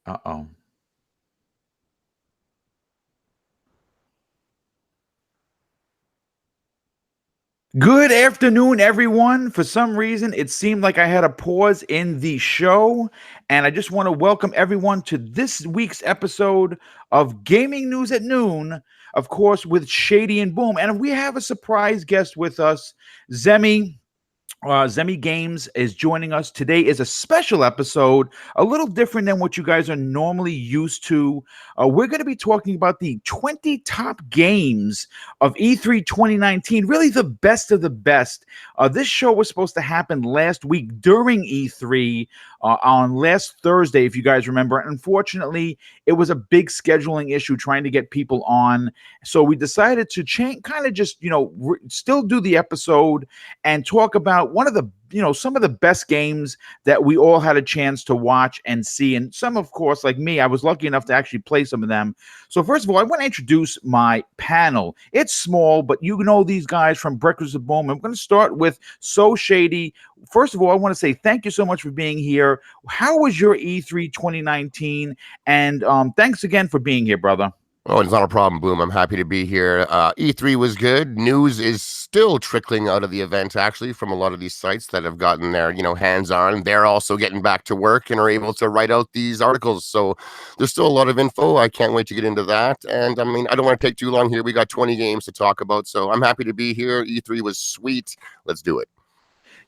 Uh-oh. Good afternoon, everyone. For some reason, it seemed like I had a pause in the show, and I just want to welcome everyone to this week's episode of Gaming News at Noon, of course, with Shady and Boom. And we have a surprise guest with us, Zemi. Zemi Games is joining us. Today is a special episode, a little different than what you guys are normally used to. We're going to be talking about the 20 top games of E3 2019, really the best of the best. This show was supposed to happen last week during E3 on last Thursday, if you guys remember. Unfortunately, it was a big scheduling issue trying to get people on. So we decided to change, kind of just, still do the episode and talk about one of the some of the best games that we all had a chance to watch and see. And some, of course, like me, I was lucky enough to actually play some of them. So first of all, I want to introduce my panel. It's small, but you know these guys from Breakfast with Boom. I'm going to start with So Shady. First of all, I want to say thank you so much for being here. How was your E3 2019? And thanks again for being here, brother. Oh, it's not a problem, Boom. I'm happy to be here. E3 was good. News is still trickling out of the event, actually, from a lot of these sites that have gotten their, hands on. They're also getting back to work and are able to write out these articles. So there's still a lot of info. I can't wait to get into that. And I mean, I don't want to take too long here. We got 20 games to talk about. So I'm happy to be here. E3 was sweet. Let's do it.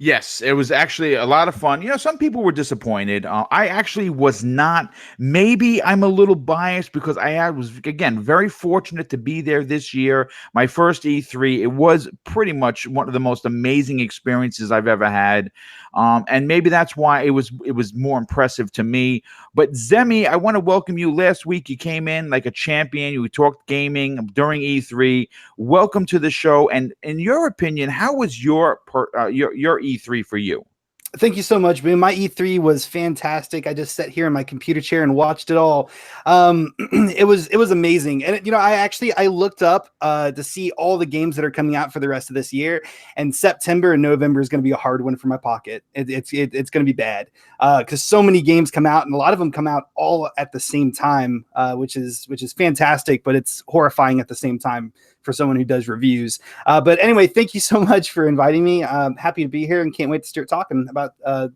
Yes, it was actually a lot of fun. Some people were disappointed. I actually was not. Maybe I'm a little biased because I was, again, very fortunate to be there this year. My first E3. It was pretty much one of the most amazing experiences I've ever had. And maybe that's why it was more impressive to me. But Zemi, I want to welcome you. Last week you came in like a champion. You talked gaming during E3. Welcome to the show. And in your opinion, how was your E3 for you? Thank you so much, Boom. My E3 was fantastic. I just sat here in my computer chair and watched it all. It was amazing. And I looked up to see all the games that are coming out for the rest of this year. And September and November is going to be a hard one for my pocket. It's going to be bad because so many games come out, and a lot of them come out all at the same time, which is fantastic, but it's horrifying at the same time for someone who does reviews. But anyway, thank you so much for inviting me. I'm happy to be here and can't wait to start talking about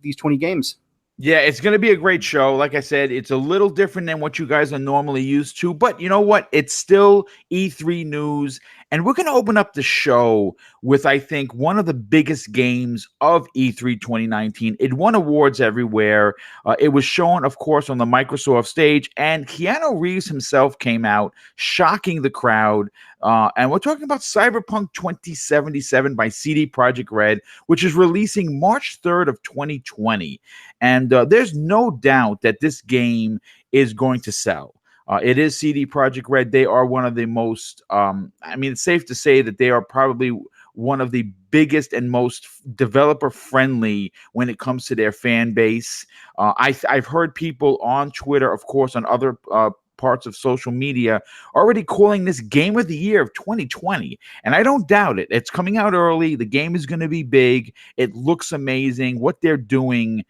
these 20 games. Yeah, it's going to be a great show. Like I said, it's a little different than what you guys are normally used to, but you know what? It's still E3 news. And we're going to open up the show with, I think, one of the biggest games of E3 2019. It won awards everywhere. It was shown, of course, on the Microsoft stage. And Keanu Reeves himself came out, shocking the crowd. And we're talking about Cyberpunk 2077 by CD Projekt Red, which is releasing March 3rd of 2020. And there's no doubt that this game is going to sell. It is CD Projekt Red. They are one of the most, it's safe to say that they are probably one of the biggest and most developer friendly when it comes to their fan base. I've heard people on Twitter, of course, on other parts of social media already calling this game of the year of 2020. And I don't doubt it. It's coming out early. The game is going to be big. It looks amazing. What they're doing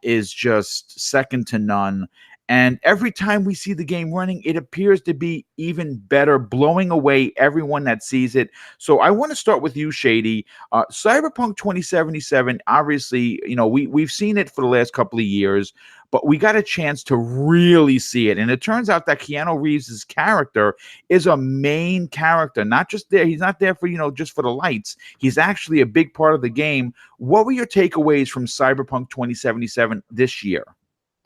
is just second to none. And every time we see the game running, it appears to be even better, blowing away everyone that sees it. So I want to start with you, Shady. Cyberpunk 2077, obviously, we've seen it for the last couple of years, but we got a chance to really see it. And it turns out that Keanu Reeves' character is a main character, not just there. He's not there for, just for the lights. He's actually a big part of the game. What were your takeaways from Cyberpunk 2077 this year?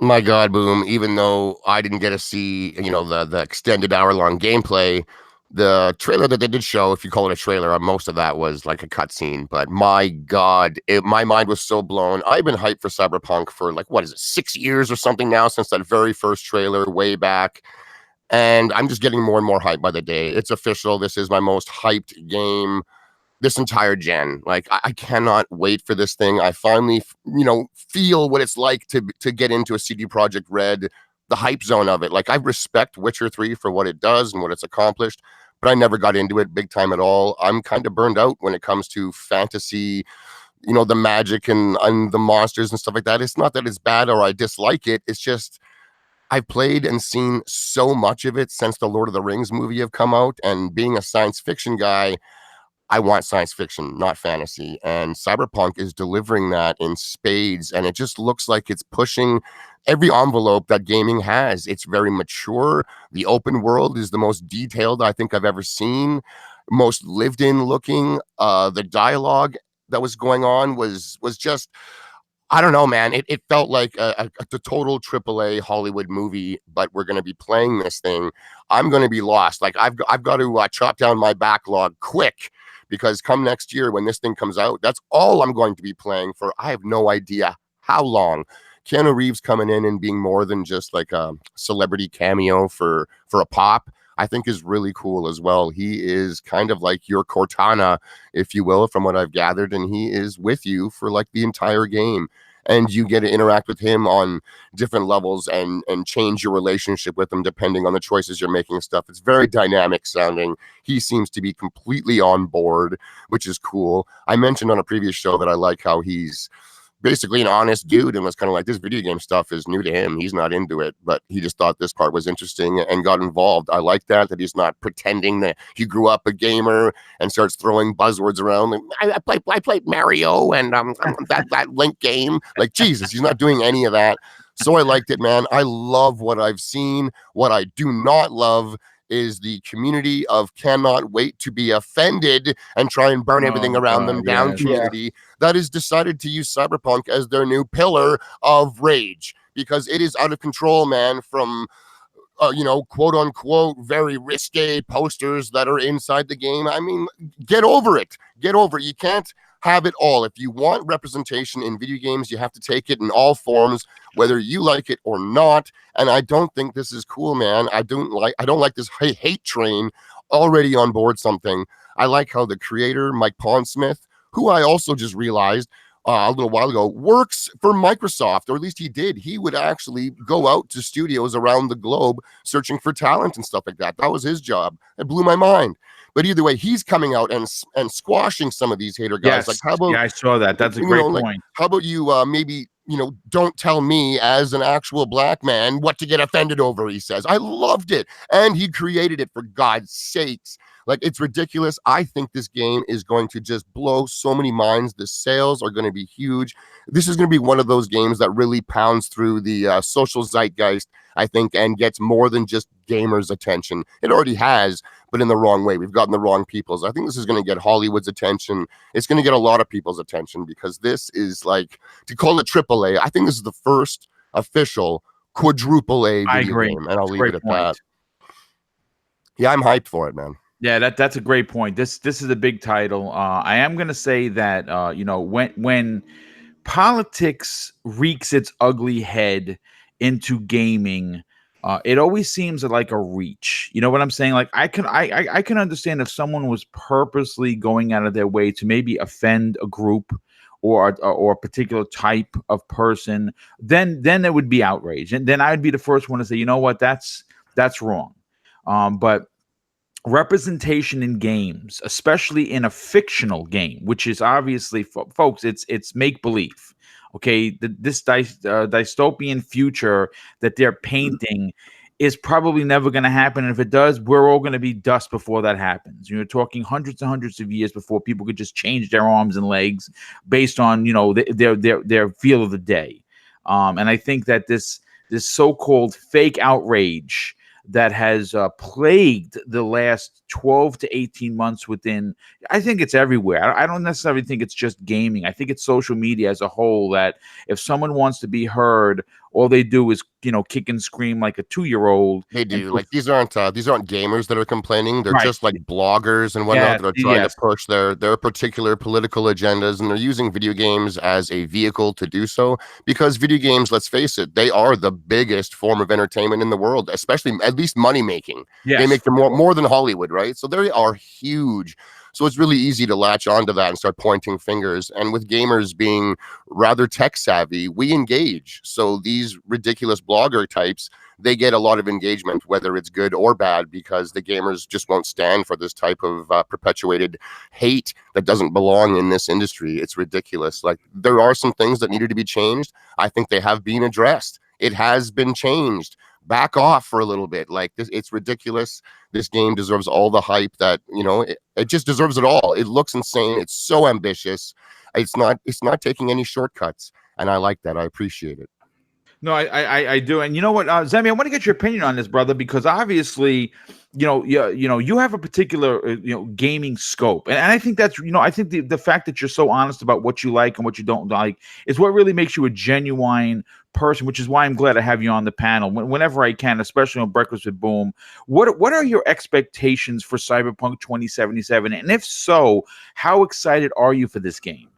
My God, Boom, even though I didn't get to see, the extended hour-long gameplay, the trailer that they did show, if you call it a trailer, most of that was like a cutscene. But my God, my mind was so blown. I've been hyped for Cyberpunk for 6 years or something now, since that very first trailer way back. And I'm just getting more and more hyped by the day. It's official. This is my most hyped game this entire gen. I cannot wait for this thing. I finally, feel what it's like to get into a CD Projekt Red, the hype zone of it. I respect Witcher 3 for what it does and what it's accomplished, but I never got into it big time at all. I'm kind of burned out when it comes to fantasy, the magic and the monsters and stuff like that. It's not that it's bad or I dislike it. It's just, I've played and seen so much of it since the Lord of the Rings movie have come out, and being a science fiction guy, I want science fiction, not fantasy. And Cyberpunk is delivering that in spades. And it just looks like it's pushing every envelope that gaming has. It's very mature. The open world is the most detailed I think I've ever seen, most lived in looking. The dialogue that was going on was just, I don't know, man. It felt like a total AAA Hollywood movie, but we're going to be playing this thing. I'm going to be lost. Like I've got to chop down my backlog quick, because come next year when this thing comes out, that's all I'm going to be playing for. I have no idea how long. Keanu Reeves coming in and being more than just like a celebrity cameo for a pop, I think is really cool as well. He is kind of like your Cortana, if you will, from what I've gathered, and he is with you for like the entire game. And you get to interact with him on different levels and change your relationship with him depending on the choices you're making and stuff. It's very dynamic sounding. He seems to be completely on board, which is cool. I mentioned on a previous show that I like how he's basically an honest dude and was kind of like, this video game stuff is new to him. He's not into it, but he just thought this part was interesting and got involved. I like that he's not pretending that he grew up a gamer and starts throwing buzzwords around. Like, I played Mario and that Link game. Like, Jesus, he's not doing any of that. So I liked it, man. I love what I've seen. What I do not love is the community of cannot wait to be offended and try and burn everything around them down community that has decided to use Cyberpunk as their new pillar of rage, because it is out of control, man. From quote unquote very risque posters that are inside the game. I mean, get over it. You can't have it all. If you want representation in video games, you have to take it in all forms, whether you like it or not. And I don't think this is cool, man. I don't like this hate train already on board something. I like how the creator, Mike Pondsmith, who I also just realized a little while ago, works for Microsoft, or at least he did. He would actually go out to studios around the globe searching for talent and stuff like that. That was his job. It blew my mind. But either way, he's coming out and squashing some of these hater guys. Yes. Like, how about, I saw that. That's a great point. Like, how about you maybe, don't tell me as an actual black man what to get offended over, he says. I loved it. And he created it, for God's sakes. Like, it's ridiculous. I think this game is going to just blow so many minds. The sales are going to be huge. This is going to be one of those games that really pounds through the social zeitgeist, I think, and gets more than just gamers' attention. It already has, but in the wrong way. We've gotten the wrong people's. I think this is going to get Hollywood's attention. It's going to get a lot of people's attention, because this is like, to call it AAA, I think this is the first official quadruple A video game, and I'll leave it at that. Yeah, I'm hyped for it, man. Yeah, that's a great point. This is a big title. I am going to say that when politics reeks its ugly head into gaming, it always seems like a reach. You know what I'm saying? Like, I can understand if someone was purposely going out of their way to maybe offend a group or a particular type of person, then there would be outrage, and then I'd be the first one to say, you know what, that's wrong. But representation in games, especially in a fictional game, which is obviously, folks, it's make believe. Okay, this dystopian future that they're painting is probably never going to happen. And if it does, we're all going to be dust before that happens. You're talking hundreds and hundreds of years before people could just change their arms and legs based on their feel of the day. And I think that this so-called fake outrage that has plagued the last 12 to 18 months I think it's everywhere. I don't necessarily think it's just gaming. I think it's social media as a whole, that if someone wants to be heard, all they do is, kick and scream like a 2-year-old. They do. Like, these aren't gamers that are complaining. They're just like bloggers and whatnot that are trying to push their particular political agendas, and they're using video games as a vehicle to do so, because video games, let's face it, they are the biggest form of entertainment in the world, especially at least money making. Yes. They make them more than Hollywood, right? So they are huge. So it's really easy to latch onto that and start pointing fingers. And with gamers being rather tech savvy, we engage. So these ridiculous blogger types, they get a lot of engagement, whether it's good or bad, because the gamers just won't stand for this type of perpetuated hate that doesn't belong in this industry. It's ridiculous. Like, there are some things that needed to be changed. I think they have been addressed. It has been changed. back off for a little bit. Like this, it's ridiculous. This game deserves all the hype that, you know, it just deserves it all. It looks insane. It's so ambitious. It's not taking any shortcuts. And I like that. I appreciate it. No, I do, and you know what, Zemi, I want to get your opinion on this, brother, because obviously, you have a particular gaming scope, and I think that's I think the fact that you're so honest about what you like and what you don't like is what really makes you a genuine person, which is why I'm glad I have you on the panel whenever I can, especially on Breakfast with Boom. What are your expectations for Cyberpunk 2077, and if so, how excited are you for this game?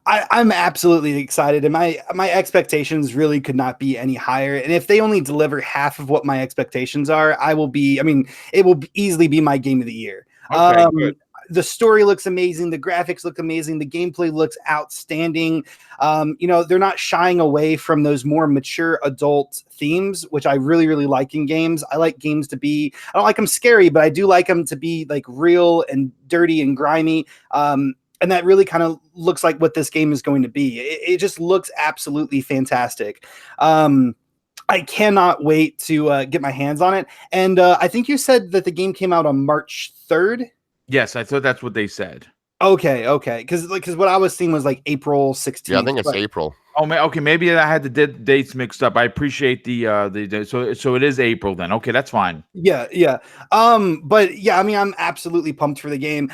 I'm absolutely excited, and my expectations really could not be any higher. And if they only deliver half of what my expectations are, it will easily be my game of the year. Okay, good. The story looks amazing. The graphics look amazing. The gameplay looks outstanding. They're not shying away from those more mature adult themes, which I really, really like in games. I like games to be, I don't like them scary, but I do like them to be like real and dirty and grimy. And that really kind of looks like what this game is going to be. It just looks absolutely fantastic. I cannot wait to get my hands on it. And I think you said that the game came out on March 3rd. Yes, I thought that's what they said. Okay. Because what I was seeing was like April 16th. Yeah, I think it's April. Oh, okay. Maybe I had the dates mixed up. I appreciate the so it is April then. Okay, that's fine. Yeah. But yeah, I mean, I'm absolutely pumped for the game.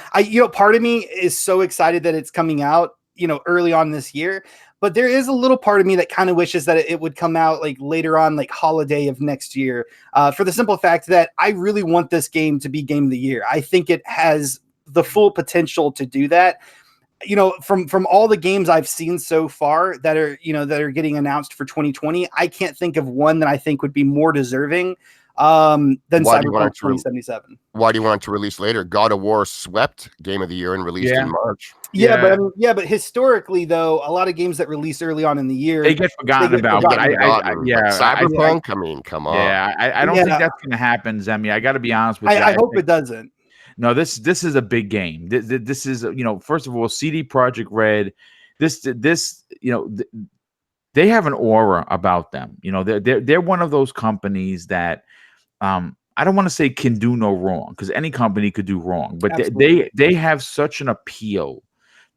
Part of me is so excited that it's coming out, early on this year. But there is a little part of me that kind of wishes that it would come out like later on, like holiday of next year, for the simple fact that I really want this game to be game of the year. I think it has the full potential to do that. From all the games I've seen so far that are getting announced for 2020, I can't think of one that I think would be more deserving than Cyberpunk 2077. Why do you want it to release later? God of War swept Game of the Year and released in March. But historically, though, a lot of games that release early on in the year, they get forgotten about. But Cyberpunk, I mean, come on. Yeah, I don't think that's going to happen, Zemi. I got to be honest with you. I hope it doesn't. No, this is a big game. This is, first of all, CD Projekt Red. They have an aura about them. They're one of those companies that I don't want to say can do no wrong, because any company could do wrong, but they have such an appeal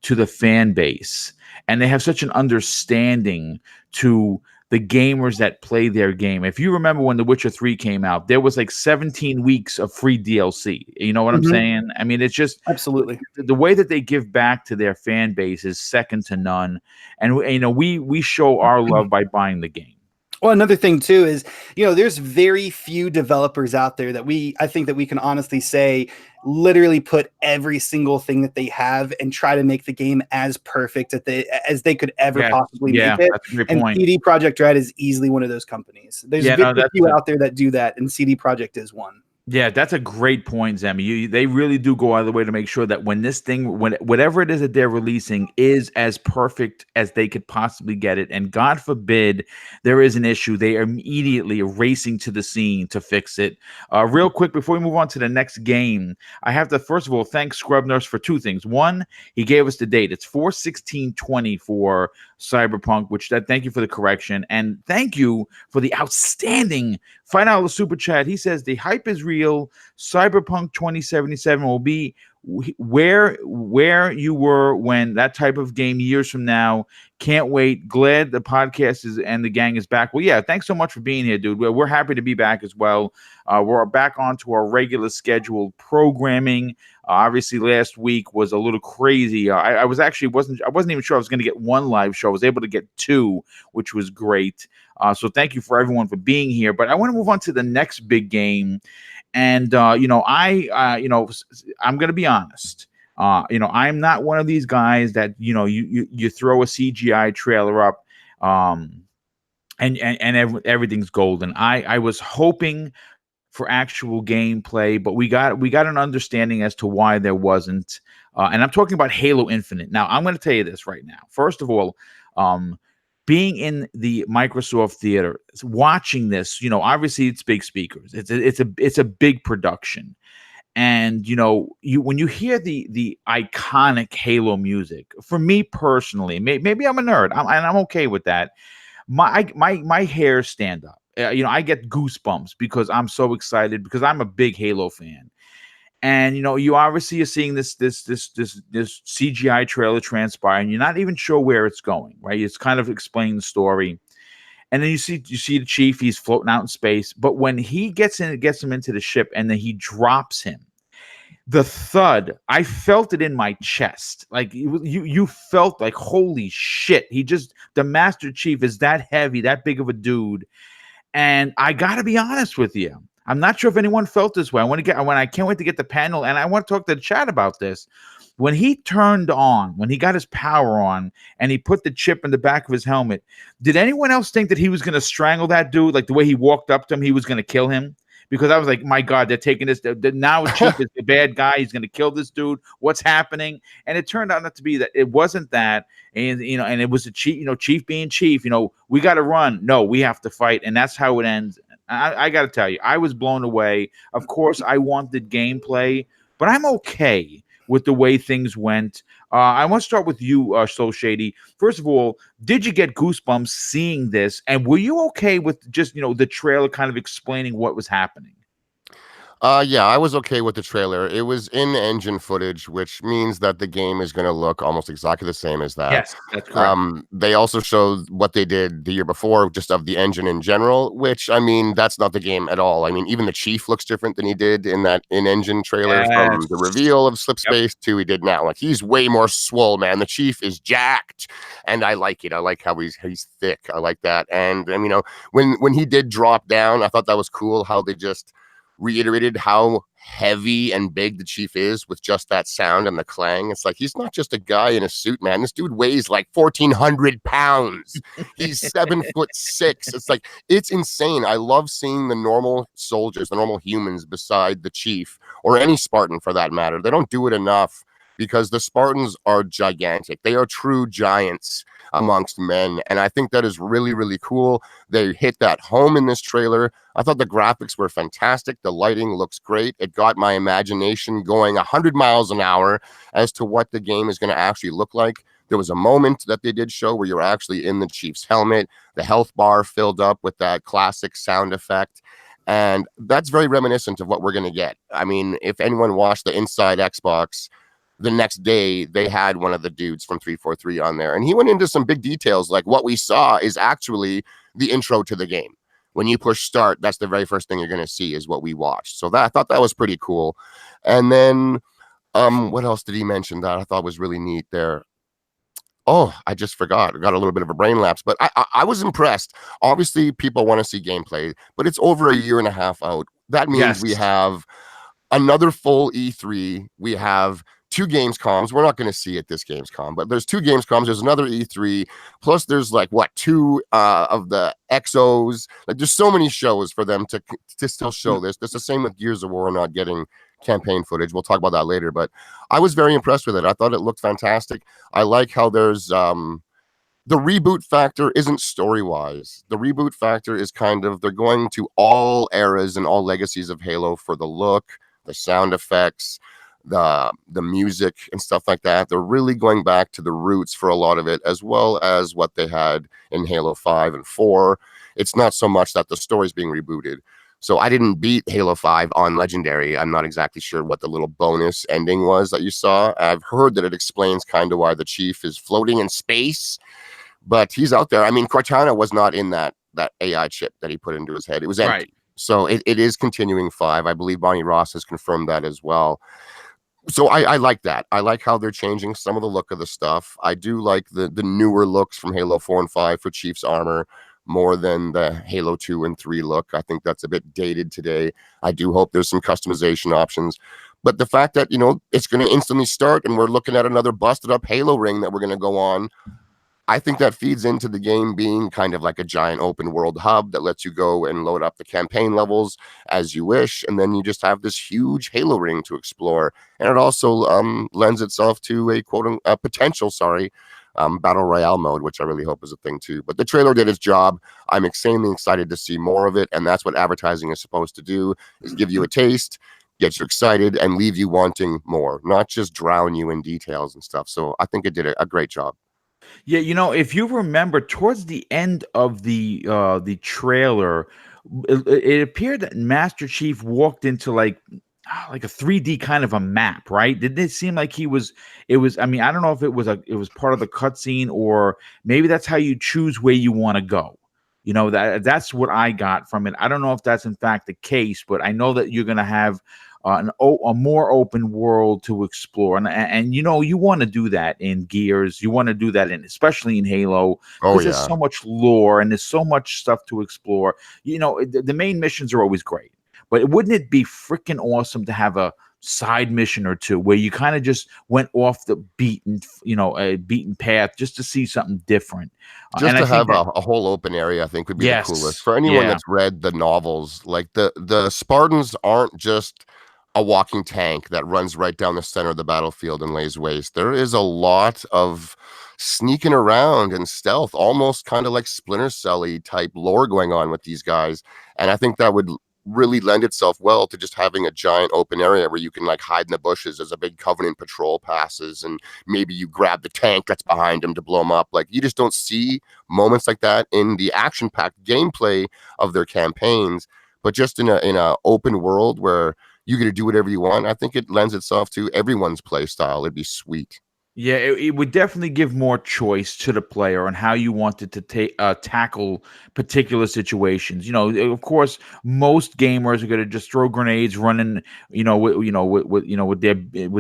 to the fan base, and they have such an understanding to the gamers that play their game. If you remember when The Witcher 3 came out, there was like 17 weeks of free DLC. You know what I'm saying? I mean, it's just absolutely the way that they give back to their fan base is second to none. And we show our love by buying the game. Well, another thing too is, there's very few developers out there that I think that we can honestly say literally put every single thing that they have and try to make the game as perfect as they could ever possibly make it. That's a great and point. CD Projekt Red is easily one of those companies. There's very few out there that do that, and CD Projekt is one. Yeah, that's a great point, Zemi. They really do go out of the way to make sure that when whatever it is that they're releasing is as perfect as they could possibly get it, and God forbid there is an issue, they are immediately racing to the scene to fix it. Real quick, before we move on to the next game, I have to first of all thank Scrub Nurse for two things. One, he gave us the date. It's 4/16/20 for Cyberpunk, thank you for the correction, and thank you for the outstanding $5 super chat. He says the hype is real. Cyberpunk 2077 will be where you were when that type of game years from now. Can't wait. Glad the podcast and the gang is back. Well, yeah, thanks so much for being here, dude. We're happy to be back as well. We're back onto our regular scheduled programming. Obviously, last week was a little crazy. I wasn't even sure I was going to get one live show. I was able to get two, which was great. So thank you for everyone for being here. But I want to move on to the next big game. And I'm going to be honest. I'm not one of these guys that you throw a CGI trailer up, and everything's golden. I was hoping for actual gameplay, but we got an understanding as to why there wasn't. And I'm talking about Halo Infinite. Now, I'm going to tell you this right now. First of all, being in the Microsoft Theater, watching this, obviously it's big speakers. It's a big production. And when you hear the iconic Halo music, for me personally, maybe I'm a nerd, and I'm okay with that. My hairs stand up. I get goosebumps because I'm so excited because I'm a big Halo fan. And you obviously are seeing this CGI trailer transpire, and you're not even sure where it's going, right? It's kind of explaining the story. And then you see the chief, he's floating out in space. But when he gets him into the ship, and then he drops him, the thud, I felt it in my chest. Like you felt like, holy shit, the Master Chief is that heavy, that big of a dude. And I gotta be honest with you, I'm not sure if anyone felt this way. I can't wait to get the panel, and I want to talk to the chat about this. When he got his power on, and he put the chip in the back of his helmet, did anyone else think that he was going to strangle that dude? Like the way he walked up to him, he was going to kill him? Because I was like, my God, they're taking this. Now Chief is the bad guy. He's going to kill this dude. What's happening? And it turned out not to be that. It wasn't that. And and it was the chief. Chief being chief. We got to run. No, we have to fight, and that's how it ends. I got to tell you, I was blown away. Of course, I wanted gameplay, but I'm okay with the way things went. I want to start with you, So Shady. First of all, did you get goosebumps seeing this? And were you okay with just, the trailer kind of explaining what was happening? Yeah, I was okay with the trailer. It was in-engine footage, which means that the game is going to look almost exactly the same as that. Yes, that's correct. They also showed what they did the year before, just of the engine in general, which, that's not the game at all. Even the Chief looks different than he did in that in-engine trailer, from the reveal of Slipspace to he did now. Like, he's way more swole, man. The Chief is jacked, and I like it. I like how he's thick. I like that. And, when he did drop down, I thought that was cool, how they just reiterated how heavy and big the Chief is with just that sound and the clang. It's like, he's not just a guy in a suit, man. This dude weighs like 1,400 pounds. He's 7'6". It's like, it's insane. I love seeing the normal soldiers, the normal humans beside the Chief, or any Spartan for that matter. They don't do it enough, because the Spartans are gigantic. They are true giants amongst men. And I think that is really, really cool. They hit that home in this trailer. I thought the graphics were fantastic. The lighting looks great. It got my imagination going 100 miles an hour as to what the game is going to actually look like. There was a moment that they did show where you're actually in the Chief's helmet. The health bar filled up with that classic sound effect. And that's very reminiscent of what we're going to get. If anyone watched the Inside Xbox, the next day they had one of the dudes from 343 on there, and he went into some big details, like what we saw is actually the intro to the game. When you push start, that's the very first thing you're going to see, is what we watched. So I thought that was pretty cool. And then what else did he mention that I thought was really neat there? Oh, I just forgot. I got a little bit of a brain lapse, but I was impressed. Obviously, people want to see gameplay, but it's over a year and a half out. That means we have another full E3. We have 2 Gamescoms. We're not going to see at this Gamescom, but there's 2 Gamescoms. There's another E3. Plus, there's 2 of the XOs. Like, there's so many shows for them to still show this. It's the same with Gears of War not getting campaign footage. We'll talk about that later, but I was very impressed with it. I thought it looked fantastic. I like how there's the reboot factor isn't story-wise. The reboot factor is kind of, they're going to all eras and all legacies of Halo for the look, the sound effects, the music and stuff like that. They're really going back to the roots for a lot of it, as well as what they had in Halo 5 and 4. It's not so much that the story's being rebooted. So I didn't beat Halo 5 on Legendary. I'm not exactly sure what the little bonus ending was that you saw. I've heard that it explains kind of why the Chief is floating in space, but he's out there. Cortana was not in that AI chip that he put into his head. It was empty. Right. So it is continuing 5. I believe Bonnie Ross has confirmed that as well. So I like that. I like how they're changing some of the look of the stuff. I do like the newer looks from Halo 4 and 5 for Chief's armor more than the Halo 2 and 3 look. I think that's a bit dated today. I do hope there's some customization options. But the fact that, it's going to instantly start and we're looking at another busted up Halo ring that we're going to go on, I think that feeds into the game being kind of like a giant open world hub that lets you go and load up the campaign levels as you wish. And then you just have this huge Halo ring to explore. And it also lends itself to a potential battle royale mode, which I really hope is a thing too. But the trailer did its job. I'm extremely excited to see more of it. And that's what advertising is supposed to do, is give you a taste, get you excited, and leave you wanting more, not just drown you in details and stuff. So I think it did a great job. Yeah, if you remember towards the end of the trailer, it appeared that Master Chief walked into like a 3D kind of a map, right? Didn't it seem like I mean, I don't know if it was part of the cutscene, or maybe that's how you choose where you want to go. That's what I got from it. I don't know if that's in fact the case, but I know that you're going to have a more open world to explore, and you want to do that in Gears. You want to do that especially in Halo, Oh because there's yeah. so much lore and there's so much stuff to explore. The main missions are always great, but wouldn't it be freaking awesome to have a side mission or two where you kind of just went off the beaten path, just to see something different? Just And I to think have that, a whole open area, I think would be the coolest. yes, For anyone yeah. that's read the novels, like the Spartans aren't just a walking tank that runs right down the center of the battlefield and lays waste. There is a lot of sneaking around and stealth, almost kind of like Splinter Cell-y type lore going on with these guys. And I think that would really lend itself well to just having a giant open area where you can like hide in the bushes as a big Covenant patrol passes, and maybe you grab the tank that's behind him to blow him up. Like, you just don't see moments like that in the action-packed gameplay of their campaigns, but just in a open world where you get to do whatever you want. I think it lends itself to everyone's play style. It'd be sweet. Yeah, it would definitely give more choice to the player on how you wanted to tackle particular situations. Of course, most gamers are going to just throw grenades, running, with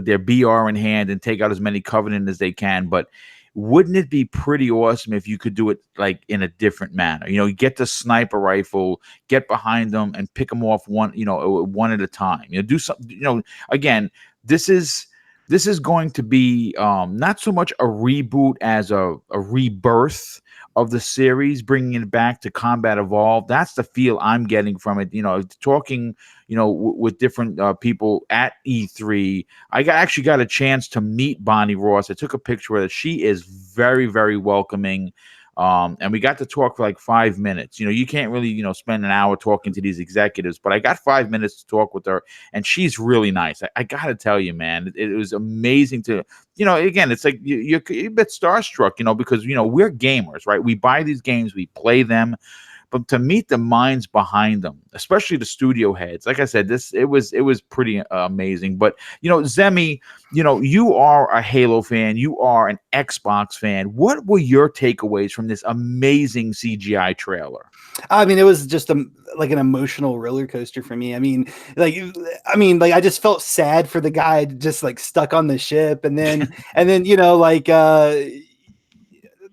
their BR in hand, and take out as many Covenant as they can. But wouldn't it be pretty awesome if you could do it like in a different manner? You get the sniper rifle, get behind them, and pick them off one at a time. Do something. Again, this is going to be not so much a reboot as a rebirth of the series, bringing it back to Combat Evolved. That's the feel I'm getting from it. Talking, with different people at E3, actually got a chance to meet Bonnie Ross. I took a picture with her. She is very, very welcoming. And we got to talk for like 5 minutes. You can't really, spend an hour talking to these executives, but I got 5 minutes to talk with her, and she's really nice. I got to tell you, man, it was amazing to, again, it's like you're a bit starstruck, because, we're gamers, right? We buy these games, we play them. But to meet the minds behind them, especially the studio heads, like I said, it was pretty amazing. But Zemi, you are a Halo fan, you are an Xbox fan. What were your takeaways from this amazing CGI trailer? I mean, it was just like an emotional roller coaster for me. I mean, I just felt sad for the guy just like stuck on the ship, and then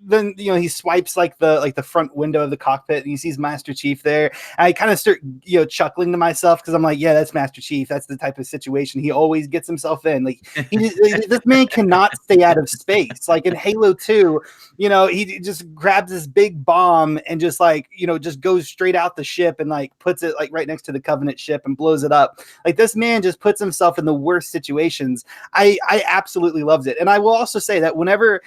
then he swipes like the front window of the cockpit, and he sees Master Chief there. And I kind of start chuckling to myself, because I'm like, yeah, that's Master Chief. That's the type of situation he always gets himself in. Like, this man cannot stay out of space. Like in Halo 2, he just grabs this big bomb and just just goes straight out the ship and like puts it like right next to the Covenant ship and blows it up. Like, this man just puts himself in the worst situations. I absolutely loved it. And I will also say that whenever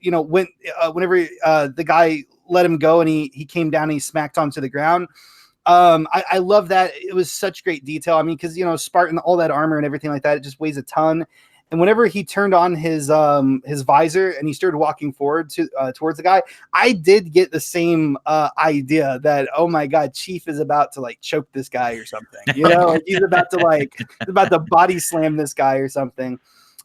whenever the guy let him go and he came down and he smacked onto the ground, I love that. It was such great detail. I mean, because Spartan, all that armor and everything like that, it just weighs a ton. And whenever he turned on his visor and he started walking forward towards the guy, I did get the same idea that, oh my God, Chief is about to like choke this guy or something. Like he's about to body slam this guy or something.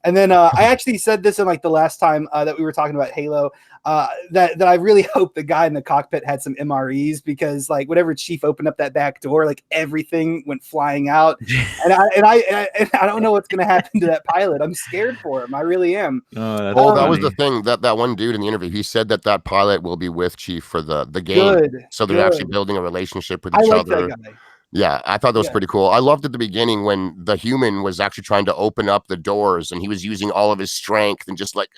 And then I actually said this in like the last time that we were talking about Halo, that I really hope the guy in the cockpit had some MREs, because like whenever Chief opened up that back door, like everything went flying out. And I don't know what's going to happen to that pilot. I'm scared for him. I really am. Oh, Well, that was the thing, that one dude in the interview, he said that pilot will be with Chief for the game. Good. So they're actually building a relationship with I each like other. that guy. Yeah, I thought that was pretty cool. I loved at the beginning when the human was actually trying to open up the doors, and he was using all of his strength and just like,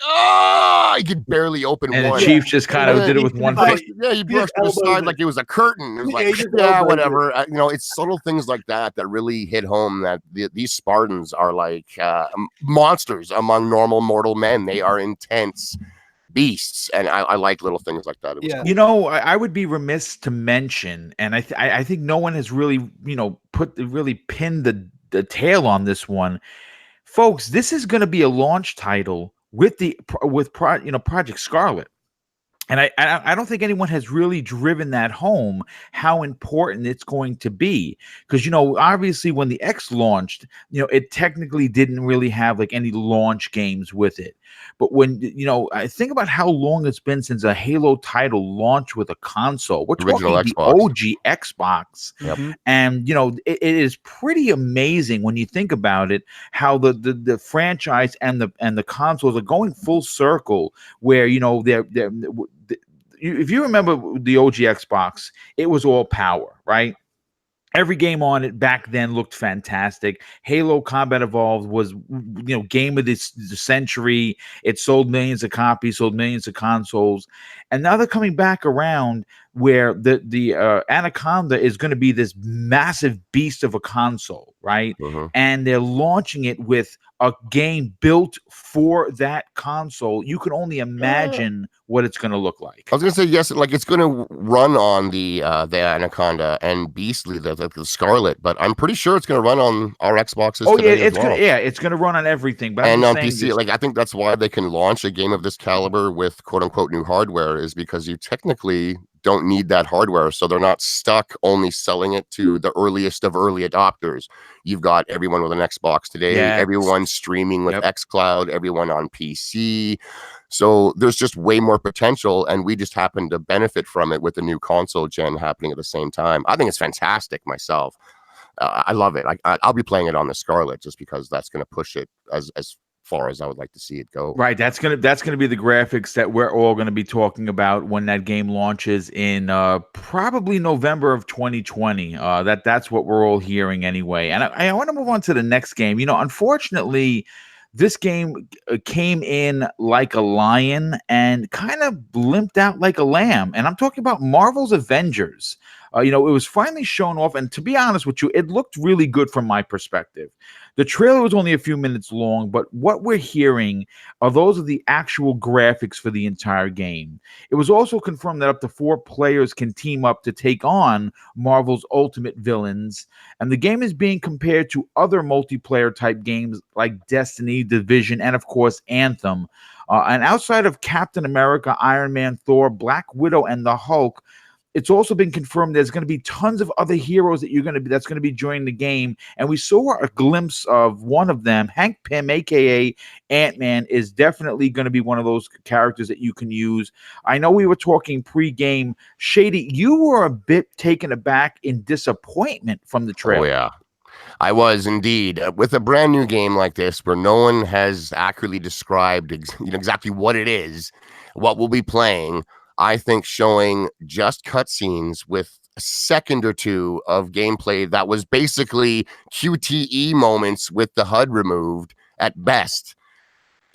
he could barely open and one. the Chief just kind of did it with one fist. fist. Yeah, he brushed to the side like it was a curtain. It was like, yeah, whatever. It's subtle things like that really hit home that these Spartans are like monsters among normal mortal men. They are intense beasts, and I like little things like that. Yeah. Cool. I would be remiss to mention, and I think no one has really really pinned the tail on this one, folks. This is going to be a launch title with Project Scarlet. And I don't think anyone has really driven that home how important it's going to be, because obviously when the X launched, it technically didn't really have like any launch games with it. But when I think about how long it's been since a Halo title launched with a console, we're Original talking the Xbox. OG Xbox, Yep. and it is pretty amazing when you think about it, how the franchise and the consoles are going full circle, where they're if you remember the OG Xbox, it was all power, right? Every game on it back then looked fantastic. Halo Combat Evolved was, game of the century. It sold millions of copies, sold millions of consoles, and now they're coming back around where the Anaconda is going to be this massive beast of a console, right? And they're launching it with a game built for that console. You can only imagine what it's going to look like. I was going to say, yes, like it's going to run on the Anaconda and Beastly, the Scarlet, but I'm pretty sure it's going to run on our Xboxes. Oh yeah, today as well. It's going to run on everything. But and on PC, like I think that's why they can launch a game of this caliber with quote unquote new hardware, is because you technically don't need that hardware, so they're not stuck only selling it to the earliest of early adopters. You've got everyone with an Xbox today, everyone streaming with xCloud, everyone on PC. So there's just way more potential, and we just happen to benefit from it with the new console gen happening at the same time. I think it's fantastic myself. I love it. I'll be playing it on the Scarlet just because that's going to push it as far as I would like to see it go. Right, that's gonna be the graphics that we're all gonna be talking about when that game launches in probably November of 2020. That's what we're all hearing anyway. And I want to move on to the next game. Unfortunately, this game came in like a lion and kind of limped out like a lamb. And I'm talking about Marvel's Avengers. It was finally shown off, and to be honest with you, it looked really good from my perspective. The trailer was only a few minutes long, but what we're hearing are those are the actual graphics for the entire game. It was also confirmed that up to 4 players can team up to take on Marvel's ultimate villains, and the game is being compared to other multiplayer type games like Destiny, Division, and of course Anthem. And outside of Captain America, Iron Man, Thor, Black Widow, and the Hulk, it's also been confirmed there's going to be tons of other heroes that's going to be joining the game. And we saw a glimpse of one of them. Hank Pym, aka Ant-Man, is definitely going to be one of those characters that you can use. I know we were talking pre-game. Shady, you were a bit taken aback in disappointment from the trailer. Oh yeah, I was indeed. With a brand new game like this, where no one has accurately described exactly what it is, what we'll be playing, I think showing just cutscenes with a second or two of gameplay that was basically QTE moments with the HUD removed at best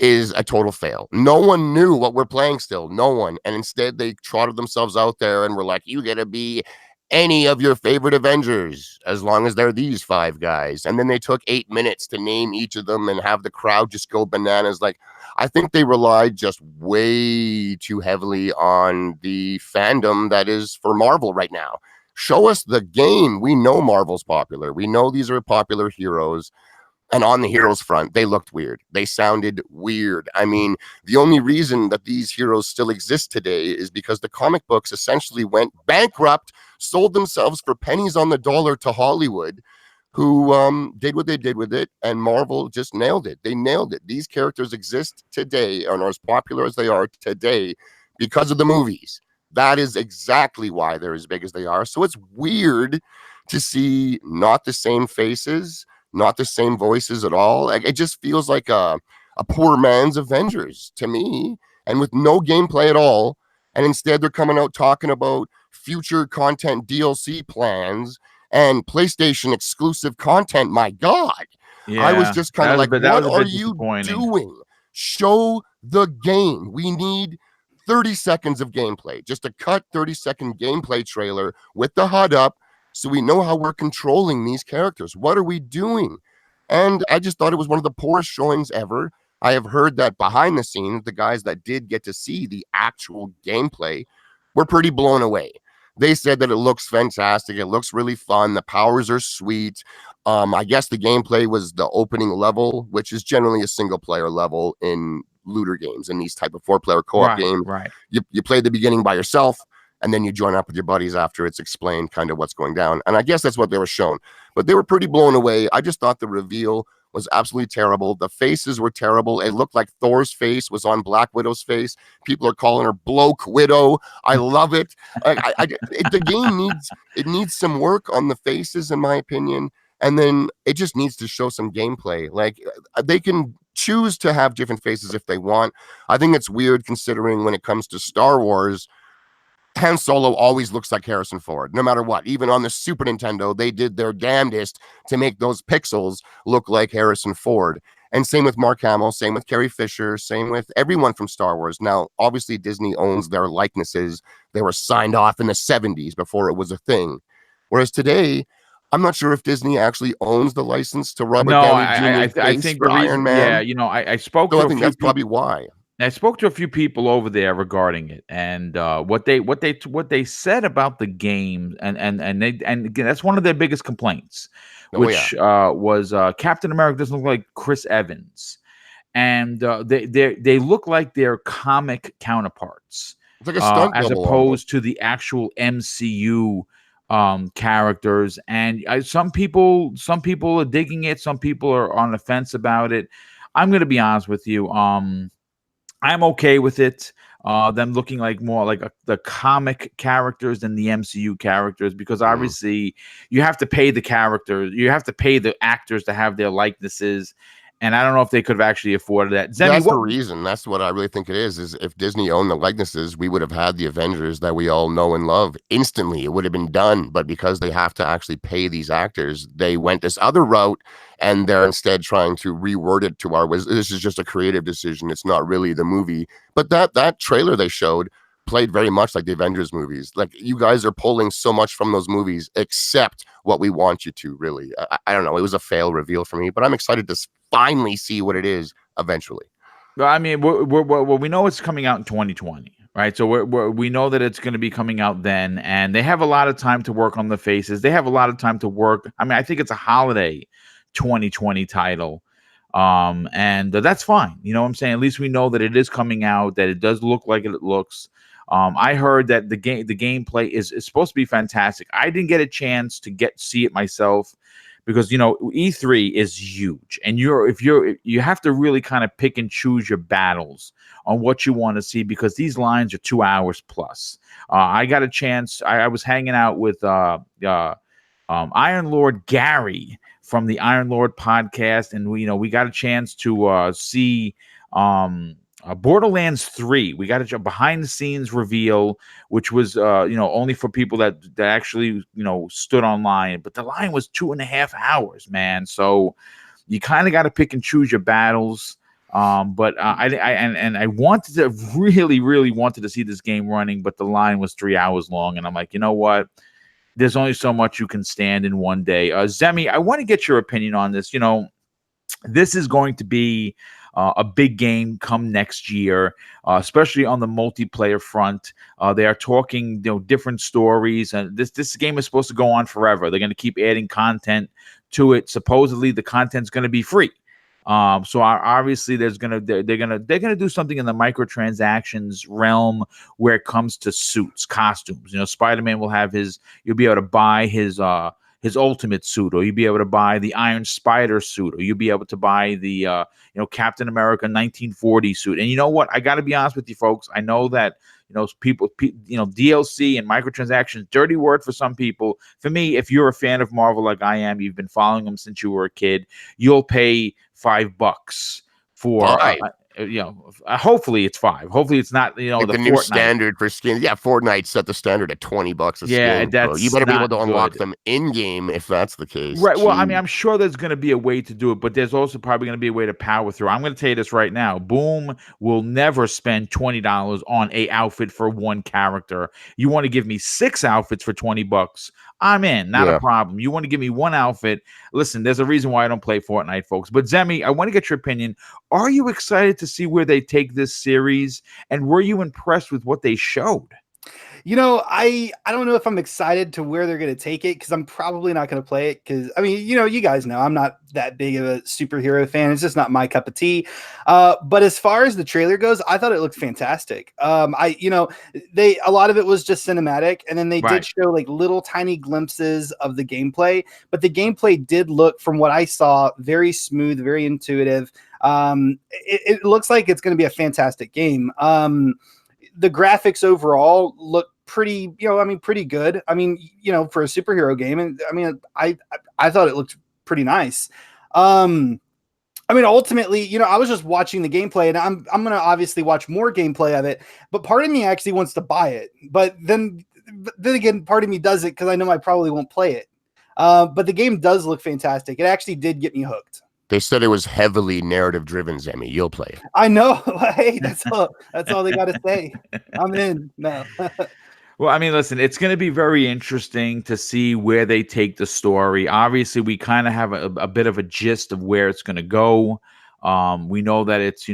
is a total fail. No one knew what we're playing still. No one. And instead they trotted themselves out there and were like, you get to be any of your favorite Avengers as long as they're these 5 guys. And then they took 8 minutes to name each of them and have the crowd just go bananas. Like, I think they relied just way too heavily on the fandom that is for Marvel right now. Show us the game. We know Marvel's popular. We know these are popular heroes. And on the heroes front, they looked weird. They sounded weird. I mean, the only reason that these heroes still exist today is because the comic books essentially went bankrupt, sold themselves for pennies on the dollar to Hollywood, who did what they did with it, and Marvel just nailed it. They nailed it. These characters exist today and are as popular as they are today because of the movies. That is exactly why they're as big as they are. So it's weird to see not the same faces, not the same voices at all. It just feels like a poor man's Avengers to me, and with no gameplay at all. And instead they're coming out talking about future content DLC plans and PlayStation exclusive content. My God. Yeah, I was just kind of like, what are you disappointing. doing? Show the game. We need 30 seconds of gameplay. Just a cut 30-second gameplay trailer with the HUD up so we know how we're controlling these characters. What are we doing? And I just thought it was one of the poorest showings ever. I have heard that behind the scenes, the guys that did get to see the actual gameplay were pretty blown away. They said that it looks fantastic. It looks really fun. The powers are sweet. I guess the gameplay was the opening level, which is generally a single player level in looter games and these type of 4-player co-op games. Right. You play the beginning by yourself, and then you join up with your buddies after it's explained kind of what's going down. And I guess that's what they were shown. But they were pretty blown away. I just thought the reveal was absolutely terrible. The faces were terrible. It looked like Thor's face was on Black Widow's face. People are calling her Bloke Widow. I love it. The game needs some work on the faces, in my opinion. And then it just needs to show some gameplay. Like, they can choose to have different faces if they want. I think it's weird considering when it comes to Star Wars, Han Solo always looks like Harrison Ford, no matter what. Even on the Super Nintendo, they did their damnedest to make those pixels look like Harrison Ford. And same with Mark Hamill, same with Carrie Fisher, same with everyone from Star Wars. Now, obviously, Disney owns their likenesses. They were signed off in the 70s before it was a thing. Whereas today, I'm not sure if Disney actually owns the license to Robert Downey Jr. I think for Iron Man. Yeah, I spoke So to I think that's probably why. I spoke to a few people over there regarding it, and what they said about the game, and again, that's one of their biggest complaints, was Captain America doesn't look like Chris Evans, and they look like their comic counterparts, it's like a stunt as double opposed almost to the actual MCU characters. And some people are digging it, some people are on the fence about it. I'm gonna be honest with you. I'm okay with it. Them looking like more like the comic characters than the MCU characters, because obviously you have to pay the characters, you have to pay the actors to have their likenesses, and I don't know if they could have actually afforded that. Zemi, that's the reason. That's what I really think it is if Disney owned the likenesses, we would have had the Avengers that we all know and love instantly. It would have been done. But because they have to actually pay these actors, they went this other route, and they're instead trying to reword it to this is just a creative decision. It's not really the movie. But that trailer they showed played very much like the Avengers movies. Like, you guys are pulling so much from those movies, except what we want you to, really. I don't know. It was a fail reveal for me, but I'm excited to finally see what it is eventually. Well, I mean, we know it's coming out in 2020, right? So we know that it's going to be coming out then, and they have a lot of time to work on the faces. They have a lot of time to work. I mean, I think it's a holiday 2020 title. And that's fine. You know what I'm saying? At least we know that it is coming out, that it does look like it looks. I heard that the gameplay is supposed to be fantastic. I didn't get a chance to see it myself, because E3 is huge, and you have to really kind of pick and choose your battles on what you want to see, because these lines are 2 hours plus. I got a chance. I was hanging out with Iron Lord Gary from the Iron Lord podcast, and we got a chance to see Borderlands 3. We got a behind the scenes reveal, which was only for people that actually stood online, but the line was 2.5 hours, man. So you kind of got to pick and choose your battles. But I wanted to really wanted to see this game running, but the line was 3 hours long, and I'm like, you know what? There's only so much you can stand in one day. Zemi, I want to get your opinion on this. This is going to be a big game come next year, especially on the multiplayer front. They are talking, different stories, and this game is supposed to go on forever. They're going to keep adding content to it. Supposedly, the content's going to be free. So obviously, they're gonna do something in the microtransactions realm where it comes to suits, costumes. Spider-Man will have you'll be able to buy his ultimate suit, or you'll be able to buy the Iron Spider suit, or you'll be able to buy the Captain America 1940 suit. And you know what? I got to be honest with you, folks. I know that people, DLC and microtransactions, dirty word for some people. For me, if you're a fan of Marvel like I am, you've been following them since you were a kid, you'll pay $5 for hopefully it's $5. Hopefully it's not the new Fortnite standard for skins. Yeah, Fortnite set the standard at $20 a skin. That's you better be able to unlock good. them in game if that's the case. Right. Well, I mean, I'm sure there's going to be a way to do it, but there's also probably going to be a way to power through. I'm going to tell you this right now. Boom will never spend $20 on a outfit for one character. You want to give me 6 outfits for $20? I'm in. Not a problem. You want to give me one outfit? Listen, there's a reason why I don't play Fortnite, folks. But Zemi, I want to get your opinion. Are you excited to see where they take this series, and were you impressed with what they showed? I don't know if I'm excited to where they're going to take it, because I'm probably not going to play it, because I mean, you guys know I'm not that big of a superhero fan. It's just not my cup of tea. But as far as the trailer goes, I thought it looked fantastic. A lot of it was just cinematic, and then they did show like little tiny glimpses of the gameplay, but the gameplay did look, from what I saw, very smooth, very intuitive. It looks like it's going to be a fantastic game. The graphics overall look pretty, pretty good. I mean, for a superhero game, and I mean, I thought it looked pretty nice. I mean, ultimately, I was just watching the gameplay, and I'm going to obviously watch more gameplay of it, but part of me actually wants to buy it. But then again, part of me does it because I know I probably won't play it. But the game does look fantastic. It actually did get me hooked. They said it was heavily narrative driven, Zemi. You'll play it. I know. Hey, that's all they got to say. I'm in. No. Well, I mean, listen, it's going to be very interesting to see where they take the story. Obviously, we kind of have a bit of a gist of where it's going to go. We know that it's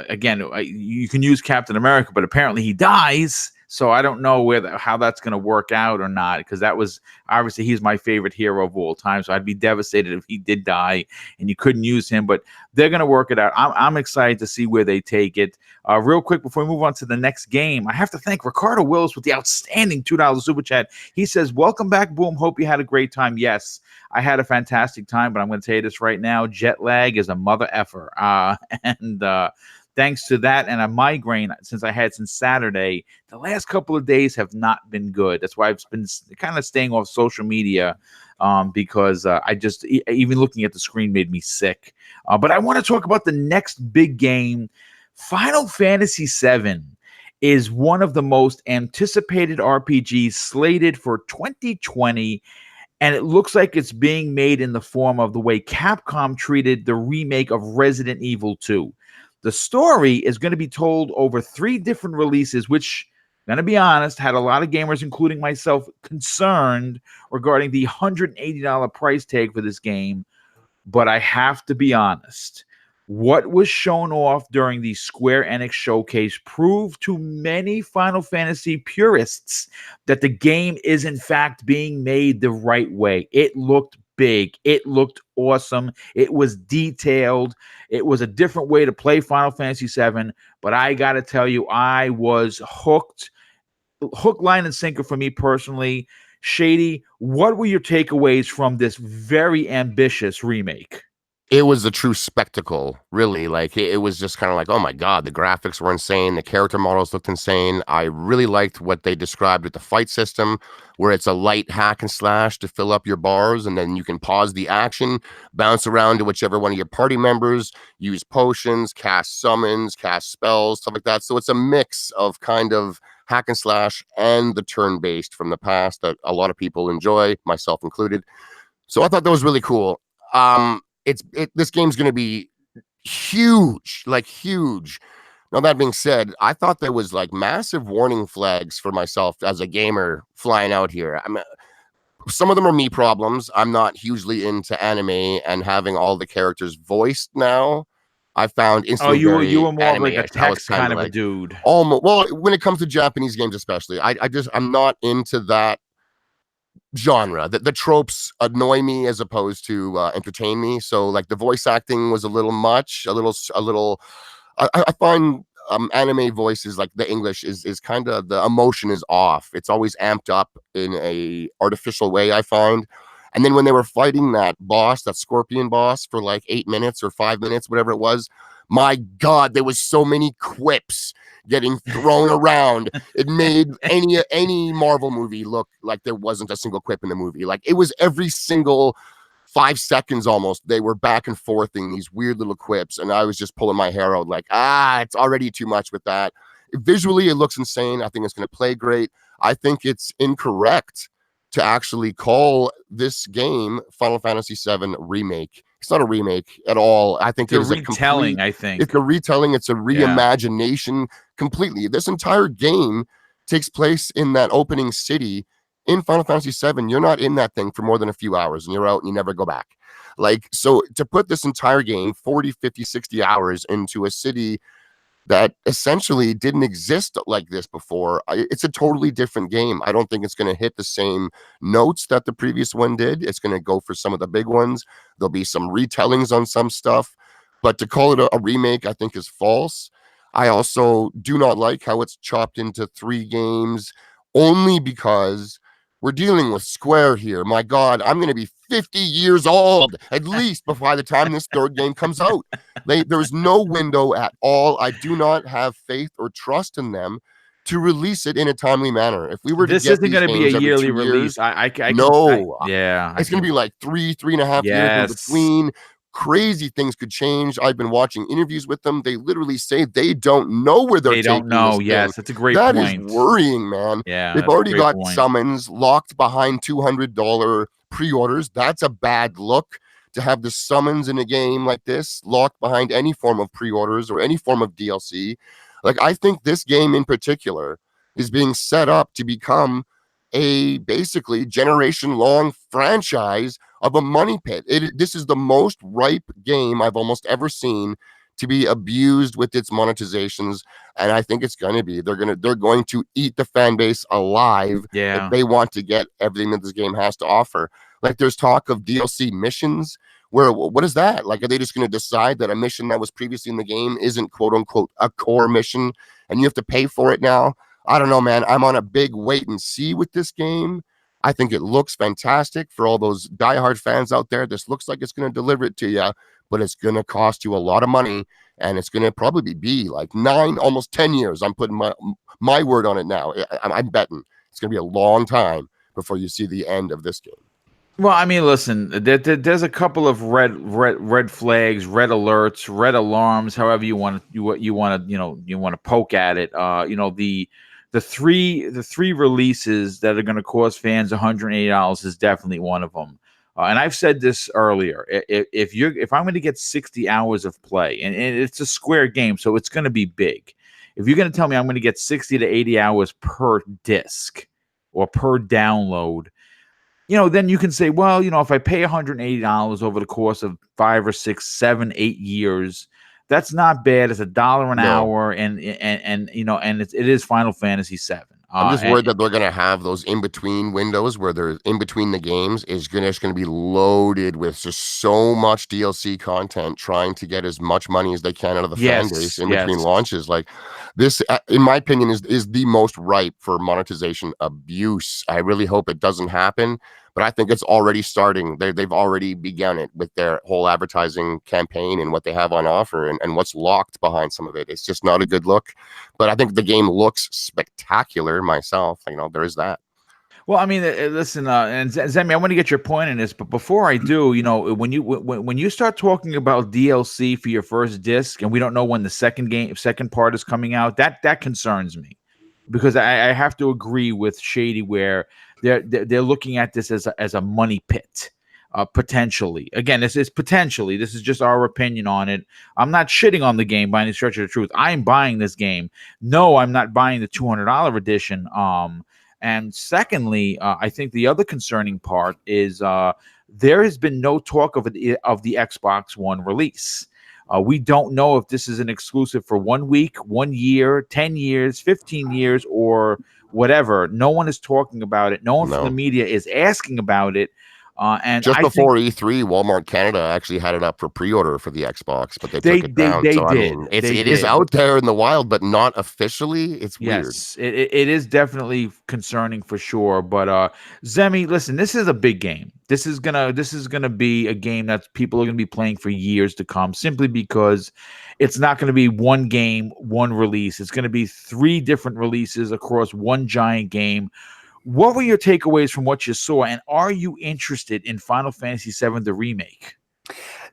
again, you can use Captain America, but apparently he dies. So I don't know how that's going to work out or not, because that was obviously, he's my favorite hero of all time. So I'd be devastated if he did die and you couldn't use him. But they're going to work it out. I'm excited to see where they take it. Real quick before we move on to the next game, I have to thank Ricardo Willis with the outstanding $2 super chat. He says, "Welcome back, Boom. Hope you had a great time." Yes, I had a fantastic time, but I'm going to tell you this right now: jet lag is a mother effer. Thanks to that and a migraine since Saturday, the last couple of days have not been good. That's why I've been kind of staying off social media, because I just, even looking at the screen made me sick. But I want to talk about the next big game. Final Fantasy VII is one of the most anticipated RPGs slated for 2020. And it looks like it's being made in the form of the way Capcom treated the remake of Resident Evil 2. The story is going to be told over 3 different releases, which, I'm going to be honest, had a lot of gamers, including myself, concerned regarding the $180 price tag for this game. But I have to be honest, what was shown off during the Square Enix showcase proved to many Final Fantasy purists that the game is in fact being made the right way. It looked big. It looked awesome. It was detailed. It was a different way to play Final Fantasy VII, but I got to tell you, I was hooked, hook, line, and sinker for me personally. Shady, what were your takeaways from this very ambitious remake? It was a true spectacle, really. Like, it was just kind of like, oh my God, the graphics were insane. The character models looked insane. I really liked what they described with the fight system, where it's a light hack and slash to fill up your bars, and then you can pause the action, bounce around to whichever one of your party members, use potions, cast summons, cast spells, stuff like that. So it's a mix of kind of hack and slash and the turn-based from the past that a lot of people enjoy, myself included. So I thought that was really cool. This game's going to be huge, like huge. Now, that being said, I thought there was like massive warning flags for myself as a gamer flying out here. I mean, some of them are me problems. I'm not hugely into anime, and having all the characters voiced now, I found instantly. Oh, you were more like a text kind of a dude. Almost. Well, when it comes to Japanese games, especially, I'm not into that genre. The tropes annoy me as opposed to entertain me. So like the voice acting was a little much, a little. I find anime voices, like the English is kind of, the emotion is off. It's always amped up in a artificial way, I find. And then when they were fighting that boss, that scorpion boss, for like 8 minutes or 5 minutes, whatever it was, my God, there was so many quips getting thrown around. It made any Marvel movie look like there wasn't a single quip in the movie. Like, it was every single 5 seconds almost, they were back and forthing these weird little quips, and I was just pulling my hair out like, it's already too much with that. Visually, it looks insane. I think it's going to play great. I think it's incorrect to actually call this game Final Fantasy VII Remake. It's not a remake at all. I think it's a retelling. It's a retelling. It's a reimagination completely. This entire game takes place in that opening city in Final Fantasy VII. You're not in that thing for more than a few hours, and you're out and you never go back. Like, so to put this entire game 40, 50, 60 hours into a city that essentially didn't exist like this before. It's a totally different game. I don't think it's going to hit the same notes that the previous one did. It's going to go for some of the big ones. There'll be some retellings on some stuff, but to call it a remake, I think is false. I also do not like how it's chopped into 3 games only because we're dealing with Square here. My God, I'm going to be 50 years old at least by the time this 3rd game comes out. There's no window at all. I do not have faith or trust in them to release it in a timely manner. If we were This to get isn't going to be a yearly release. Yeah, it's going to be like 3.5 years in between. Crazy things could change. I've been watching interviews with them. They literally say they don't know where they're taking this thing. Yes, that's a great point. That is worrying, man. Yeah, they've already got summons locked behind $200 pre-orders. That's a bad look to have the summons in a game like this locked behind any form of pre-orders or any form of DLC. Like, I think this game in particular is being set up to become a basically generation-long franchise of a money pit. This is the most ripe game I've almost ever seen to be abused with its monetizations, and I think it's going to be. They're going to eat the fan base alive if they want to get everything that this game has to offer. Like, there's talk of DLC missions. What is that? Like, are they just going to decide that a mission that was previously in the game isn't quote unquote a core mission, and you have to pay for it now? I don't know, man. I'm on a big wait and see with this game. I think it looks fantastic for all those diehard fans out there. This looks like it's going to deliver it to you, but it's going to cost you a lot of money, and it's going to probably be like 9, almost 10 years. I'm putting my word on it now. I'm betting it's going to be a long time before you see the end of this game. Well, I mean, listen, there's a couple of red flags, red alerts, red alarms, however you want to poke at it. The three releases that are going to cost fans $180 is definitely one of them. And I've said this earlier. If I'm going to get 60 hours of play, and it's a Square game, so it's going to be big. If you're going to tell me I'm going to get 60 to 80 hours per disc or per download, then you can say, well, if I pay $180 over the course of 5 or 6, 7, 8 years, that's not bad. It's $1 an hour, and it is Final Fantasy VII. I'm just worried that they're going to have those in-between windows where they're in between the games is going to be loaded with just so much DLC content, trying to get as much money as they can out of the fan base in between launches. Like this, in my opinion, is the most ripe for monetization abuse. I really hope it doesn't happen, but I think it's already starting. They've already begun it with their whole advertising campaign and what they have on offer and what's locked behind some of it. It's just not a good look, but I think the game looks spectacular myself. There is that. Well, I mean, listen, and Zemi, I want to get your point in this, but before I do, when you start talking about DLC for your first disc, and we don't know when the second part is coming out, that concerns me, because I have to agree with Shady where they're looking at this as a money pit, potentially. Again, this is potentially. This is just our opinion on it. I'm not shitting on the game by any stretch of the truth. I am buying this game. No, I'm not buying the $200 edition. And secondly, I think the other concerning part is there has been no talk of the Xbox One release. We don't know if this is an exclusive for 1 week, 1 year, 10 years, 15 years, or whatever. No one is talking about it. No one from the media is asking about it. And just before E3, Walmart Canada actually had it up for pre-order for the Xbox, but they took it down. I mean, it is out there in the wild, but not officially. It's weird. Yes, it is definitely concerning for sure. But Zemi, listen, this is a big game. This is gonna be a game that people are gonna be playing for years to come, simply because it's not gonna be one game, one release. It's gonna be 3 different releases across one giant game. What were your takeaways from what you saw, and are you interested in Final Fantasy VII, the remake?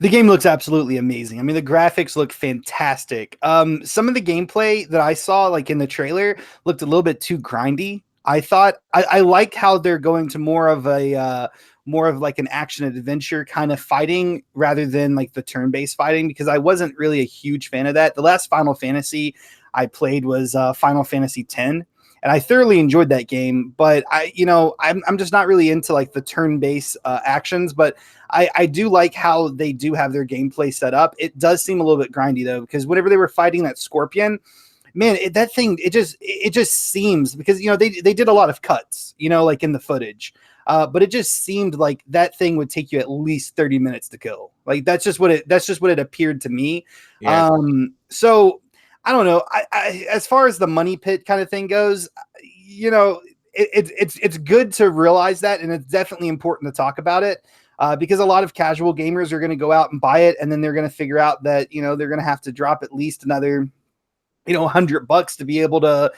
The game looks absolutely amazing. I mean, the graphics look fantastic. Some of the gameplay that I saw, like in the trailer, looked a little bit too grindy. I thought I like how they're going to more of like an action adventure kind of fighting rather than like the turn-based fighting, because I wasn't really a huge fan of that. The last Final Fantasy I played was Final Fantasy X. and I thoroughly enjoyed that game. But I'm just not really into like the turn-based actions. But I do like how they do have their gameplay set up. It does seem a little bit grindy though, because whenever they were fighting that scorpion, man, that thing, it just seems, because they did a lot of cuts, like in the footage. But it just seemed like that thing would take you at least 30 minutes to kill. Like that's just what it appeared to me. Yeah. So I don't know. I as far as the money pit kind of thing goes, it's good to realize that, and it's definitely important to talk about it. Because a lot of casual gamers are going to go out and buy it, and then they're going to figure out that they're going to have to drop at least another $100 to be able to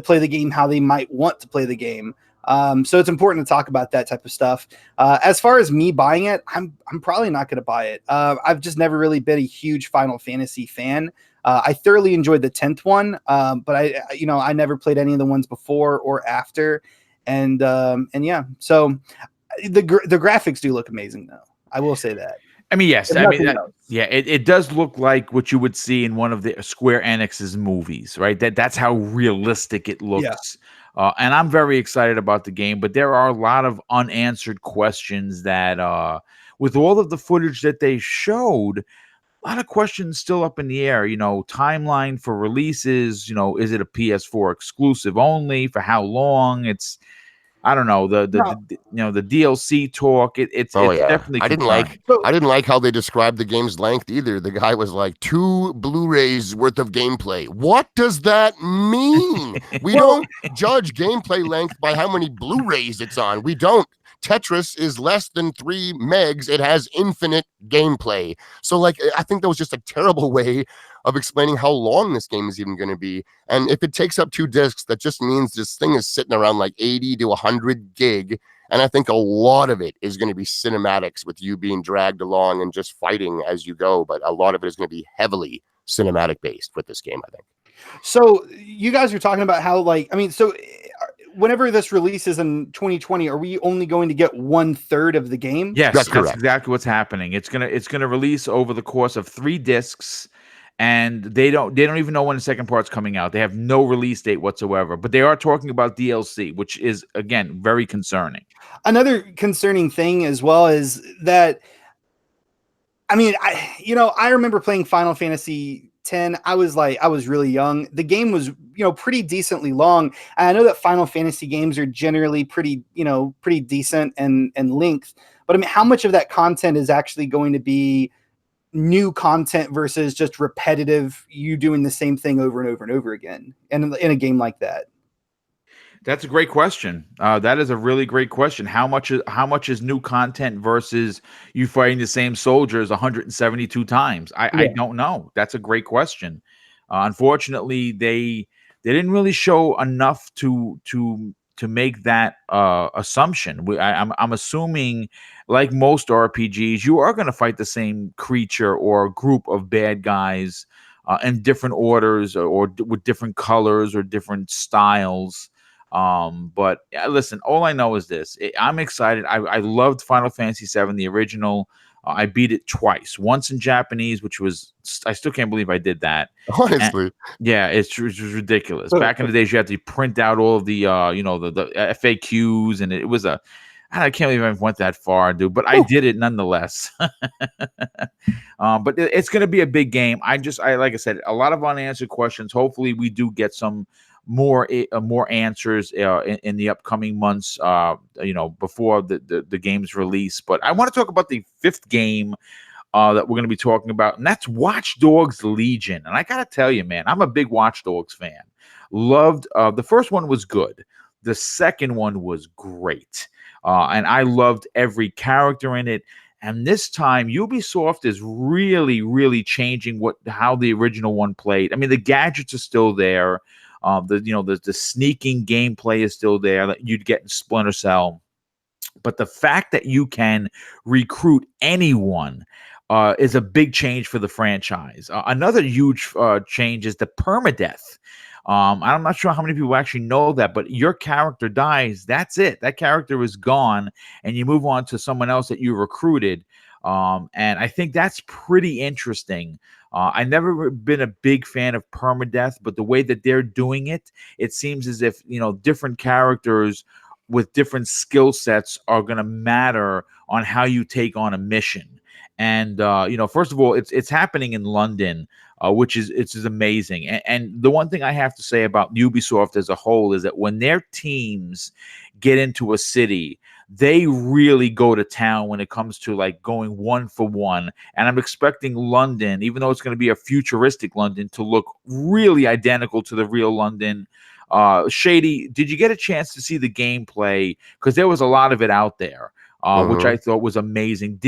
play the game how they might want to play the game. So it's important to talk about that type of stuff. As far as me buying it, I'm probably not going to buy it. I've just never really been a huge Final Fantasy fan. I thoroughly enjoyed the 10th one, but I never played any of the ones before or after, and yeah. So the graphics do look amazing, though. I will say that. I mean, yes. I mean, it does look like what you would see in one of the Square Enix's movies, right? That's how realistic it looks. Yeah. And I'm very excited about the game, but there are a lot of unanswered questions that, with all of the footage that they showed, a lot of questions still up in the air. Timeline for releases. Is it a PS4 exclusive only? For how long? I don't know, the DLC talk. It's definitely. I didn't like how they described the game's length either. The guy was like 2 Blu-rays worth of gameplay. What does that mean? We don't judge gameplay length by how many Blu-rays it's on. We don't. Tetris is less than 3 megs. It has infinite gameplay. So I think that was just a terrible way of explaining how long this game is even going to be. And if it takes up 2 discs, that just means this thing is sitting around like 80 to 100 gig. And I think a lot of it is going to be cinematics with you being dragged along and just fighting as you go. But a lot of it is going to be heavily cinematic based with this game, I think. So you guys are talking about how whenever this releases in 2020, are we only going to get 1/3 of the game? Yes, that's exactly what's happening. It's gonna release over the course of 3 discs, and they don't even know when the second part's coming out. They have no release date whatsoever. But they are talking about DLC, which is again very concerning. Another concerning thing as well is that, I mean, I remember playing Final Fantasy X. I was really young. The game was, pretty decently long. And I know that Final Fantasy games are generally pretty decent and length. But I mean, how much of that content is actually going to be new content versus just repetitive, you doing the same thing over and over and over again in a game like that? That's a great question. That is a really great question. How much is new content versus you fighting the same soldiers 172 times? I don't know. That's a great question. Unfortunately, they didn't really show enough to make that assumption. I'm assuming, like most RPGs, you are going to fight the same creature or group of bad guys in different orders or with different colors or different styles. But listen, all I know is this. I'm excited. I loved Final Fantasy VII, the original. I beat it twice. Once in Japanese, which was, I still can't believe I did that. Honestly. Yeah, it was ridiculous. Back in the days, you had to print out all of the, the FAQs, and it was I can't believe I went that far, dude. But I did it nonetheless. But it's going to be a big game. Like I said, a lot of unanswered questions. Hopefully, we do get some more answers in the upcoming months, before the game's release. But I want to talk about the 5th game that we're going to be talking about, and that's Watch Dogs Legion. And I got to tell you, man, I'm a big Watch Dogs fan. Loved the first one was good. The second one was great. And I loved every character in it. And this time, Ubisoft is really, really changing how the original one played. I mean, the gadgets are still there. The sneaking gameplay is still there that you'd get in Splinter Cell. But the fact that you can recruit anyone is a big change for the franchise. Another huge change is the permadeath. I'm not sure how many people actually know that, but your character dies. That's it. That character is gone, and you move on to someone else that you recruited. And I think that's pretty interesting. I never been a big fan of permadeath, but the way that they're doing it, it seems as if different characters with different skill sets are going to matter on how you take on a mission. And first of all, it's happening in London, which is amazing. And the one thing I have to say about Ubisoft as a whole is that when their teams get into a city, they really go to town when it comes to like going one for one. And I'm expecting London, even though it's going to be a futuristic London, to look really identical to the real London. Shady, did you get a chance to see the gameplay? Because there was a lot of it out there, which I thought was amazing.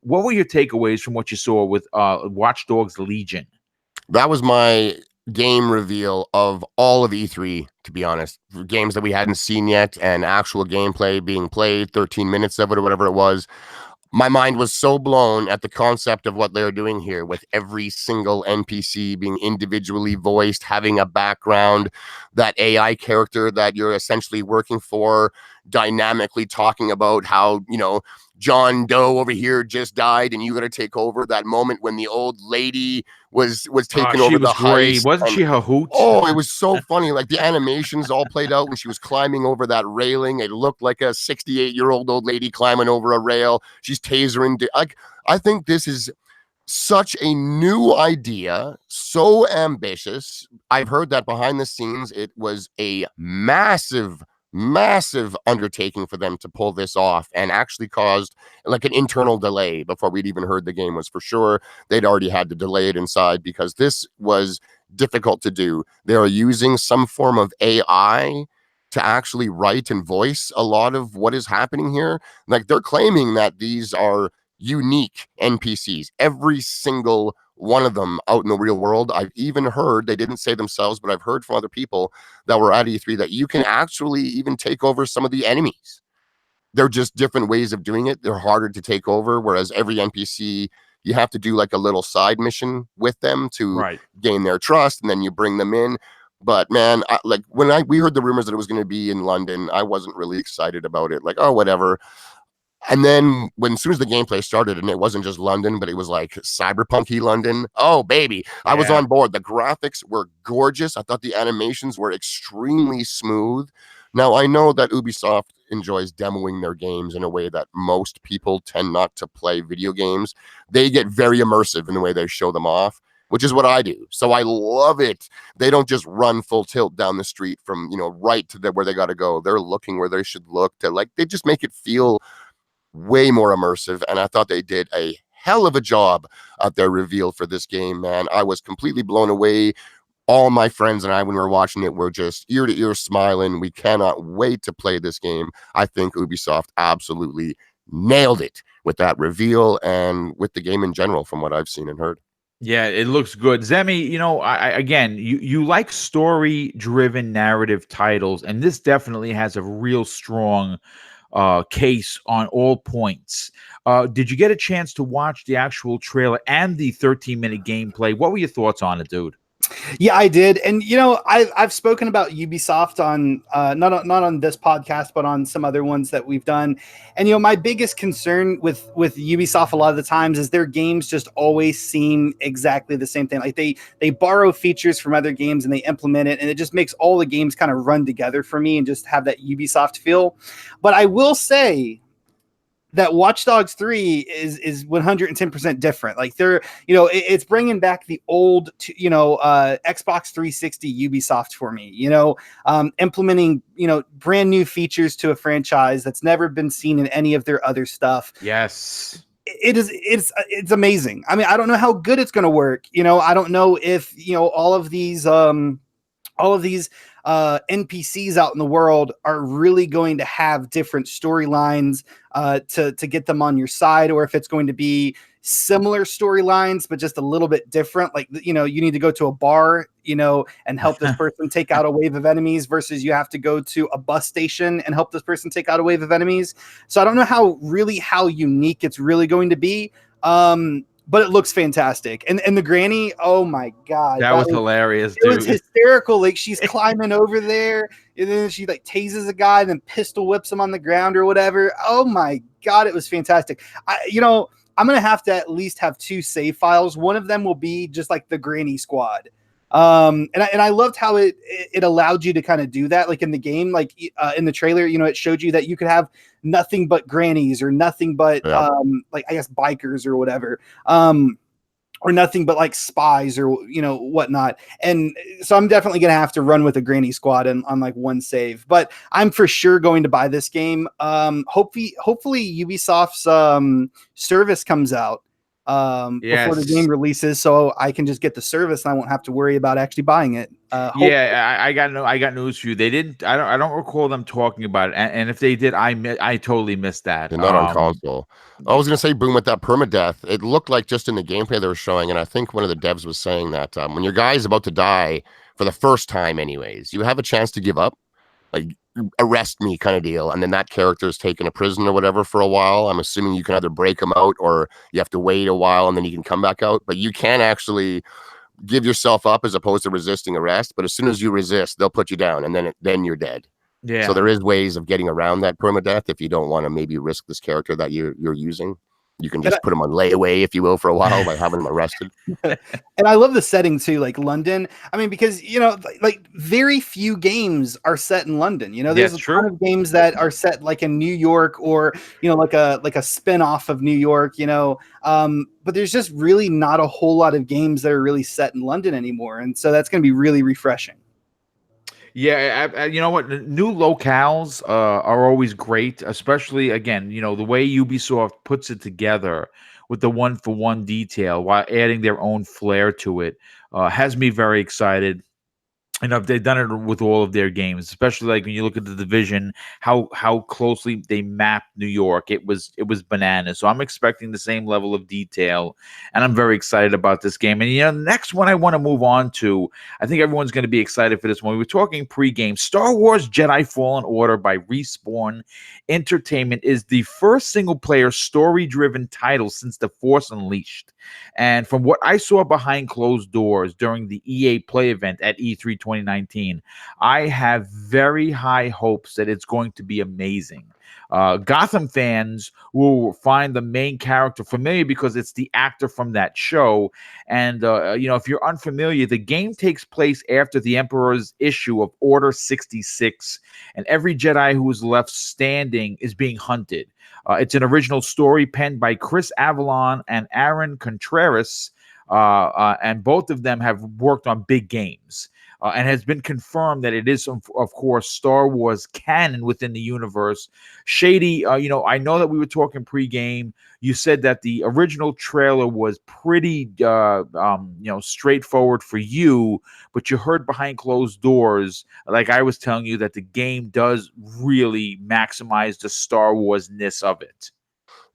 What were your takeaways from what you saw with Watch Dogs Legion? That was my game reveal of all of E3, to be honest. Games that we hadn't seen yet and actual gameplay being played, 13 minutes of it or whatever it was. My mind was so blown at the concept of what they're doing here, with every single NPC being individually voiced, having a background, that AI character that you're essentially working for, dynamically talking about how, John Doe over here just died and you got to take over. That moment when the old lady was taking over the heist. Wasn't she a hoot? Oh, it was so funny. Like the animations all played out when she was climbing over that railing. It looked like a 68-year-old old lady climbing over a rail. She's tasering. I think this is such a new idea, so ambitious. I've heard that behind the scenes, it was a massive undertaking for them to pull this off, and actually caused like an internal delay before we'd even heard the game was for sure. They'd already had to delay it inside because this was difficult to do. They are using some form of AI to actually write and voice a lot of what is happening here. Like they're claiming that these are unique NPCs, every single one of them out in the real world. I've even heard, they didn't say themselves, but I've heard from other people that were at E3 that you can actually even take over some of the enemies. They're just different ways of doing it. They're harder to take over, whereas every NPC, you have to do like a little side mission with them to gain their trust, and then you bring them in. But man, we heard the rumors that it was going to be in London, I wasn't really excited about it. Like, oh, whatever. And then as soon as the gameplay started, and it wasn't just London, but it was like cyberpunky London. Oh, baby. I was on board. The graphics were gorgeous. I thought the animations were extremely smooth. Now, I know that Ubisoft enjoys demoing their games in a way that most people tend not to play video games. They get very immersive in the way they show them off, which is what I do. So I love it. They don't just run full tilt down the street from, right to where they got to go. They're looking where they should look. They just make it feel way more immersive, and I thought they did a hell of a job at their reveal for this game, man. I was completely blown away. All my friends and I, when we were watching it, were just ear to ear smiling. We cannot wait to play this game. I think Ubisoft absolutely nailed it with that reveal and with the game in general, from what I've seen and heard. Yeah, it looks good. Zemi, you like story-driven narrative titles, and this definitely has a real strong case on all points. Did you get a chance to watch the actual trailer and the 13-minute gameplay? What were your thoughts on it, dude? Yeah, I did. And, I've spoken about Ubisoft on not on this podcast, but on some other ones that we've done. And, my biggest concern with Ubisoft a lot of the times is their games just always seem exactly the same thing. Like they borrow features from other games and they implement it, and it just makes all the games kind of run together for me and just have that Ubisoft feel. But I will say that Watch Dogs 3 is 110% different. Like it's bringing back the old, Xbox 360 Ubisoft for me, implementing, brand new features to a franchise that's never been seen in any of their other stuff. Yes. It's amazing. I mean, I don't know how good it's going to work. I don't know if, all of these NPCs out in the world are really going to have different storylines to get them on your side, or if it's going to be similar storylines but just a little bit different. Like, you need to go to a bar, and help this person take out a wave of enemies, versus you have to go to a bus station and help this person take out a wave of enemies. So I don't know how unique it's really going to be. But it looks fantastic. And the granny, oh my God. That was hilarious, dude. It was hysterical. Like, she's climbing over there, and then she like tases a guy and then pistol whips him on the ground or whatever. Oh my God, it was fantastic. I'm gonna have to at least have 2 save files. One of them will be just like the Granny Squad. And I loved how it allowed you to kind of do that, like in the game, like in the trailer, you know, it showed you that you could have nothing but grannies or nothing but like I guess bikers or whatever. Or nothing but like spies or, you know, whatnot. And so I'm definitely going to have to run with a Granny Squad on like 1 save, but I'm for sure going to buy this game. Hopefully Ubisoft's service comes out before the game releases, so I can just get the service and I won't have to worry about actually buying it. I got news for you. They didn't. I don't recall them talking about it. And if they did, I totally missed that. They're not on console. I was gonna say, Boom, with that permadeath, it looked like just in the gameplay they were showing, and I think one of the devs was saying that when your guy is about to die for the first time, anyways, you have a chance to give up, like arrest me kind of deal, and then that character is taken a prison or whatever for a while. I'm assuming you can either break him out or you have to wait a while and then you can come back out, but you can actually give yourself up as opposed to resisting arrest. But as soon as you resist, they'll put you down, and then you're dead. Yeah. So there is ways of getting around that permadeath if you don't want to maybe risk this character that you're using. You can just put him on layaway, if you will, for a while by having him arrested. And I love the setting too, like London. I mean, because, you know, like very few games are set in London. You know, there's a ton of games that are set like in New York or, you know, like a spin-off of New York, you know. But there's just really not a whole lot of games that are really set in London anymore. And so that's going to be really refreshing. Yeah, you know what? New locales are always great, especially, again, you know, the way Ubisoft puts it together with the one-for-one detail while adding their own flair to it has me very excited. And they've done it with all of their games, especially like when you look at the Division, how closely they mapped New York. It was bananas. So I'm expecting the same level of detail, and I'm very excited about this game. And, you know, the next one I want to move on to, I think everyone's going to be excited for this one. We were talking pre-game. Star Wars Jedi Fallen Order by Respawn Entertainment is the first single-player story-driven title since The Force Unleashed. And from what I saw behind closed doors during the EA Play event at E3 2019, I have very high hopes that it's going to be amazing. Gotham fans will find the main character familiar because it's the actor from that show. And, you know, if you're unfamiliar, the game takes place after the Emperor's issue of Order 66, and every Jedi who is left standing is being hunted. It's an original story penned by Chris Avellone and Aaron Contreras, and both of them have worked on big games. And has been confirmed that it is, of course, Star Wars canon within the universe. Shady, you know, I know that we were talking pre-game. You said that the original trailer was pretty, you know, straightforward for you, but you heard behind closed doors, like I was telling you, that the game does really maximize the Star Wars-ness of it.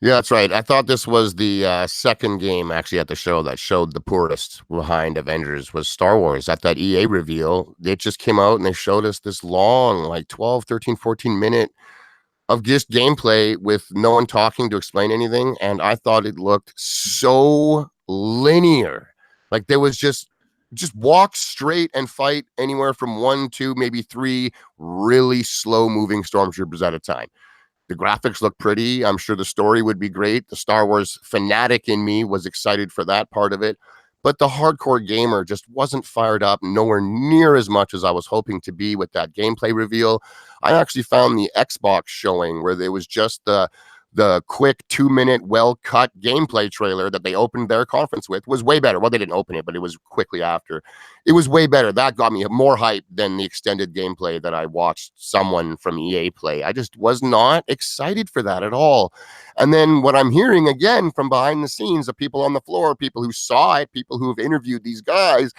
Yeah, that's right. I thought this was the second game actually at the show that showed the poorest behind Avengers was Star Wars. At that EA reveal, it just came out and they showed us this long, like 12, 13, 14 minute of just gameplay with no one talking to explain anything. And I thought it looked so linear. Like there was just walk straight and fight anywhere from 1, 2, maybe 3 really slow moving stormtroopers at a time. The graphics look pretty. I'm sure the story would be great. The Star Wars fanatic in me was excited for that part of it. But the hardcore gamer just wasn't fired up, nowhere near as much as I was hoping to be with that gameplay reveal. I actually found the Xbox showing where there was just the quick 2-minute well-cut gameplay trailer that they opened their conference with was way better. Well, they didn't open it, but it was quickly after. It was way better. That got me more hype than the extended gameplay that I watched someone from EA play. I just was not excited for that at all. And then what I'm hearing again from behind the scenes of people on the floor, people who saw it, people who have interviewed these guys,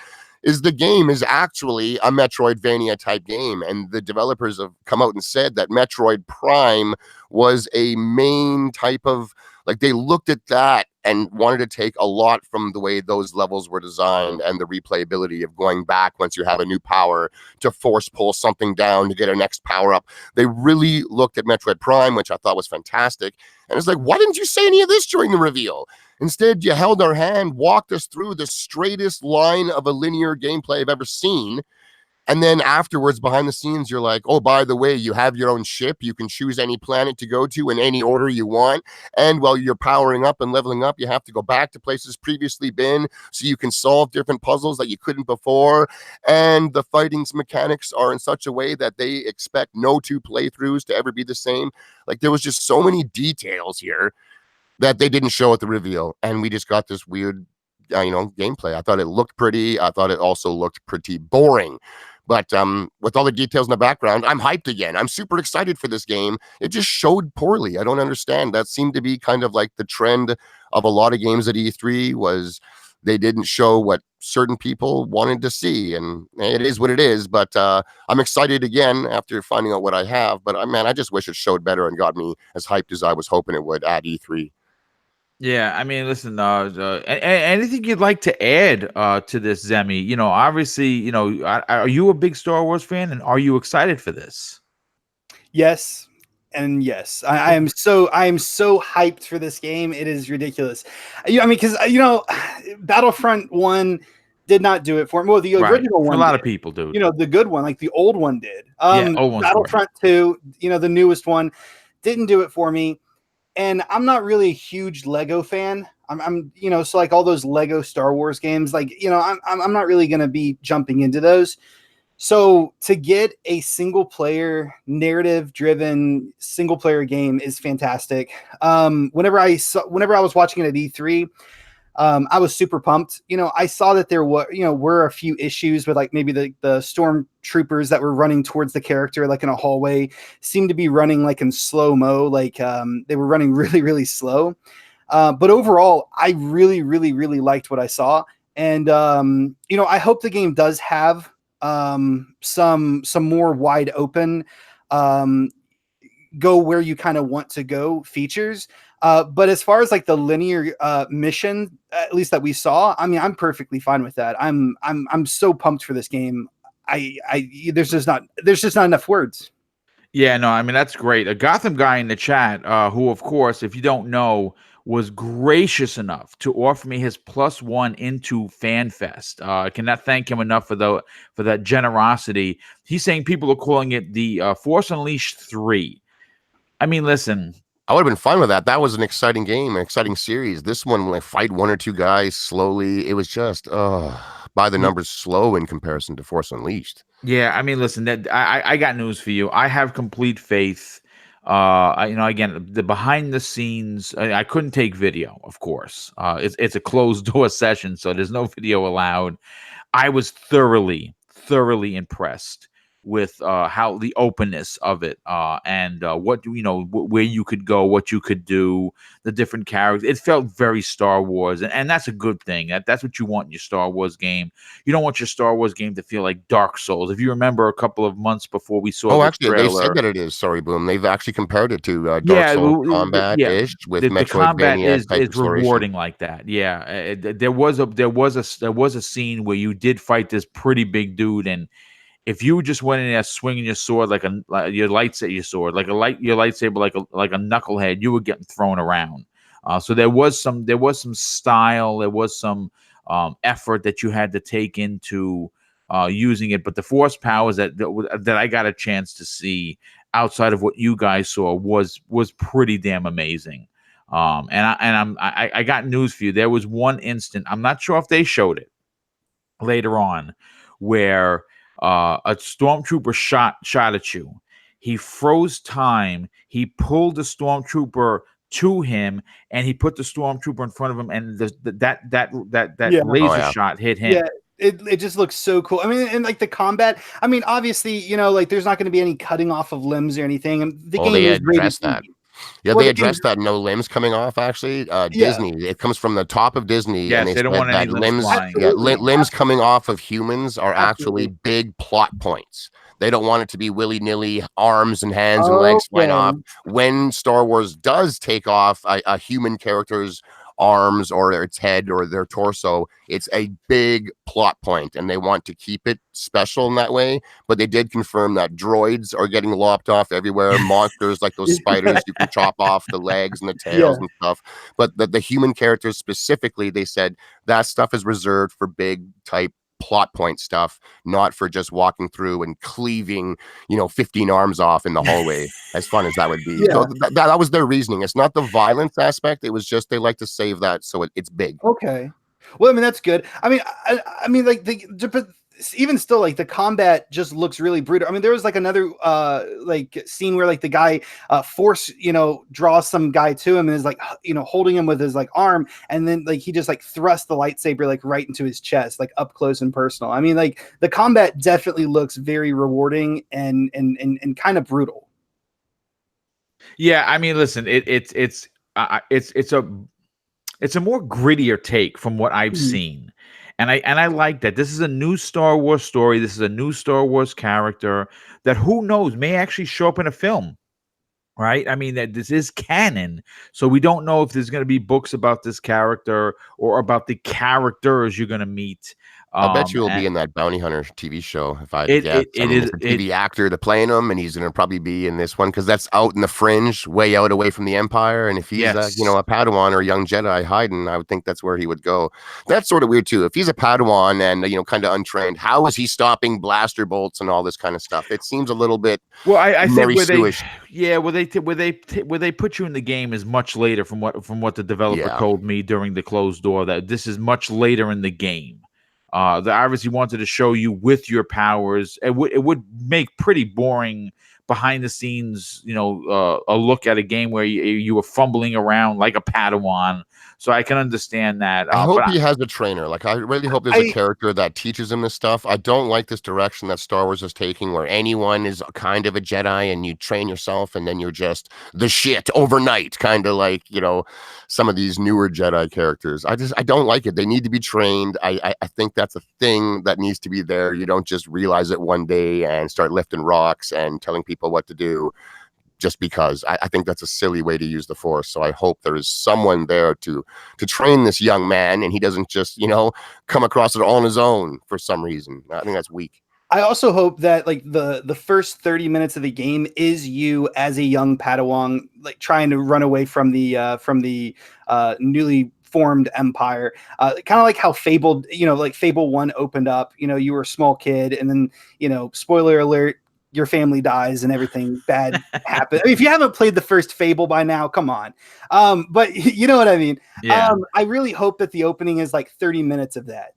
is the game is actually a Metroidvania type game. And the developers have come out and said that Metroid Prime was a main type of, like, they looked at that and wanted to take a lot from the way those levels were designed and the replayability of going back once you have a new power to force pull something down to get a next power up. They really looked at Metroid Prime, which I thought was fantastic. And it's like, why didn't you say any of this during the reveal? Instead, you held our hand, walked us through the straightest line of a linear gameplay I've ever seen. And then afterwards, behind the scenes, you're like, oh, by the way, you have your own ship. You can choose any planet to go to in any order you want. And while you're powering up and leveling up, you have to go back to places previously been so you can solve different puzzles that you couldn't before. And the fighting's mechanics are in such a way that they expect no two playthroughs to ever be the same. Like, there was just so many details here that they didn't show at the reveal. And we just got this weird, gameplay. I thought it looked pretty. I thought it also looked pretty boring. But with all the details in the background, I'm hyped again. I'm super excited for this game. It just showed poorly. I don't understand. That seemed to be kind of like the trend of a lot of games at E3 was they didn't show what certain people wanted to see. And it is what it is. But I'm excited again after finding out what I have. But man, I just wish it showed better and got me as hyped as I was hoping it would at E3. Yeah, I mean, listen, anything you'd like to add to this, Zemi? Obviously, are you a big Star Wars fan, and are you excited for this? Yes, and yes, I am so hyped for this game. It is ridiculous. Because Battlefront 1 did not do it for me. Well, the original one, a lot of people do. The good one, like the old one, did. Old Battlefront 2, the newest one, didn't do it for me. And I'm not really a huge Lego fan. I'm so like all those Lego Star Wars games, like, I'm not really going to be jumping into those. So to get a single player narrative driven single player game is fantastic. Whenever I was watching it at E3, I was super pumped. I saw that there were a few issues with, like, maybe the stormtroopers that were running towards the character, like in a hallway, seemed to be running like in slow-mo, like they were running really, really slow. But overall, I really, really, really liked what I saw. And, I hope the game does have some more wide open, go where you kind of want to go features. But as far as like the linear mission, at least that we saw, I mean, I'm perfectly fine with that. I'm so pumped for this game. There's just not enough words. Yeah, no, I mean, that's great. A Gotham guy in the chat, who, of course, if you don't know, was gracious enough to offer me his +1 into FanFest. I cannot thank him enough for that generosity. He's saying people are calling it the Force Unleashed 3. I mean, listen. I would have been fine with that. That was an exciting game, an exciting series. This one, like, fight one or two guys slowly. It was just by the numbers slow in comparison to Force Unleashed. Yeah, I mean, listen, I got news for you. I have complete faith. Again, the behind the scenes, I couldn't take video, of course. It's a closed door session, so there's no video allowed. I was thoroughly impressed with how the openness of it and what where you could go, what you could do, the different characters. It felt very Star Wars, and that's a good thing. That's what you want in your Star Wars game. You don't want your Star Wars game to feel like Dark Souls. If you remember a couple of months before we saw the trailer, they said that it is. Sorry, Boom. They've actually compared it to Dark Souls combat-ish with the combat is exploration. rewarding like that. Yeah, there was a scene where you did fight this pretty big dude, and if you just went in there swinging your sword like your lightsaber, like a knucklehead, you were getting thrown around. So there was some style, there was some effort that you had to take into using it. But the force powers that I got a chance to see outside of what you guys saw was pretty damn amazing. I got news for you. There was one instant, I'm not sure if they showed it later on, where a stormtrooper shot at you. He froze time. He pulled the stormtrooper to him, and he put the stormtrooper in front of him, and that laser shot hit him. Yeah. It just looks so cool. I mean, and like the combat, I mean, obviously, like there's not going to be any cutting off of limbs or anything. The game is rated that. Yeah, they addressed that no limbs coming off, actually. Disney, it comes from the top of Disney. Yes, and they don't want any limbs flying. Limbs coming off of humans are actually big plot points. They don't want it to be willy-nilly arms and hands and legs flying off. When Star Wars does take off a human character's arms or its head or their torso, it's a big plot point, and they want to keep it special in that way. But they did confirm that droids are getting lopped off everywhere. Monsters like those spiders, you can chop off the legs and the tails and stuff. But the human characters specifically, they said that stuff is reserved for big type plot point stuff, not for just walking through and cleaving, 15 arms off in the hallway. As fun as that would be. Yeah. So that was their reasoning. It's not the violence aspect. It was just they like to save that so it's big. Okay. Well, I mean, that's good. I mean, like but even still, like the combat just looks really brutal. I mean, there was like another like scene where like the guy draws some guy to him and is like holding him with his like arm, and then like he just like thrusts the lightsaber like right into his chest, like up close and personal. I mean, like the combat definitely looks very rewarding and kind of brutal. Yeah, I mean, listen, it's a more grittier take from what I've seen. And I like that. This is a new Star Wars story. This is a new Star Wars character that, who knows, may actually show up in a film. Right? I mean, that this is canon. So we don't know if there's going to be books about this character or about the characters you're going to meet. I bet you will be in that Bounty Hunter TV show if I had to guess. It is a TV actor to playing him, and he's going to probably be in this one because that's out in the fringe, way out away from the Empire. And if he's a Padawan or a young Jedi hiding, I would think that's where he would go. That's sort of weird too. If he's a Padawan and kind of untrained, how is he stopping blaster bolts and all this kind of stuff? It seems a little bit I think where they put you in the game is much later from what the developer told me during the closed door, that this is much later in the game. They obviously wanted to show you with your powers. It would make pretty boring behind the scenes, a look at a game where you were fumbling around like a Padawan. So I can understand that. I hope he has a trainer. Like, I really hope there's a character that teaches him this stuff. I don't like this direction that Star Wars is taking, where anyone is kind of a Jedi and you train yourself and then you're just the shit overnight, kind of like, some of these newer Jedi characters. I don't like it. They need to be trained. I think that's a thing that needs to be there. You don't just realize it one day and start lifting rocks and telling people what to do just because. I think that's a silly way to use the Force. So I hope there is someone there to train this young man and he doesn't just, come across it all on his own for some reason. I think that's weak. I also hope that like the first 30 minutes of the game is you as a young Padawan, like trying to run away from the newly formed empire, kind of like how Fable, like Fable 1 opened up. You were a small kid, and then spoiler alert, your family dies and everything bad happens. I mean, if you haven't played the first Fable by now, come on. But you know what I mean? Yeah. I really hope that the opening is like 30 minutes of that,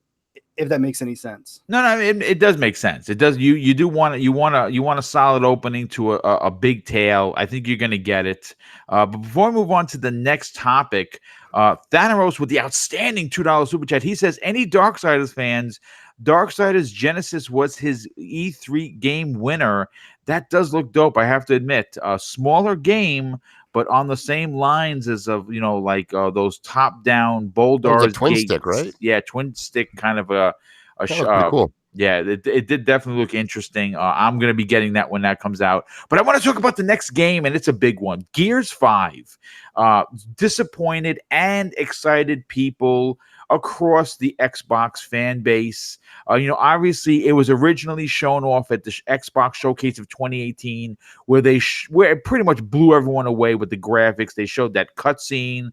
if that makes any sense. No, it does make sense. It does. You do want a solid opening to a big tale. I think you're going to get it. But before we move on to the next topic, Thanaros with the outstanding $2 super chat. He says, any Darksiders fans, Darksiders Genesis was his E3 game winner. That does look dope, I have to admit. A smaller game, but on the same lines as of those top-down Bouldar's twin stick, right? Yeah, twin stick kind of a pretty cool. Yeah, it did definitely look interesting. I'm going to be getting that when that comes out. But I want to talk about the next game, and it's a big one. Gears 5. Disappointed and excited people across the Xbox fan base. Obviously, it was originally shown off at the Xbox Showcase of 2018, where where it pretty much blew everyone away with the graphics. They showed that cutscene.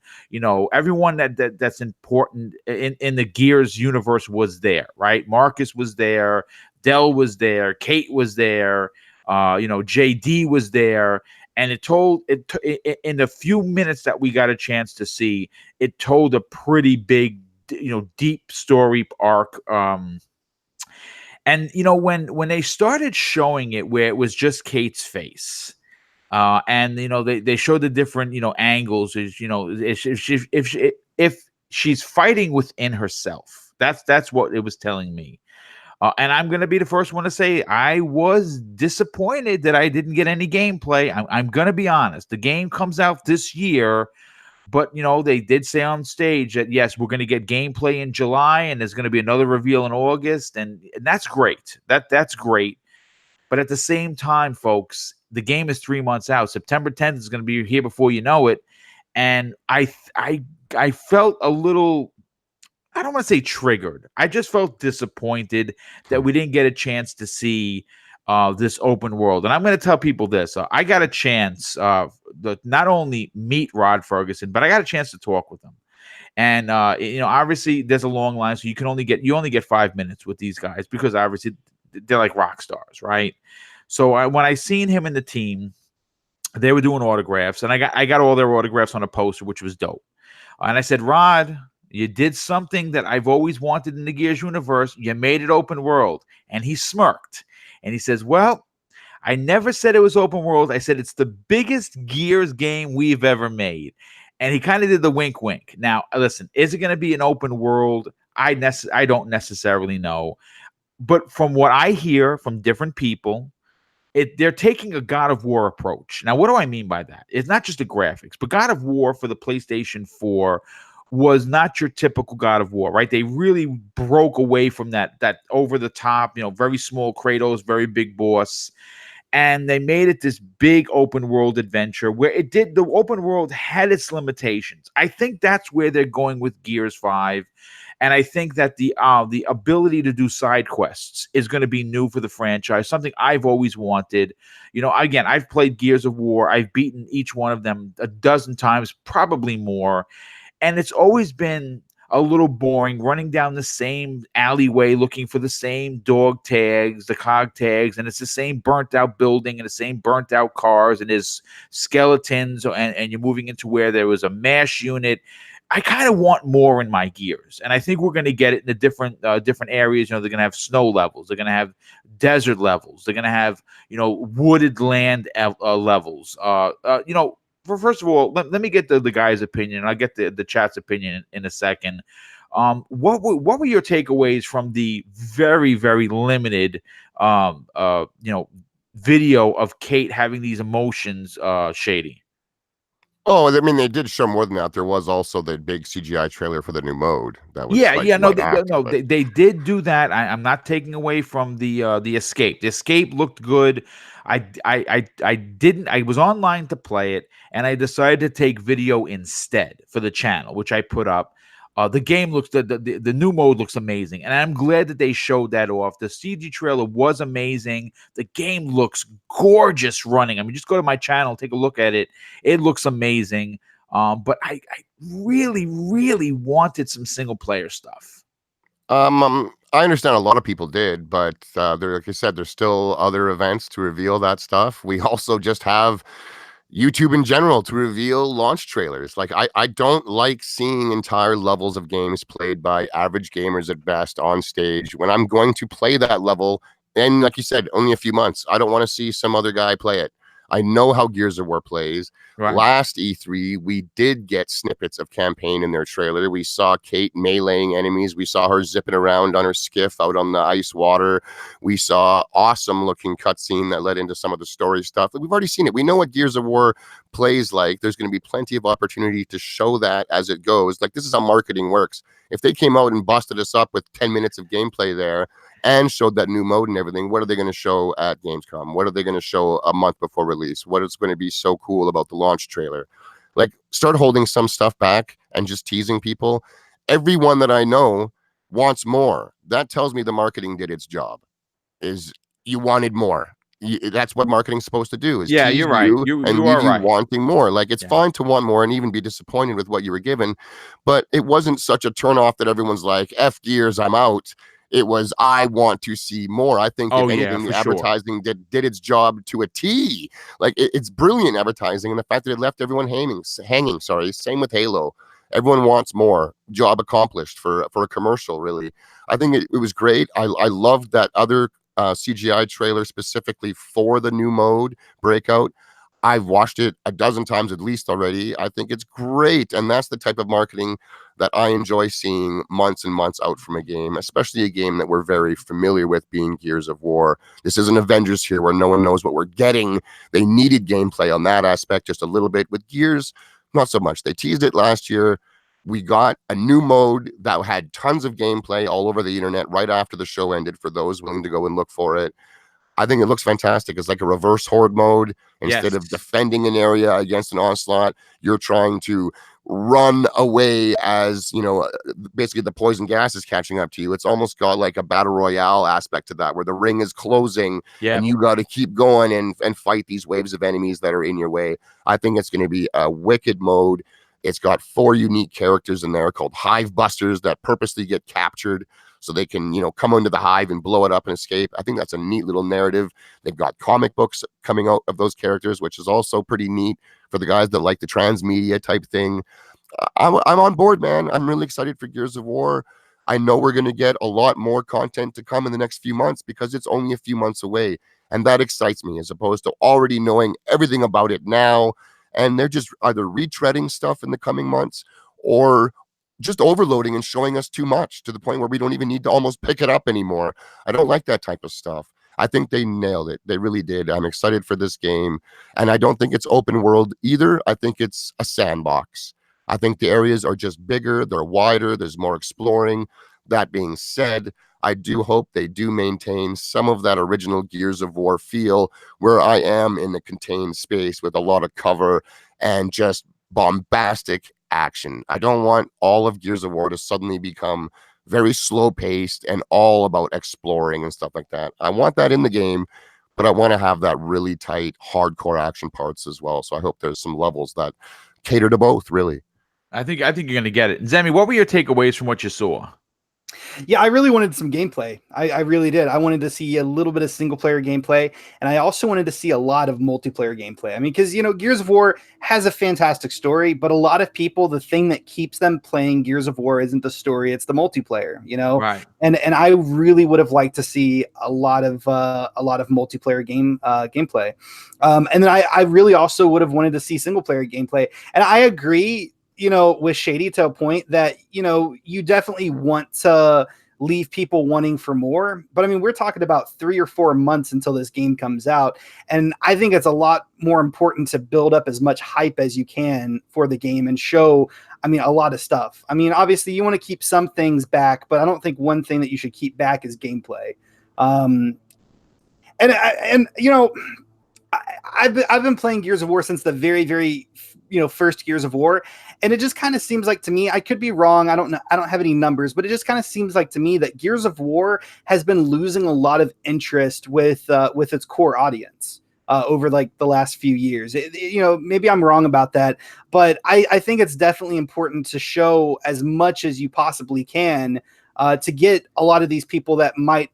Everyone that's important in the Gears universe was there, right? Marcus was there, Dell was there, Kate was there, JD was there. And in the few minutes that we got a chance to see, it told a pretty big, deep story arc. And when they started showing it, where it was just Kate's face, and they showed the different angles. If she's fighting within herself, that's what it was telling me. And I'm going to be the first one to say I was disappointed that I didn't get any gameplay. I'm going to be honest. The game comes out this year, but, they did say on stage that, yes, we're going to get gameplay in July, and there's going to be another reveal in August, and that's great. That's great. But at the same time, folks, the game is 3 months out. September 10th is going to be here before you know it. And I felt a little, I don't want to say triggered. I just felt disappointed that we didn't get a chance to see this open world. And I'm going to tell people this. I got a chance to not only meet Rod Ferguson, but I got a chance to talk with him. And obviously there's a long line, so you only get 5 minutes with these guys because obviously they're like rock stars, right? So when I seen him in the team, they were doing autographs, and I got all their autographs on a poster, which was dope. And I said, Rod, you did something that I've always wanted in the Gears universe. You made it open world. And he smirked. And he says, well, I never said it was open world. I said it's the biggest Gears game we've ever made. And he kind of did the wink, wink. Now, listen, is it going to be an open world? I don't necessarily know. But from what I hear from different people, they're taking a God of War approach. Now, what do I mean by that? It's not just the graphics, but God of War for the PlayStation 4 was not your typical God of War, right? They really broke away from that over the top, very small Kratos, very big boss. And they made it this big open world adventure where the open world had its limitations. I think that's where they're going with Gears 5. And I think that the ability to do side quests is going to be new for the franchise, something I've always wanted. Again, I've played Gears of War. I've beaten each one of them a dozen times, probably more. And it's always been a little boring, running down the same alleyway looking for the same dog tags, the cog tags, and it's the same burnt out building and the same burnt out cars, and there's skeletons, and you're moving into where there was a MASH unit. I kind of want more in my Gears, and I think we're going to get it in the different areas. They're going to have snow levels, they're going to have desert levels, they're going to have wooded land levels. First of all, let me get the guy's opinion. I'll get the chat's opinion in a second. What were your takeaways from the very, very limited video of Kate having these emotions, Shady? Oh, I mean, they did show more than that. There was also the big CGI trailer for the new mode. That was they did do that. I'm not taking away from the Escape. The Escape looked good. I didn't. I was online to play it, and I decided to take video instead for the channel, which I put up. The game looks the new mode looks amazing, and I'm glad that they showed that off. The CG trailer was amazing. The game looks gorgeous running. I mean, just go to my channel, take a look at it. It looks amazing. But I really, really wanted some single player stuff. I understand a lot of people did, but like you said, there's still other events to reveal that stuff. We also just have YouTube in general to reveal launch trailers. Like I don't like seeing entire levels of games played by average gamers at best on stage when I'm going to play that level. And like you said, only a few months. I don't want to see some other guy play it. I know how Gears of War plays. Right. Last E3, we did get snippets of campaign in their trailer. We saw Kate meleeing enemies. We saw her zipping around on her skiff out on the ice water. We saw awesome looking cutscene that led into some of the story stuff. We've already seen it. We know what Gears of War plays like. There's going to be plenty of opportunity to show that as it goes. Like, this is how marketing works. If they came out and busted us up with 10 minutes of gameplay there and showed that new mode and everything, what are they going to show at Gamescom? What are they going to show a month before release? What is going to be so cool about the launch trailer? Like, start holding some stuff back and just teasing people. Everyone that I know wants more. That tells me the marketing did its job. Is you wanted more. That's what marketing's supposed to do. Is yeah, you're right. You are right. Wanting more. Like, it's fine to want more and even be disappointed with what you were given, but it wasn't such a turnoff that everyone's like, F Gears, I'm out. It was, I want to see more. I think if anything, the advertising did its job to a T. Like, it's brilliant advertising, and the fact that it left everyone hanging. Same with Halo. Everyone wants more. Job accomplished for a commercial, really. I think it was great. I loved that other CGI trailer specifically for the new mode, Breakout. I've watched it a dozen times at least already. I think it's great. And that's the type of marketing that I enjoy seeing months and months out from a game, especially a game that we're very familiar with, being Gears of War. This isn't Avengers here where no one knows what we're getting. They needed gameplay on that aspect just a little bit. With Gears, not so much. They teased it last year. We got a new mode that had tons of gameplay all over the internet right after the show ended for those willing to go and look for it. I think it looks fantastic. It's like a reverse horde mode. Instead of defending an area against an onslaught, you're trying to run away as, basically the poison gas is catching up to you. It's almost got like a battle royale aspect to that, where the ring is closing and you got to keep going and fight these waves of enemies that are in your way. I think it's going to be a wicked mode. It's got 4 unique characters in there called Hive Busters that purposely get captured so they can, come into the hive and blow it up and escape. I think that's a neat little narrative. They've got comic books coming out of those characters, which is also pretty neat for the guys that like the transmedia type thing. I'm on board, man. I'm really excited for Gears of War. I know we're going to get a lot more content to come in the next few months because it's only a few months away. And that excites me as opposed to already knowing everything about it now. And they're just either retreading stuff in the coming months or just overloading and showing us too much to the point where we don't even need to almost pick it up anymore. I don't like that type of stuff. I think they nailed it. They really did. I'm excited for this game. And I don't think it's open world either. I think it's a sandbox. I think the areas are just bigger. They're wider. There's more exploring. That being said, I do hope they do maintain some of that original Gears of War feel where I am in a contained space with a lot of cover and just bombastic action. I don't want all of Gears of War to suddenly become very slow paced and all about exploring and stuff like that. I want that in the game, but I want to have that really tight, hardcore action parts as well. So I hope there's some levels that cater to both, really. I think you're going to get it. Zemi, what were your takeaways from what you saw? Yeah, I really wanted some gameplay. I really did. I wanted to see a little bit of single player gameplay, and I also wanted to see a lot of multiplayer gameplay. I mean, because, Gears of War has a fantastic story, but a lot of people, the thing that keeps them playing Gears of War isn't the story, it's the multiplayer, Right. And I really would have liked to see a lot of multiplayer gameplay. And then I really also would have wanted to see single player gameplay. And I agree, with Shady to a point that, you definitely want to leave people wanting for more. But I mean, we're talking about 3 or 4 months until this game comes out. And I think it's a lot more important to build up as much hype as you can for the game and show, a lot of stuff. I mean, obviously you want to keep some things back, but I don't think one thing that you should keep back is gameplay. I've been playing Gears of War since the very, very, first Gears of War. And it just kind of seems like to me, I could be wrong. I don't know. I don't have any numbers, but it just kind of seems like to me that Gears of War has been losing a lot of interest with its core audience over like the last few years. Maybe I'm wrong about that, but I think it's definitely important to show as much as you possibly can to get a lot of these people that might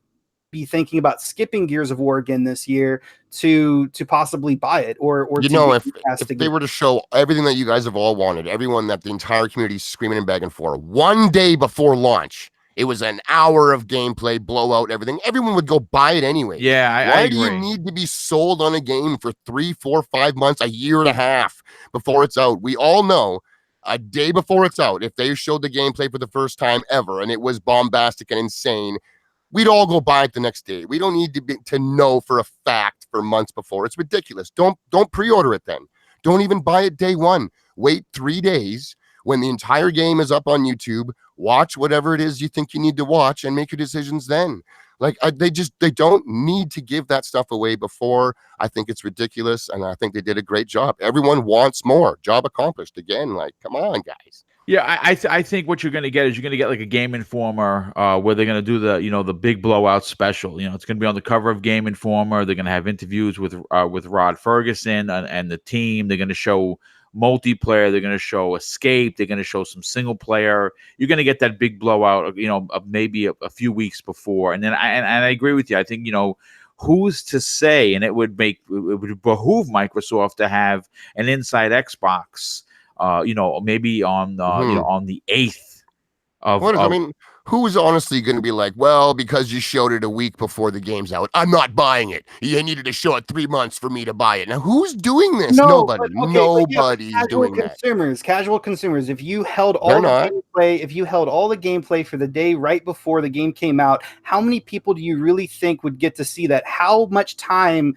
be thinking about skipping Gears of War again this year to possibly buy it or if they were to show everything that you guys have all wanted, everyone that the entire community is screaming and begging for, one day before launch, it was an hour of gameplay, blowout, everything. Everyone would go buy it anyway. Yeah, I agree. Why do you need to be sold on a game for 3, 4, 5 months, a year and a half before it's out? We all know a day before it's out, if they showed the gameplay for the first time ever and it was bombastic and insane, we'd all go buy it the next day. We don't need to know for a fact for months before. It's ridiculous. Don't pre-order it then. Don't even buy it day one. Wait 3 days when the entire game is up on YouTube. Watch whatever it is you think you need to watch and make your decisions then. Like they don't need to give that stuff away before. I think it's ridiculous, and I think they did a great job. Everyone wants more. Job accomplished. Again, like, come on, guys. Yeah, I think what you're going to get is you're going to get like a Game Informer where they're going to do the big blowout special. It's going to be on the cover of Game Informer. They're going to have interviews with Rod Ferguson and the team. They're going to show multiplayer. They're going to show Escape. They're going to show some single player. You're going to get that big blowout, of maybe a few weeks before. And then I agree with you. I think who's to say? And it would behoove Microsoft to have an Inside Xbox. Maybe on on the 8th of. Who's honestly going to be like, well, because you showed it a week before the game's out, I'm not buying it. You needed to show it 3 months for me to buy it. Now, who's doing this? Nobody. Nobody's doing that. Casual consumers. If you held all the gameplay for the day right before the game came out, how many people do you really think would get to see that? How much time?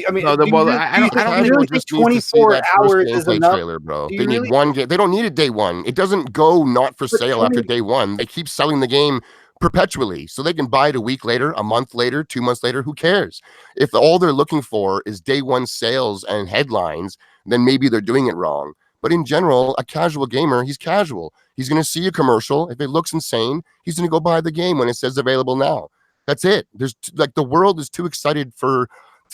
I don't think 24 hours is enough. Trailer, bro. They need one game. They don't need it day one. It doesn't go not for sale after day one. They keep selling the game perpetually, so they can buy it a week later, a month later, 2 months later. Who cares? If all they're looking for is day one sales and headlines, then maybe they're doing it wrong. But in general, a casual gamer, he's casual. He's going to see a commercial. If it looks insane, he's going to go buy the game when it says available now. That's it. There's the world is too excited for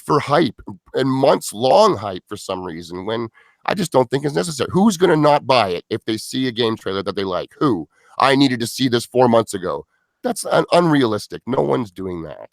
hype and months long hype for some reason, when I just don't think it's necessary. Who's going to not buy it if they see a game trailer that they like? Who? I needed to see this 4 months ago. That's unrealistic. No one's doing that.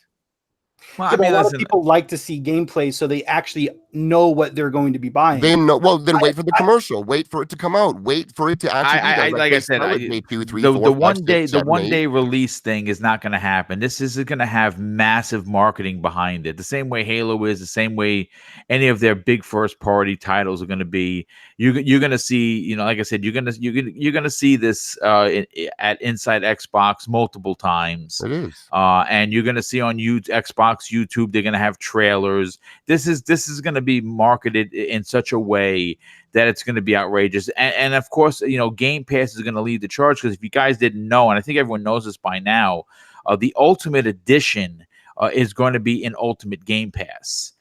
Well, Yeah, I but mean, a lot of listen, people like to see gameplay so they actually know what they're going to be buying. They know. Well, then wait for the commercial. Wait for it to come out. Wait for it to actually be there. like I said, day 2, 3, the 4, 5, 6, the 7, one 8. day release thing is not going to happen. This is going to have massive marketing behind it. The same way Halo is, the same way any of their big first party titles are going to be. You're going to see, you know, like I said, you're going to see this at Inside Xbox multiple times. It is. And you're going to see on Xbox YouTube, they're going to have trailers. This is going to be marketed in such a way that it's going to be outrageous. And of course, you know, Game Pass is going to lead the charge, because if you guys didn't know, and I think everyone knows this by now, the Ultimate Edition is going to be in Ultimate Game Pass,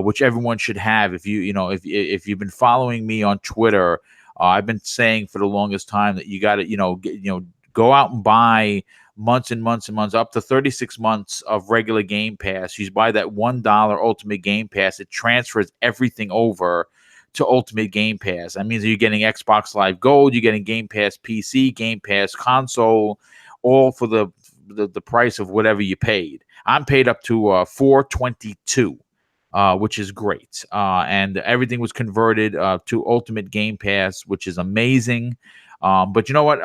which everyone should have. If if you've been following me on Twitter, I've been saying for the longest time that you got to go out and buy months and months and months, up to 36 months of regular Game Pass. You buy that $1 Ultimate Game Pass. It transfers everything over to Ultimate Game Pass. That means that you're getting Xbox Live Gold, you're getting Game Pass PC, Game Pass console, all for the price of whatever you paid. I'm paid up to $422, which is great. And everything was converted to Ultimate Game Pass, which is amazing. But you know what?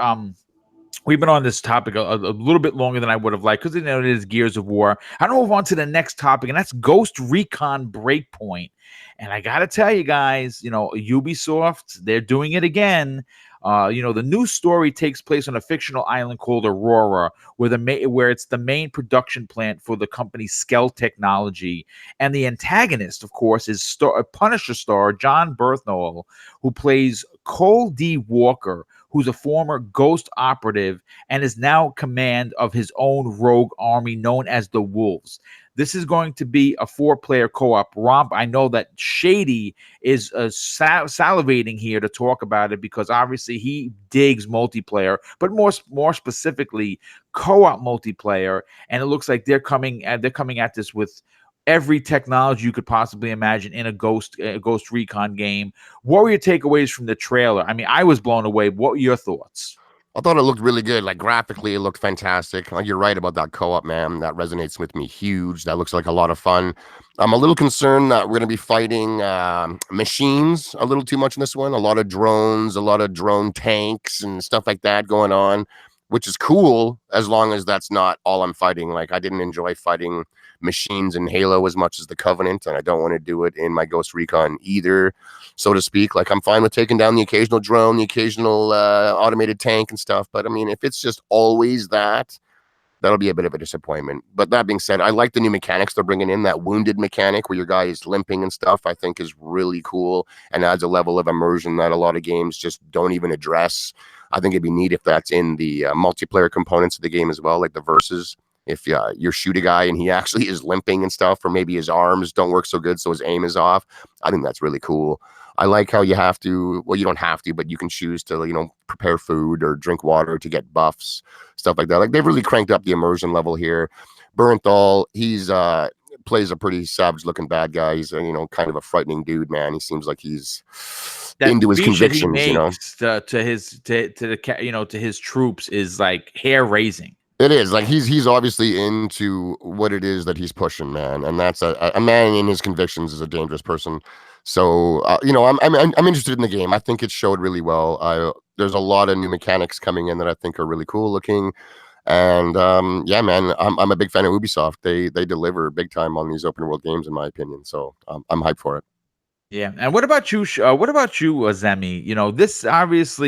We've been on this topic a little bit longer than I would have liked, because it is Gears of War. I don't move on to the next topic, and that's Ghost Recon Breakpoint. And I got to tell you guys, Ubisoft, they're doing it again. The new story takes place on a fictional island called Aurora, where it's the main production plant for the company Skell Technology. And the antagonist, of course, is Punisher star John Bernthal, who plays Cole D. Walker, who's a former Ghost operative and is now command of his own rogue army known as the Wolves. This is going to be a 4-player co-op romp. I know that Shady is salivating here to talk about it, because obviously he digs multiplayer, but more specifically co-op multiplayer. And it looks like they're coming at this with every technology you could possibly imagine in a Ghost Recon game. What were your takeaways from the trailer? I mean, I was blown away. What were your thoughts? I thought it looked really good. Like, graphically, it looked fantastic. You're right about that co-op, man. That resonates with me huge. That looks like a lot of fun. I'm a little concerned that we're going to be fighting machines a little too much in this one. A lot of drones, a lot of drone tanks and stuff like that going on, which is cool as long as that's not all I'm fighting. Like, I didn't enjoy fighting machines in Halo as much as the Covenant, and I don't want to do it in my Ghost Recon either, so to speak. Like, I'm fine with taking down the occasional drone, the occasional automated tank and stuff, but I mean, if it's just always that, that'll be a bit of a disappointment. But that being said, I like the new mechanics they're bringing in. That wounded mechanic where your guy is limping and stuff, I think is really cool and adds a level of immersion that a lot of games just don't even address. I think it'd be neat if that's in the multiplayer components of the game as well, like the versus. If you shoot a guy and he actually is limping and stuff, or maybe his arms don't work so good, so his aim is off. I think that's really cool. I like how you have to, well, you don't have to, but you can choose to, prepare food or drink water to get buffs, stuff like that. Like, they've really cranked up the immersion level here. Bernthal, he's plays a pretty savage-looking bad guy. He's kind of a frightening dude, man. He seems like he's into his convictions. To his troops is like hair raising. It is like he's obviously into what it is that he's pushing, man, and that's a man in his convictions is a dangerous person. So I'm interested in the game. I think it showed really well. There's a lot of new mechanics coming in that I think are really cool looking, and yeah, man, I'm a big fan of Ubisoft. They deliver big time on these open world games, in my opinion. So I'm hyped for it. Yeah, and what about you? Zemi?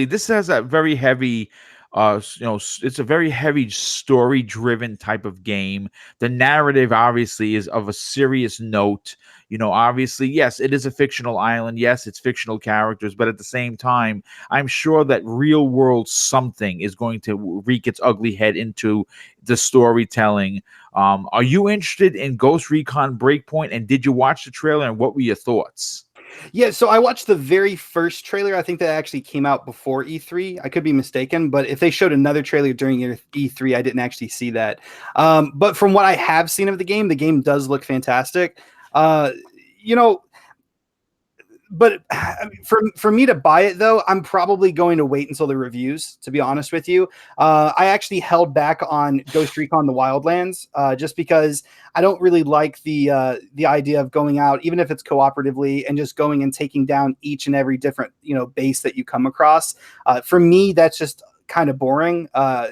This has a very heavy. It's a very heavy story-driven type of game. The narrative obviously is of a serious note. Obviously, yes, it is a fictional island. Yes, it's fictional characters, but at the same time, I'm sure that real-world something is going to reek its ugly head into the storytelling. Are you interested in Ghost Recon Breakpoint? And did you watch the trailer? And what were your thoughts? Yeah, so I watched the very first trailer. I think that actually came out before E3. I could be mistaken, but if they showed another trailer during E3, I didn't actually see that. But from what I have seen of the game does look fantastic. but for me to buy it though, I'm probably going to wait until the reviews, to be honest with you. I actually held back on Ghost Recon the Wildlands just because I don't really like the idea of going out, even if it's cooperatively, and just going and taking down each and every different base that you come across. For me, that's just kind of boring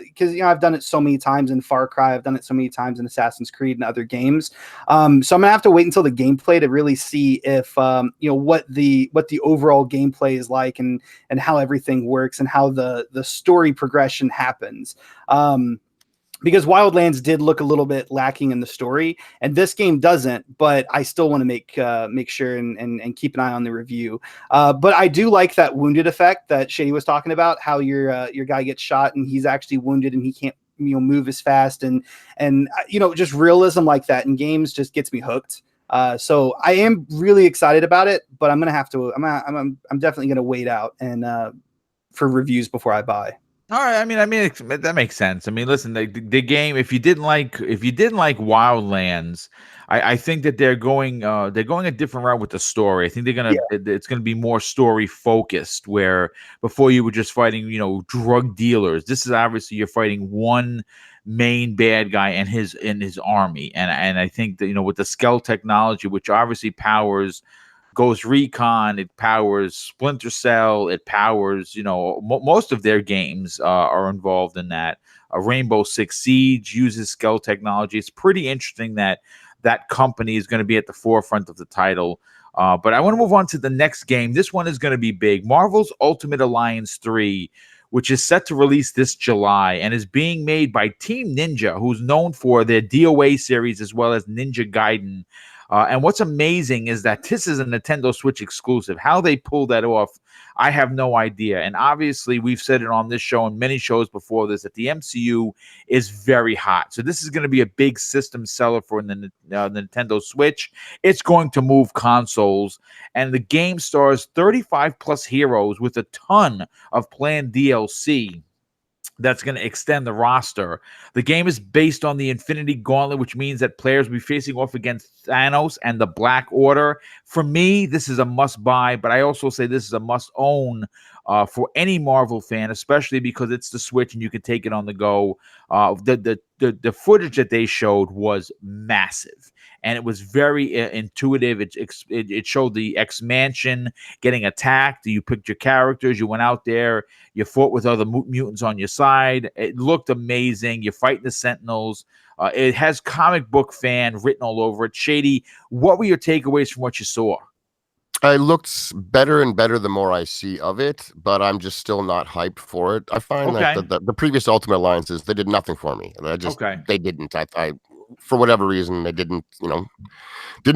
because I've done it so many times in Far Cry, I've done it so many times in Assassin's Creed and other games. So I'm gonna have to wait until the gameplay to really see if what the overall gameplay is like, and how everything works, and how the story progression happens. Because Wildlands did look a little bit lacking in the story, and this game doesn't. But I still want to make sure and keep an eye on the review. But I do like that wounded effect that Shady was talking about. How your guy gets shot and he's actually wounded and he can't move as fast, and just realism like that in games just gets me hooked. So I am really excited about it, but I'm gonna have to. I'm definitely gonna wait out and for reviews before I buy. All right, I mean, that makes sense. I mean, listen, the game. If you didn't like Wildlands, I think that they're going a different route with the story. I think it's gonna be more story focused. Where before you were just fighting, drug dealers. This is obviously you're fighting one main bad guy and his army, and I think that with the Skell technology, which obviously powers Ghost Recon, it powers Splinter Cell, it powers, most of their games are involved in that. Rainbow Six Siege uses Skell technology. It's pretty interesting that company is going to be at the forefront of the title. But I want to move on to the next game. This one is going to be big. Marvel's Ultimate Alliance 3, which is set to release this July and is being made by Team Ninja, who's known for their DOA series as well as Ninja Gaiden. And what's amazing is that this is a Nintendo Switch exclusive. How they pull that off, I have no idea. And obviously, we've said it on this show and many shows before this that the MCU is very hot. So this is going to be a big system seller for the Nintendo Switch. It's going to move consoles. And the game stars 35 plus heroes with a ton of planned DLC that's going to extend the roster. The game is based on the Infinity Gauntlet, which means that players will be facing off against Thanos and the Black Order. For me, this is a must-buy, but I also say this is a must-own for any Marvel fan, especially because it's the Switch and you can take it on the go. The footage that they showed was massive, and it was very intuitive. It showed the X-Mansion getting attacked. You picked your characters. You went out there. You fought with other mutants on your side. It looked amazing. You're fighting the Sentinels. It has comic book fan written all over it. Shady, what were your takeaways from what you saw? It looks better and better the more I see of it, but I'm just still not hyped for it. I find that the previous Ultimate Alliances, they did nothing for me. They didn't. I for whatever reason, they didn't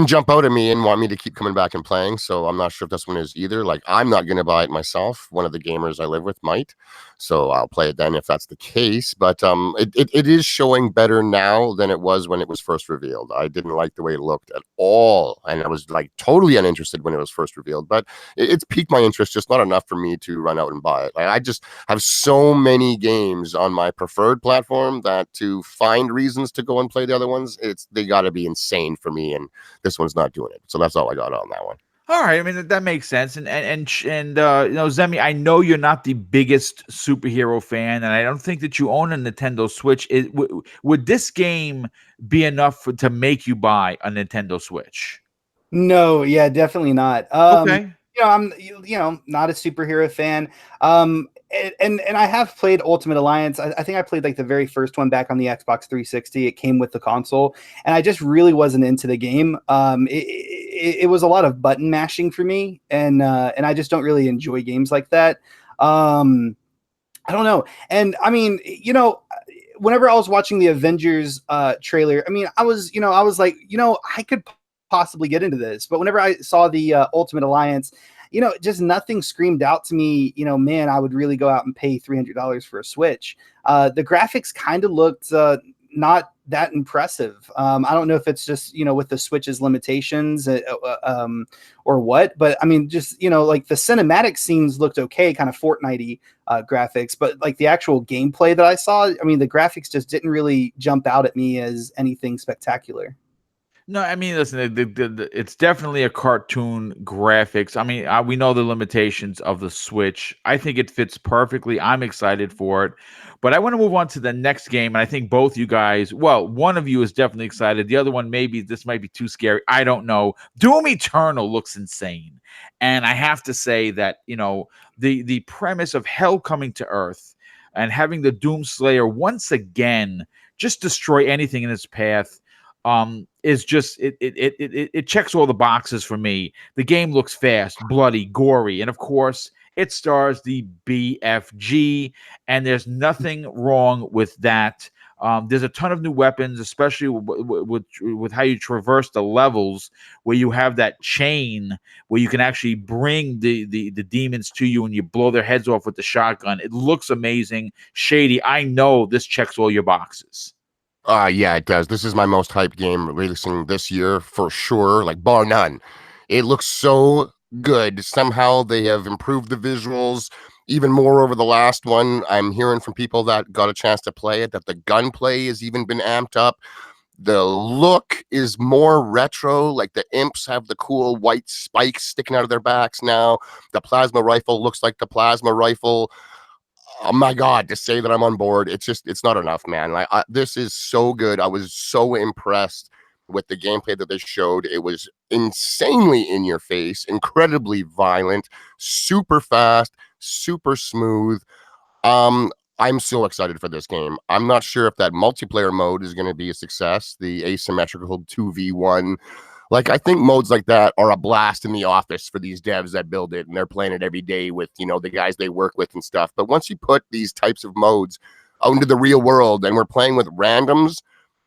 jump out at me and want me to keep coming back and playing. So I'm not sure if this one is either. Like, I'm not going to buy it myself. One of the gamers I live with might. So I'll play it then if that's the case. But it is showing better now than it was when it was first revealed. I didn't like the way it looked at all. And I was like totally uninterested when it was first revealed. But it's piqued my interest, just not enough for me to run out and buy it. Like, I just have so many games on my preferred platform that to find reasons to go and play the other ones, they got to be insane for me. And this one's not doing it. So that's all I got on that one. All right, I mean that makes sense, and Zemi, I know you're not the biggest superhero fan, and I don't think that you own a Nintendo Switch. Would this game be enough to make you buy a Nintendo Switch? No, yeah, definitely not. Okay. I'm not a superhero fan. And I have played Ultimate Alliance. I think I played like the very first one back on the Xbox 360. It came with the console, and I just really wasn't into the game. It was a lot of button mashing for me, and I just don't really enjoy games like that. I don't know. And I mean, whenever I was watching the Avengers trailer, I mean, I was like, I could possibly get into this, but whenever I saw the Ultimate Alliance, just nothing screamed out to me, man, I would really go out and pay $300 for a Switch. The graphics kind of looked not that impressive. I don't know if it's just, with the Switch's limitations or what, but I mean, just, like the cinematic scenes looked okay, kind of Fortnite-y graphics, but like the actual gameplay that I saw, I mean, the graphics just didn't really jump out at me as anything spectacular. No, I mean, listen, it's definitely a cartoon graphics. I mean, we know the limitations of the Switch. I think it fits perfectly. I'm excited for it. But I want to move on to the next game. And I think both you guys, well, one of you is definitely excited. The other one, maybe this might be too scary. I don't know. Doom Eternal looks insane. And I have to say that, the premise of hell coming to Earth and having the Doom Slayer once again just destroy anything in its path is just it checks all the boxes for me. The game looks fast, bloody, gory, and of course it stars the BFG, and there's nothing wrong with that. There's a ton of new weapons, especially with how you traverse the levels, where you have that chain where you can actually bring the demons to you and you blow their heads off with the shotgun. It looks amazing. Shady, I know this checks all your boxes. Yeah, it does. This is my most hyped game releasing this year for sure, like bar none. It looks so good. Somehow they have improved the visuals even more over the last one. I'm hearing from people that got a chance to play it that the gunplay has even been amped up. The look is more retro, like the imps have the cool white spikes sticking out of their backs now. The plasma rifle looks like the plasma rifle. Oh my God, to say that I'm on board, it's not enough, man. Like this is so good. I was so impressed with the gameplay that they showed. It was insanely in your face, incredibly violent, super fast, super smooth. I'm so excited for this game. I'm not sure if that multiplayer mode is going to be a success, the asymmetrical 2v1. Like, I think modes like that are a blast in the office for these devs that build it, and they're playing it every day with, the guys they work with and stuff. But once you put these types of modes out into the real world and we're playing with randoms,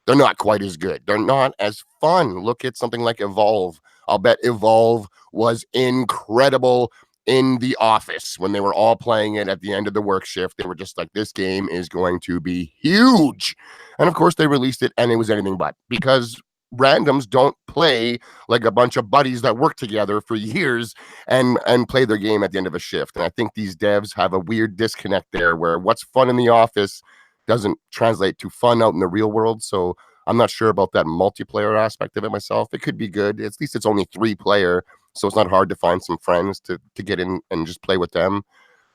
they're not quite as good. They're not as fun. Look at something like Evolve. I'll bet Evolve was incredible in the office when they were all playing it at the end of the work shift. They were just like, this game is going to be huge. And of course, they released it and it was anything but, because randoms don't play like a bunch of buddies that work together for years and play their game at the end of a shift. And I think these devs have a weird disconnect there where what's fun in the office doesn't translate to fun out in the real world. So I'm not sure about that multiplayer aspect of it myself. It could be good. At least it's only 3-player, so it's not hard to find some friends to get in and just play with them.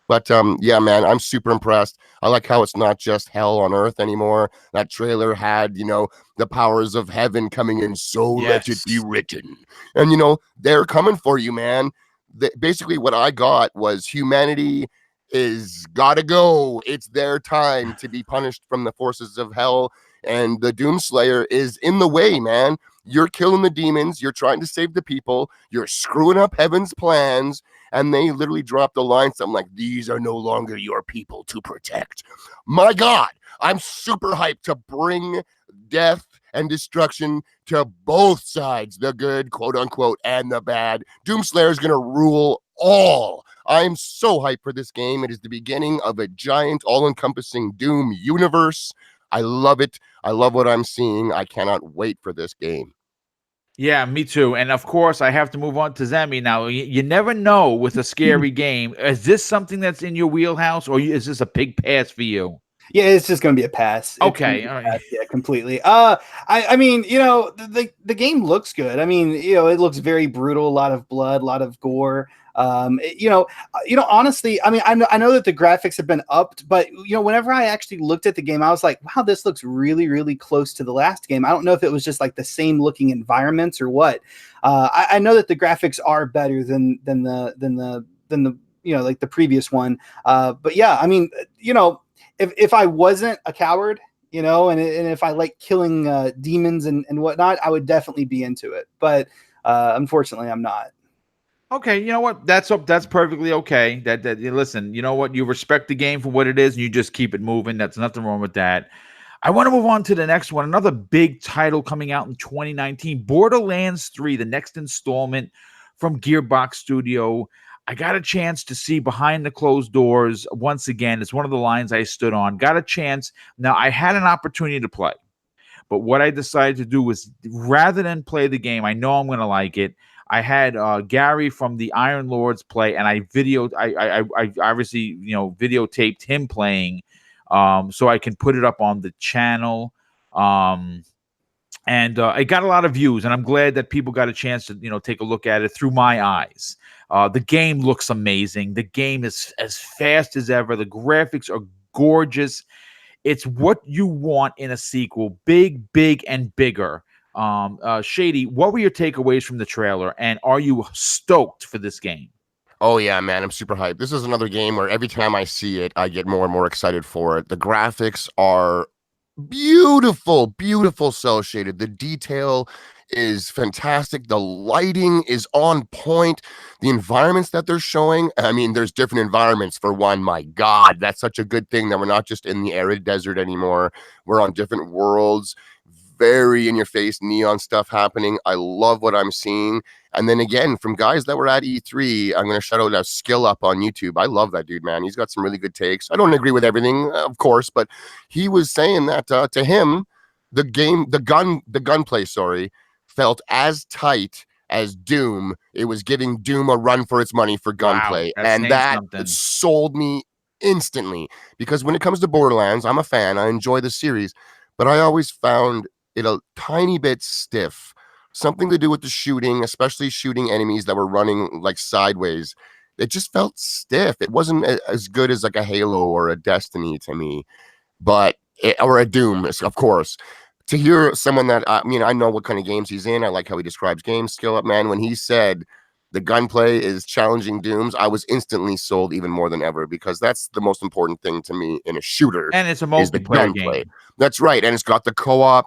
But yeah, man, I'm super impressed. I like how it's not just hell on earth anymore. That trailer had, the powers of heaven coming in, so let it be written. And, they're coming for you, man. Basically, what I got was humanity is gotta go. It's their time to be punished from the forces of hell. And the Doomslayer is in the way, man. You're killing the demons. You're trying to save the people. You're screwing up heaven's plans. And they literally dropped a line, something like, these are no longer your people to protect. My God, I'm super hyped to bring death and destruction to both sides, the good, quote unquote, and the bad. Doomslayer is going to rule all. I'm so hyped for this game. It is the beginning of a giant, all-encompassing Doom universe. I love it. I love what I'm seeing. I cannot wait for this game. Yeah, me too. And of course, I have to move on to Zemi now. You never know with a scary game. Is this something that's in your wheelhouse, or is this a big pass for you? Yeah, it's just going to be a pass. Okay, all right. Yeah, completely. I mean, the game looks good. I mean, it looks very brutal. A lot of blood, a lot of gore. Honestly, I mean, I know that the graphics have been upped, but whenever I actually looked at the game, I was like, wow, this looks really, really close to the last game. I don't know if it was just like the same looking environments or what. I know that the graphics are better than the like the previous one. But yeah, I mean, if I wasn't a coward, and if I like killing demons and whatnot, I would definitely be into it. But unfortunately, I'm not. Okay, you know what? That's perfectly okay. That listen, you know what? You respect the game for what it is, and you just keep it moving. That's nothing wrong with that. I want to move on to the next one. Another big title coming out in 2019, Borderlands 3, the next installment from Gearbox Studio. I got a chance to see behind the closed doors once again. It's one of the lines I stood on. Got a chance. Now, I had an opportunity to play, but what I decided to do was, rather than play the game, I know I'm going to like it. I had Gary from the Iron Lords play, and I obviously videotaped him playing, so I can put it up on the channel. and it got a lot of views, and I'm glad that people got a chance to take a look at it through my eyes. The game looks amazing. The game is as fast as ever. The graphics are gorgeous. It's what you want in a sequel: big, and bigger. Shady, what were your takeaways from the trailer, and are you stoked for this game? Oh yeah, man, I'm super hyped. This is another game where every time I see it, I get more and more excited for it. The graphics are beautiful cell shaded. The detail is fantastic. The lighting is on point. The environments that they're showing, I mean, there's different environments for one. My God, that's such a good thing that we're not just in the arid desert anymore. We're on different worlds. Very in your face neon stuff happening. I love what I'm seeing. And then again, from guys that were at E3, I'm going to shout out Skill Up on YouTube. I love that dude, man. He's got some really good takes. I don't agree with everything, of course, but he was saying that to him, the gunplay, felt as tight as Doom. It was giving Doom a run for its money for gunplay. Wow, and that sold me instantly. Because when it comes to Borderlands, I'm a fan. I enjoy the series, but I always found it a tiny bit stiff. Something to do with the shooting, especially shooting enemies that were running like sideways. It just felt stiff. It wasn't as good as like a Halo or a Destiny to me, or a Doom, of course. To hear someone that, I know what kind of games he's in. I like how he describes games. Skill Up, man. When he said the gunplay is challenging Dooms, I was instantly sold even more than ever, because that's the most important thing to me in a shooter. And it's a multiplayer game. That's right. And it's got the co-op.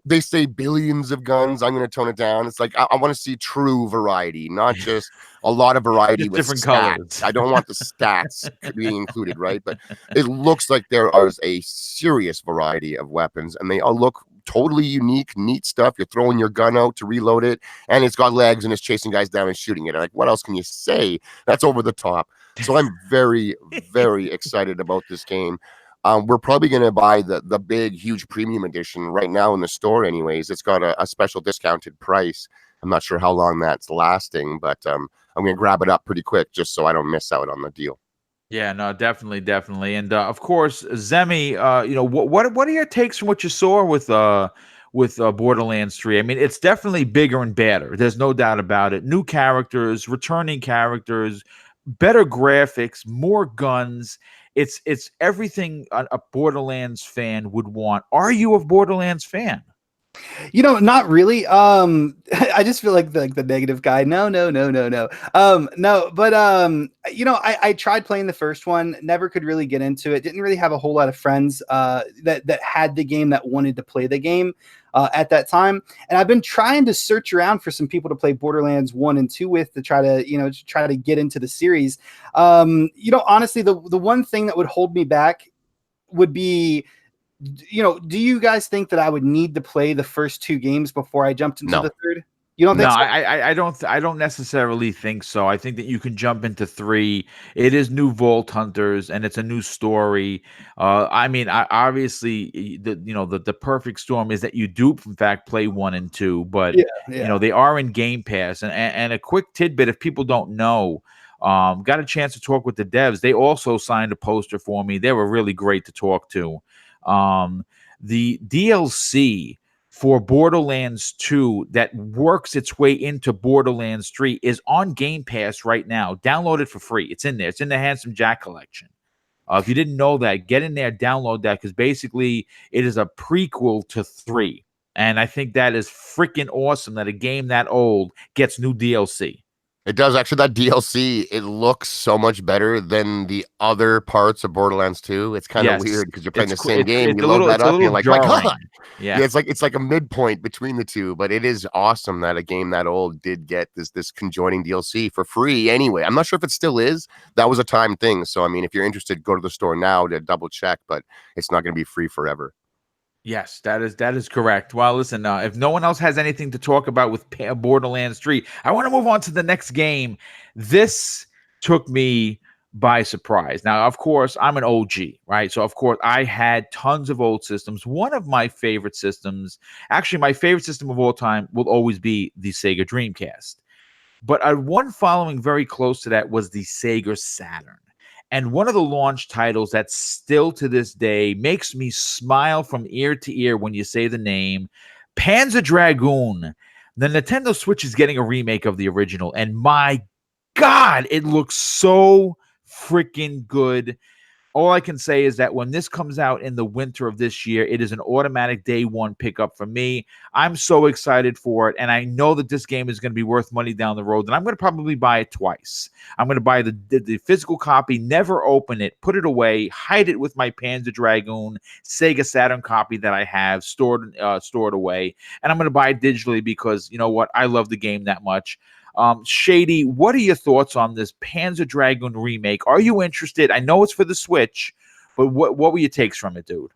They say billions of guns. I'm going to tone it down. It's like, I want to see true variety, not just a lot of variety with different stats. colors. I don't want the stats being included, right? But it looks like there is a serious variety of weapons, and they all look totally unique, neat stuff. You're throwing your gun out to reload it, and it's got legs, and it's chasing guys down and shooting it. Like, what else can you say? That's over the top. So I'm very, very excited about this game. We're probably going to buy the big, huge premium edition right now in the store anyways. It's got a special discounted price. I'm not sure how long that's lasting, but I'm going to grab it up pretty quick just so I don't miss out on the deal. Yeah, no, definitely. And of course, Zemi, what are your takes from what you saw with Borderlands 3? I mean, it's definitely bigger and better. There's no doubt about it. New characters, returning characters, better graphics, more guns. It's everything a Borderlands fan would want. Are you a Borderlands fan? Not really. I just feel like the negative guy. No. No, but I tried playing the first one, never could really get into it. Didn't really have a whole lot of friends that had the game, that wanted to play the game at that time. And I've been trying to search around for some people to play Borderlands 1 and 2 with, to try to get into the series. Honestly, the one thing that would hold me back would be, do you guys think that I would need to play the first two games before I jumped into the third? You don't think so? I don't necessarily think so. I think that you can jump into 3. It is new Vault Hunters, and it's a new story. Obviously, the perfect storm is that you do in fact play 1 and 2, but they are in Game Pass. And a quick tidbit, if people don't know, got a chance to talk with the devs. They also signed a poster for me. They were really great to talk to. The DLC for Borderlands 2 that works its way into Borderlands 3 is on Game Pass right now. Download it for free. It's in there. It's in the Handsome Jack collection. If you didn't know that, get in there, download that, because basically it is a prequel to 3. And I think that is freaking awesome that a game that old gets new DLC. It does. Actually, that DLC, it looks so much better than the other parts of Borderlands 2. It's kind of weird because you're playing the same game. You load that up, and you're like, my God. Yeah, it's like a midpoint between the two. But it is awesome that a game that old did get this conjoining DLC for free anyway. I'm not sure if it still is. That was a time thing. So, I mean, if you're interested, go to the store now to double check. But it's not going to be free forever. Yes, that is correct. Well, listen, if no one else has anything to talk about with Borderlands 3, I want to move on to the next game. This took me by surprise. Now, of course, I'm an OG, right? So, of course, I had tons of old systems. One of my favorite systems, actually, my favorite system of all time will always be the Sega Dreamcast. But one following very close to that was the Sega Saturn. And one of the launch titles that still to this day makes me smile from ear to ear when you say the name, Panzer Dragoon. The Nintendo Switch is getting a remake of the original, and my God, it looks so freaking good. All I can say is that when this comes out in the winter of this year, it is an automatic day one pickup for me. I'm so excited for it, and I know that this game is going to be worth money down the road, and I'm going to probably buy it twice. I'm going to buy the physical copy, never open it, put it away, hide it with my Panzer Dragoon Sega Saturn copy that I have stored away, and I'm going to buy it digitally because, you know what, I love the game that much. Shady, what are your thoughts on this Panzer Dragoon remake? Are you interested? I know it's for the Switch, but what were your takes from it, dude?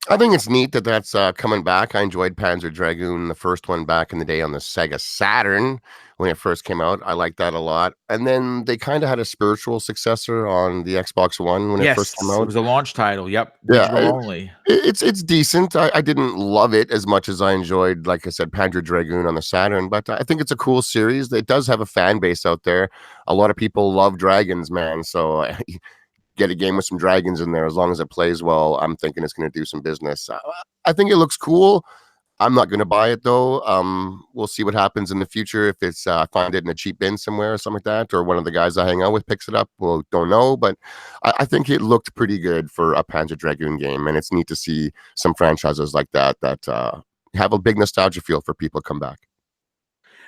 I think it's neat that that's coming back. I enjoyed Panzer Dragoon, the first one back in the day on the Sega Saturn when it first came out. I liked that a lot. And then they kind of had a spiritual successor on the Xbox One when it first came out. It was a launch title. Yep, Yeah, digital only. It's decent. I didn't love it as much as I enjoyed, like I said, Panzer Dragoon on the Saturn, but I think it's a cool series. It does have a fan base out there. A lot of people love dragons, man. So get a game with some dragons in there. As long as it plays well, I'm thinking it's going to do some business. I think it looks cool. I'm not going to buy it though. We'll see what happens in the future. If it's find it in a cheap bin somewhere or something like that, or one of the guys I hang out with picks it up. Well, don't know, but I think it looked pretty good for a Panzer Dragoon game, and it's neat to see some franchises like that have a big nostalgia feel for people come back.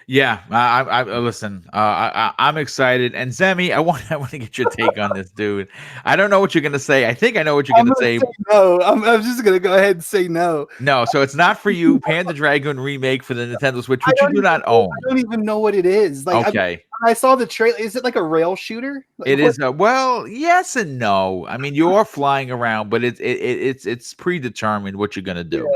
Yeah, I listen. I'm excited, and Zemi, I want to get your take on this, dude. I don't know what you're gonna say. I think I know what you're gonna say. No, I'm just gonna go ahead and say no. No, so it's not for you. Panzer Dragoon remake for the Nintendo Switch, which you do not own. I don't even know what it is. Like, okay, I saw the trailer. Is it like a rail shooter? Like, it is. Well, yes and no. I mean, you are flying around, but it's predetermined what you're gonna do.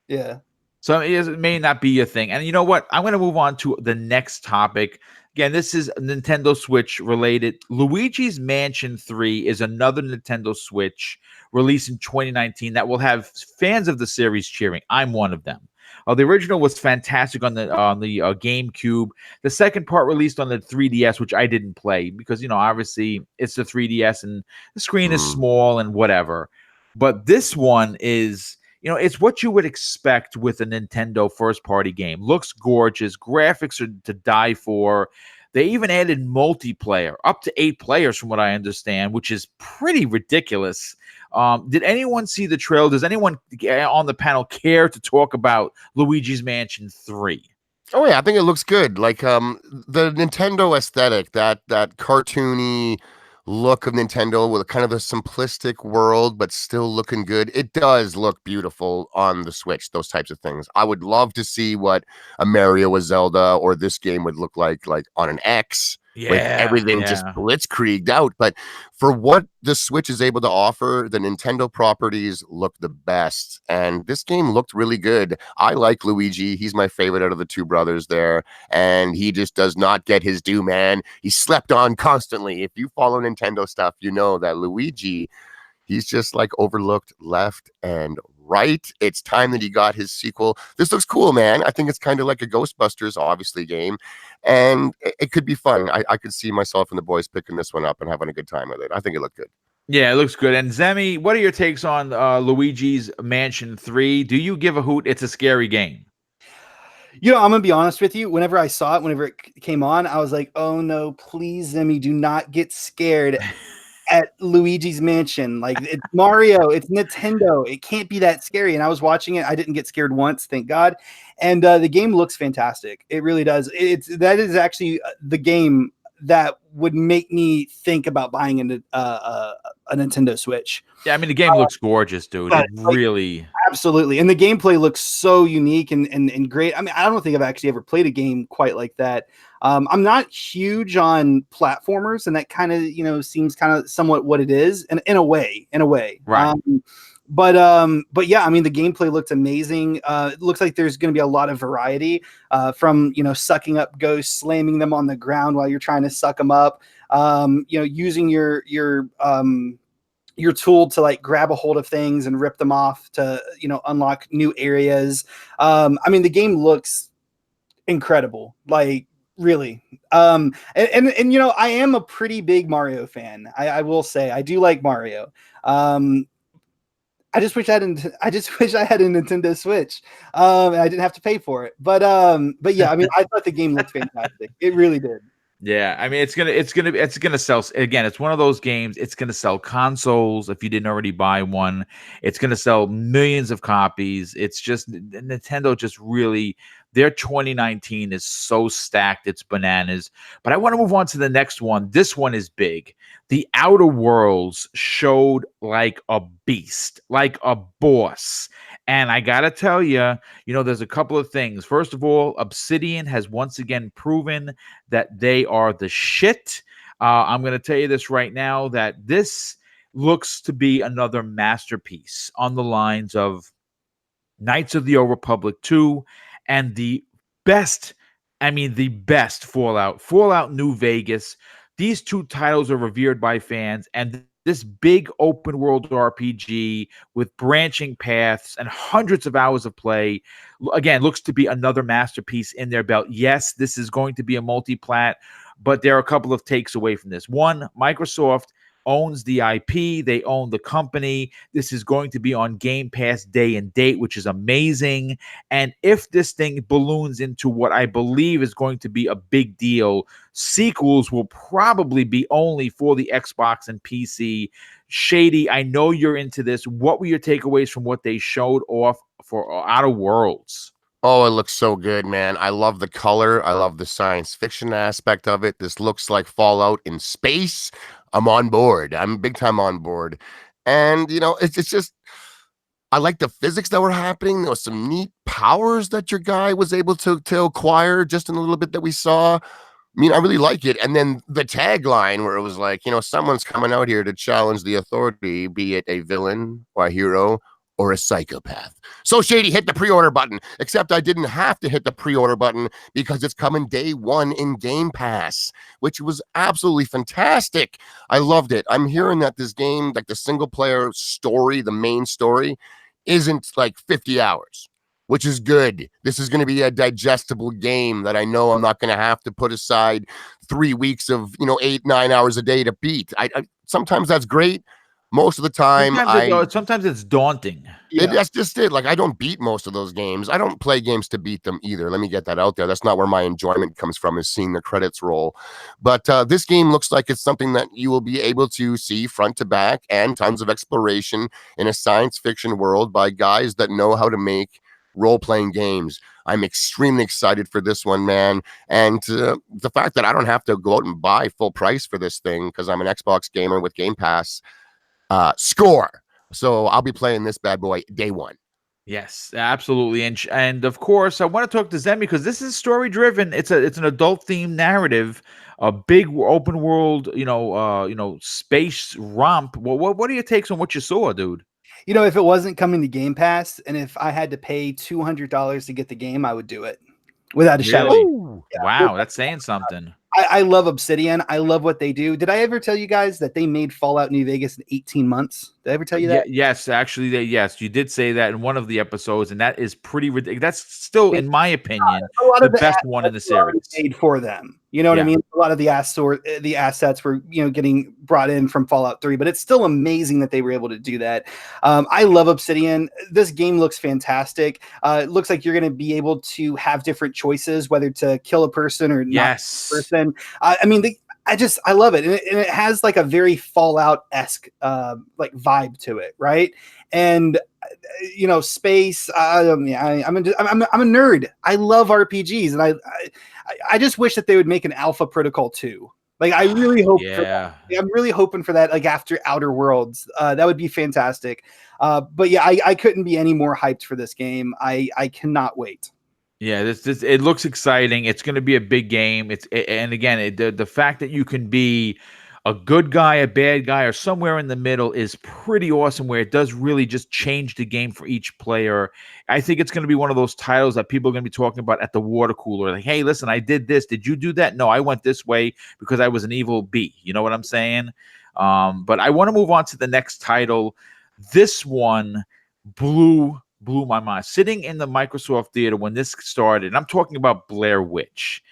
Yeah. So it may not be your thing. And you know what? I'm going to move on to the next topic. Again, this is Nintendo Switch related. Luigi's Mansion 3 is another Nintendo Switch released in 2019 that will have fans of the series cheering. I'm one of them. The original was fantastic on the GameCube. The second part released on the 3DS, which I didn't play because, you know, obviously it's the 3DS and the screen is small and whatever. But this one is... You know, it's what you would expect with a Nintendo first-party game. Looks gorgeous. Graphics are to die for. They even added multiplayer, up to 8 players from what I understand, which is pretty ridiculous. Did anyone see the trailer? Does anyone on the panel care to talk about Luigi's Mansion 3? Oh, yeah, I think it looks good. Like the Nintendo aesthetic, that cartoony look of Nintendo with kind of a simplistic world, but still looking good. It does look beautiful on the Switch, those types of things. I would love to see what a Mario, a Zelda, or this game would look like on an X. With everything just blitzkrieged out. But for what the Switch is able to offer, the Nintendo properties look the best. And this game looked really good. I like Luigi. He's my favorite out of the two brothers there. And he just does not get his due, man. He's slept on constantly. If you follow Nintendo stuff, you know that Luigi, he's just like overlooked left and right. It's time that he got his sequel. This looks cool, man. I think it's kind of like a Ghostbusters, obviously, game. And it could be fun. I could see myself and the boys picking this one up and having a good time with it. I think it looked good. Yeah, it looks good. And Zemi, what are your takes on Luigi's Mansion 3? Do you give a hoot? It's a scary game. You know, I'm going to be honest with you. Whenever I saw it, whenever it came on, I was like, oh no, please, Zemi, do not get scared at Luigi's Mansion. Like, it's Mario, it's Nintendo. It can't be that scary. And I was watching it. I didn't get scared once, thank God. And the game looks fantastic. It really does. That is actually the game that would make me think about buying a Nintendo Switch. Yeah, I mean, the game looks gorgeous, dude. It really... Absolutely. And the gameplay looks so unique and great. I mean, I don't think I've actually ever played a game quite like that. I'm not huge on platformers, and that kind of, you know, seems kind of somewhat what it is in a way. Right. But yeah, I mean, the gameplay looked amazing. It looks like there's going to be a lot of variety from, you know, sucking up ghosts, slamming them on the ground while you're trying to suck them up. You know, using your tool to like grab a hold of things and rip them off to, you know, unlock new areas. I mean, the game looks incredible. Like, really. And you know, I am a pretty big Mario fan. I will say I do like Mario. I just wish I hadn't. I just wish I had a Nintendo Switch. And I didn't have to pay for it. But yeah, I mean, I thought the game looked fantastic. It really did. Yeah, I mean, it's gonna sell. Again, it's one of those games. It's gonna sell consoles if you didn't already buy one. It's gonna sell millions of copies. It's just Nintendo just really, their 2019 is so stacked. It's bananas. But I want to move on to the next one. This one is big. The Outer Worlds showed like a beast, like a boss. And I gotta tell you, there's a couple of things. First of all, Obsidian has once again proven that they are the shit. I'm going to tell you this right now, that this looks to be another masterpiece on the lines of Knights of the Old Republic 2 and the best Fallout New Vegas. These two titles are revered by fans, and this big open world RPG with branching paths and hundreds of hours of play, again, looks to be another masterpiece in their belt. Yes, this is going to be a multi-plat, but there are a couple of takes away from this. One, Microsoft owns the IP. They own the company. This is going to be on Game Pass day and date, which is amazing. And if this thing balloons into what I believe is going to be a big deal, sequels will probably be only for the Xbox and PC. Shady, I know you're into this. What were your takeaways from what they showed off for Outer Worlds? Oh, it looks so good, man. I love the color. I love the science fiction aspect of it. This looks like Fallout in space. I'm on board. I'm big time on board. And, it's just, I like the physics that were happening. There was some neat powers that your guy was able to acquire just in a little bit that we saw. I mean, I really like it. And then the tagline where it was like, someone's coming out here to challenge the authority, be it a villain or a hero or a psychopath. So Shady, hit the pre-order button, except I didn't have to hit the pre-order button because it's coming day one in Game Pass, which was absolutely fantastic. I loved it. I'm hearing that this game, like the single player story, the main story, isn't like 50 hours, which is good. This is going to be a digestible game that I know I'm not going to have to put aside 3 weeks of, 8-9 hours a day to beat. I sometimes that's great. Most of the time, sometimes it's daunting. That's just it. Like, I don't beat most of those games. I don't play games to beat them either. Let me get that out there. That's not where my enjoyment comes from, is seeing the credits roll. But this game looks like it's something that you will be able to see front to back, and tons of exploration in a science fiction world by guys that know how to make role-playing games. I'm extremely excited for this one, man. And the fact that I don't have to go out and buy full price for this thing because I'm an Xbox gamer with Game Pass, score. So I'll be playing this bad boy day one. Yes, absolutely. And of course, I want to talk to Zemi because this is story driven. It's an adult themed narrative, a big open world, space romp. What are your takes on what you saw, dude? If it wasn't coming to Game Pass and if I had to pay $200 to get the game, I would do it without a shadow. Yeah. Wow, that's saying something. I love Obsidian. I love what they do. Did I ever tell you guys that they made Fallout New Vegas in 18 months? Did I ever tell you that? Yes, actually, yes, you did say that in one of the episodes, and that is pretty ridiculous. That's still, in my opinion, the best one in the series. Made for them. You know what I mean? A lot of the assets were, getting brought in from Fallout 3, but it's still amazing that they were able to do that. I love Obsidian. This game looks fantastic. It looks like you're going to be able to have different choices, whether to kill a person or not a person. I love it. And it has like a very Fallout-esque like vibe to it, right? And space. I'm a nerd. I love RPGs, and I just wish that they would make an Alpha Protocol 2. Like, I really hope. Yeah. I'm really hoping for that. Like, after Outer Worlds, that would be fantastic. But yeah, I couldn't be any more hyped for this game. I cannot wait. Yeah, this it looks exciting. It's going to be a big game. And again, the fact that you can be a good guy, a bad guy, or somewhere in the middle is pretty awesome, where it does really just change the game for each player. I think it's going to be one of those titles that people are going to be talking about at the water cooler. Like, hey, listen, I did this. Did you do that? No, I went this way because I was an evil bee. You know what I'm saying? But I want to move on to the next title. This one blew my mind. Sitting in the Microsoft Theater when this started, and I'm talking about Blair Witch.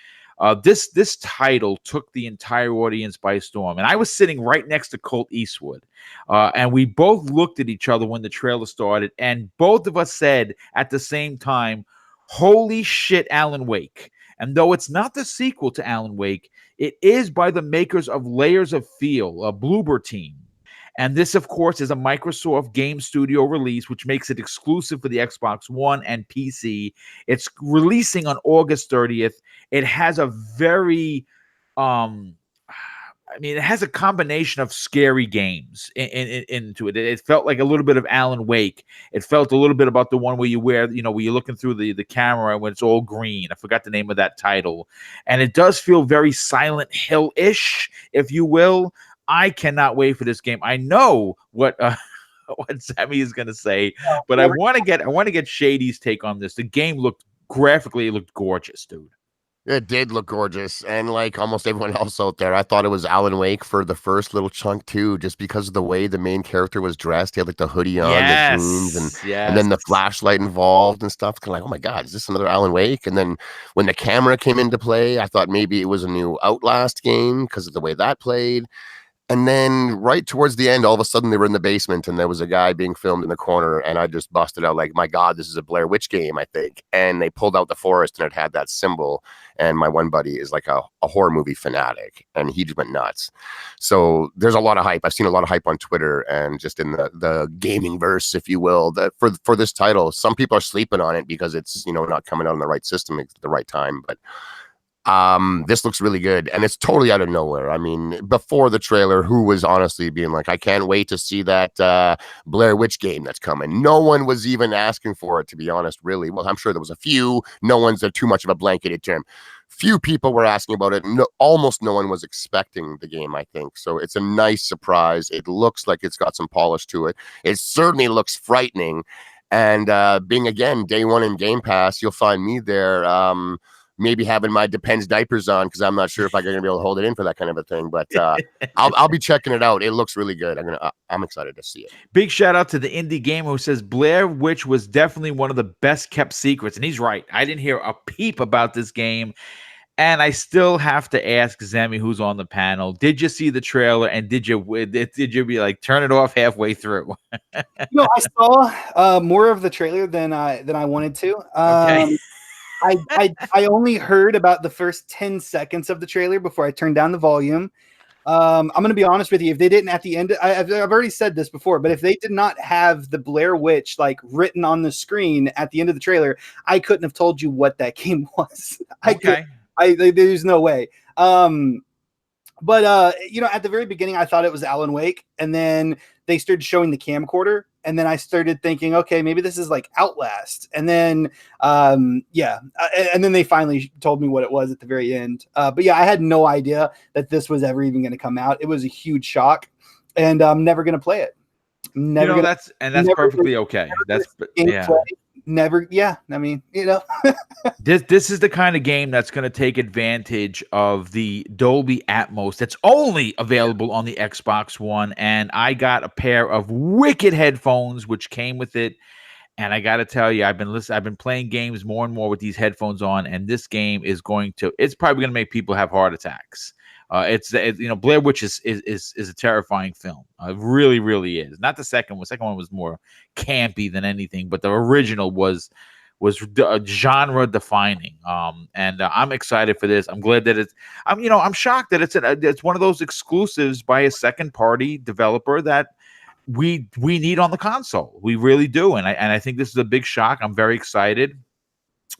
This title took the entire audience by storm, and I was sitting right next to Colt Eastwood, and we both looked at each other when the trailer started, and both of us said at the same time, "Holy shit, Alan Wake!" And though it's not the sequel to Alan Wake, it is by the makers of Layers of Fear, a Bloober team. And this, of course, is a Microsoft Game Studio release, which makes it exclusive for the Xbox One and PC. It's releasing on August 30th. It has a very, it has a combination of scary games into it. It felt like a little bit of Alan Wake. It felt a little bit about the one where you wear, where you're looking through the camera when it's all green. I forgot the name of that title. And it does feel very Silent Hill-ish, if you will. I cannot wait for this game. I know what Sammy is going to say, but I want to get Shady's take on this. The game looked gorgeous, dude. It did look gorgeous, and like almost everyone else out there, I thought it was Alan Wake for the first little chunk too, just because of the way the main character was dressed. He had like the hoodie on, the jeans, and then the flashlight involved and stuff. Kind of like, oh my god, is this another Alan Wake? And then when the camera came into play, I thought maybe it was a new Outlast game because of the way that played. And then right towards the end, all of a sudden they were in the basement and there was a guy being filmed in the corner. And I just busted out like, my God, this is a Blair Witch game, I think. And they pulled out the forest and it had that symbol. And my one buddy is like a horror movie fanatic and he just went nuts. So there's a lot of hype. I've seen a lot of hype on Twitter and just in the gaming verse, if you will, that for this title. Some people are sleeping on it because it's, not coming out on the right system at the right time. But this looks really good and it's totally out of nowhere. I mean, before the trailer, who was honestly being like, I can't wait to see that Blair Witch game that's coming. No one was even asking for it, to be honest, really. Well, I'm sure there was a few. No one's too much of a blanketed term. Few people were asking about it. No, almost no one was expecting the game, I think. So it's a nice surprise. It looks like it's got some polish to it. It certainly looks frightening. And being, again, day one in Game Pass, you'll find me there. Maybe having my Depends diapers on because I'm not sure if I'm going to be able to hold it in for that kind of a thing. But I'll be checking it out. It looks really good. I'm excited to see it. Big shout out to the indie gamer who says Blair Witch was definitely one of the best kept secrets, and he's right. I didn't hear a peep about this game, and I still have to ask Zemi, who's on the panel, did you see the trailer and did you be like turn it off halfway through? I saw more of the trailer than I wanted to. Okay. I only heard about the first 10 seconds of the trailer before I turned down the volume. I'm going to be honest with you. If they didn't at the end, I've already said this before, but if they did not have the Blair Witch like written on the screen at the end of the trailer, I couldn't have told you what that game was. There's no way. But at the very beginning, I thought it was Alan Wake, and then they started showing the camcorder, and then I started thinking, okay, maybe this is like Outlast, and then and then they finally told me what it was at the very end. But yeah, I had no idea that this was ever even going to come out. It was a huge shock, and I'm never going to play it. That's perfectly okay. That's never. Yeah, I mean, this is the kind of game that's going to take advantage of the Dolby Atmos that's only available on the Xbox One. And I got a pair of wicked headphones which came with it. And I got to tell you, I've been playing games more and more with these headphones on, and this game is it's probably going to make people have heart attacks. Blair Witch is a terrifying film. It really, really is. Not the second one. The second one was more campy than anything, but the original was genre defining. And I'm excited for this. I'm glad that I'm shocked that it's one of those exclusives by a second party developer that we need on the console. We really do. And I think this is a big shock. I'm very excited.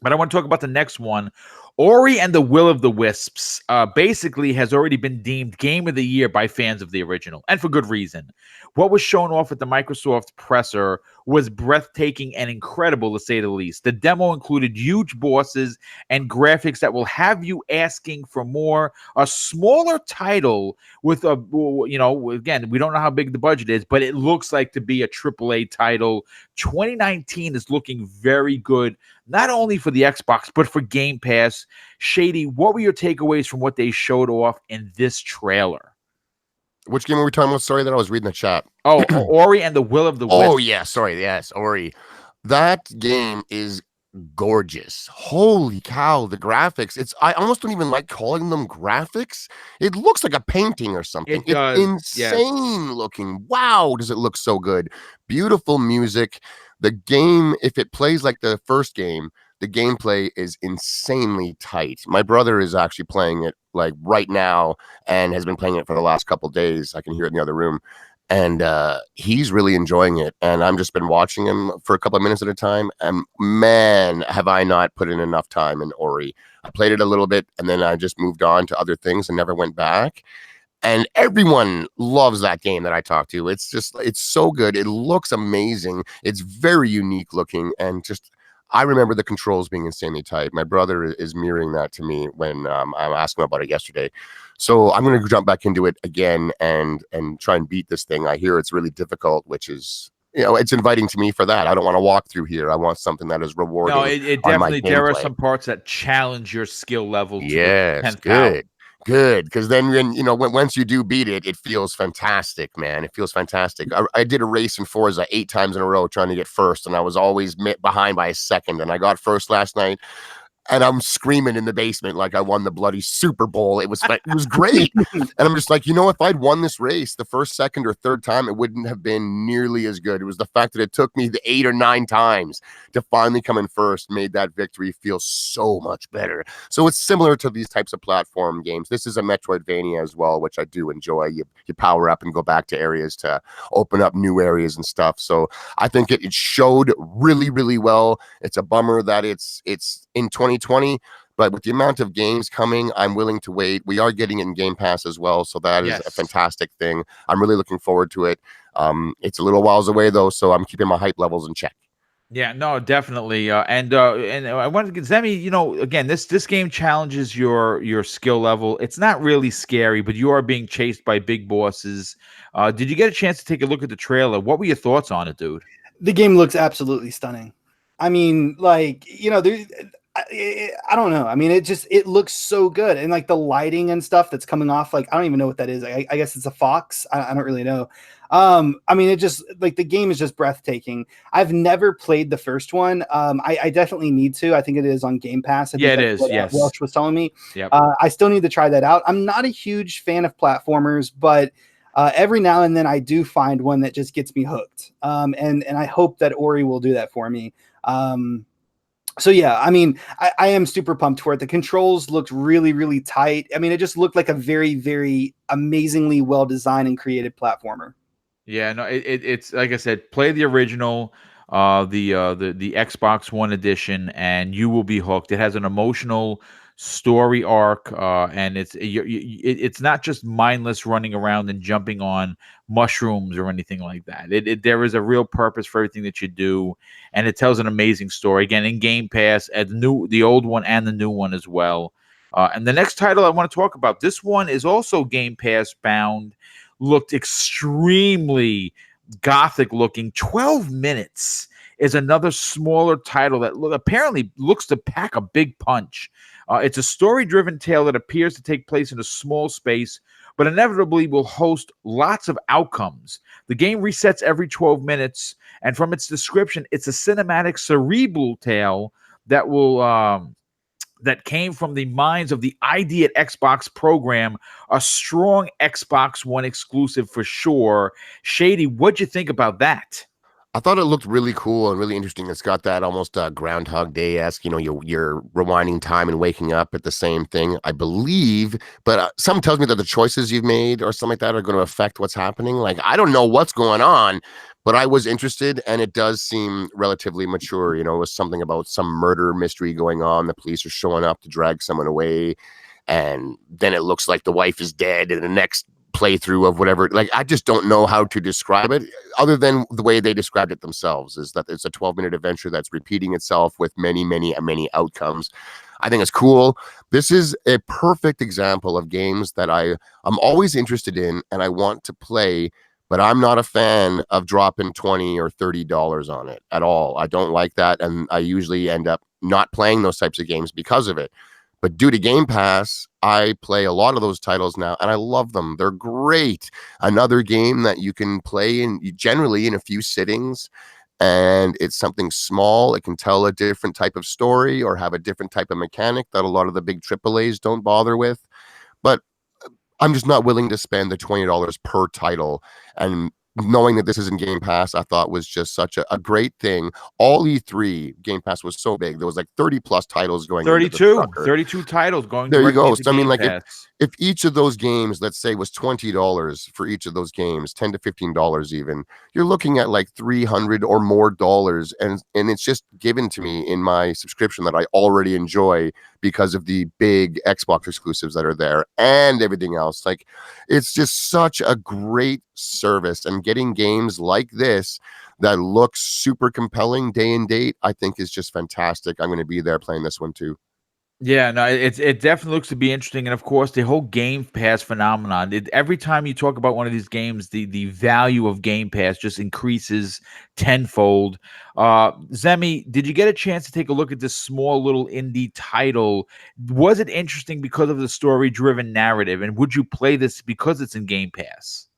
But I want to talk about the next one. Ori and the Will of the Wisps basically has already been deemed Game of the Year by fans of the original, and for good reason. What was shown off at the Microsoft presser was breathtaking and incredible, to say the least. The demo included huge bosses and graphics that will have you asking for more. A smaller title with again, we don't know how big the budget is, but it looks like to be a AAA title. 2019 is looking very good, not only for the Xbox, but for Game Pass. Shady, what were your takeaways from what they showed off in this trailer? Which game were we talking about? Sorry that I was reading the chat. Oh, Ori and the Will of the Wisps. Oh, yeah. Sorry. Yes, Ori. That game is gorgeous. Holy cow, the graphics. I almost don't even like calling them graphics. It looks like a painting or something. It It's does. Yes. insane looking. Wow, does it look so good. Beautiful music. The game, if it plays like the first game, the gameplay is insanely tight. My brother is actually playing it like right now and has been playing it for the last couple days. I can hear it in the other room. And he's really enjoying it. And I've just been watching him for a couple of minutes at a time. And man, have I not put in enough time in Ori. I played it a little bit and then I just moved on to other things and never went back. And everyone loves that game that I talked to. It's so good. It looks amazing. It's very unique looking. And just, I remember the controls being insanely tight. My brother is mirroring that to me when I'm asking about it yesterday. So I'm going to jump back into it again and try and beat this thing. I hear it's really difficult, which is, it's inviting to me for that. I don't want to walk through here. I want something that is rewarding. No, it definitely, there are some parts that challenge your skill level to the 10th power. Good, because then once you do beat it, it feels fantastic, man. It feels fantastic. I did a race in Forza 8 times in a row trying to get first, and I was always behind by a second, and I got first last night. And I'm screaming in the basement like I won the bloody Super Bowl. It was great. And I'm just like, if I'd won this race the first, second, or third time, it wouldn't have been nearly as good. It was the fact that it took me the 8 or 9 times to finally come in first made that victory feel so much better. So it's similar to these types of platform games. This is a Metroidvania as well, which I do enjoy. You power up and go back to areas to open up new areas and stuff. So I think it showed really, really well. It's a bummer that it's in 2020, but with the amount of games coming, I'm willing to wait. We are getting it in Game Pass as well, so that is a fantastic thing. I'm really looking forward to it. It's a little whiles away though, so I'm keeping my hype levels in check. Yeah, no, definitely. And I wanted to get Zemi, again, this game challenges your skill level. It's not really scary, but you are being chased by big bosses. Did you get a chance to take a look at the trailer? What were your thoughts on it, dude? The game looks absolutely stunning. I mean, like, I don't know. I mean, it looks so good. And like the lighting and stuff that's coming off, like, I don't even know what that is. I guess it's a fox. I don't really know. I mean, it just, like, the game is just breathtaking. I've never played the first one. I definitely need to. I think it is on Game Pass. Yeah, it is. Yes. Welch was telling me. Yep. I still need to try that out. I'm not a huge fan of platformers, but every now and then I do find one that just gets me hooked. And I hope that Ori will do that for me. So yeah, I mean, I am super pumped for it. The controls looked really, really tight. I mean, it just looked like a very, very amazingly well-designed and created platformer. Yeah, no, it's like I said, play the original, the Xbox One edition, and you will be hooked. It has an emotional story arc, and it's not just mindless running around and jumping on mushrooms or anything like that. There is a real purpose for everything that you do, and it tells an amazing story. Again, in Game Pass, the old one and the new one as well. And the next title I want to talk about, this one is also Game Pass bound. Looked extremely gothic looking. 12 Minutes is another smaller title that apparently looks to pack a big punch. It's a story-driven tale that appears to take place in a small space, but inevitably will host lots of outcomes. The game resets every 12 minutes, and from its description, it's a cinematic, cerebral tale that will that came from the minds of the ID at Xbox program, a strong Xbox One exclusive for sure. Shady, what'd you think about that? I thought it looked really cool and really interesting. It's got that almost Groundhog Day-esque, you're rewinding time and waking up at the same thing, I believe. But something tells me that the choices you've made or something like that are going to affect what's happening. Like, I don't know what's going on, but I was interested, and it does seem relatively mature. It was something about some murder mystery going on. The police are showing up to drag someone away, and then it looks like the wife is dead, and the next playthrough of whatever, like, I just don't know how to describe it other than the way they described it themselves, is that it's a 12-minute adventure that's repeating itself with many, many, many outcomes. I think it's cool. This is a perfect example of games that I'm always interested in and I want to play, but I'm not a fan of dropping $20 or $30 on it at all. I don't like that, and I usually end up not playing those types of games because of it. But due to Game Pass, I play a lot of those titles now, and I love them. They're great. Another game that you can play generally in a few sittings, and it's something small. It can tell a different type of story or have a different type of mechanic that a lot of the big AAAs don't bother with. But I'm just not willing to spend the $20 per title. And knowing that this is in Game Pass, I thought was just such a great thing. All E3, Game Pass was so big. There was like 30 plus titles going into the sucker. 32 titles going There you directly go. into So, I mean, Game like, Pass. if each of those games, let's say, was $20 for each of those games, $10 to $15 even, you're looking at like $300 or more dollars, and it's just given to me in my subscription that I already enjoy because of the big Xbox exclusives that are there and everything else. Like, it's just such a great service, and getting games like this that look super compelling day and date, I think is just fantastic. I'm going to be there playing this one too. Yeah, no, it definitely looks to be interesting, and of course, the whole Game Pass phenomenon. Every time you talk about one of these games, the value of Game Pass just increases tenfold. Zemi, did you get a chance to take a look at this small little indie title? Was it interesting because of the story-driven narrative, and would you play this because it's in Game Pass?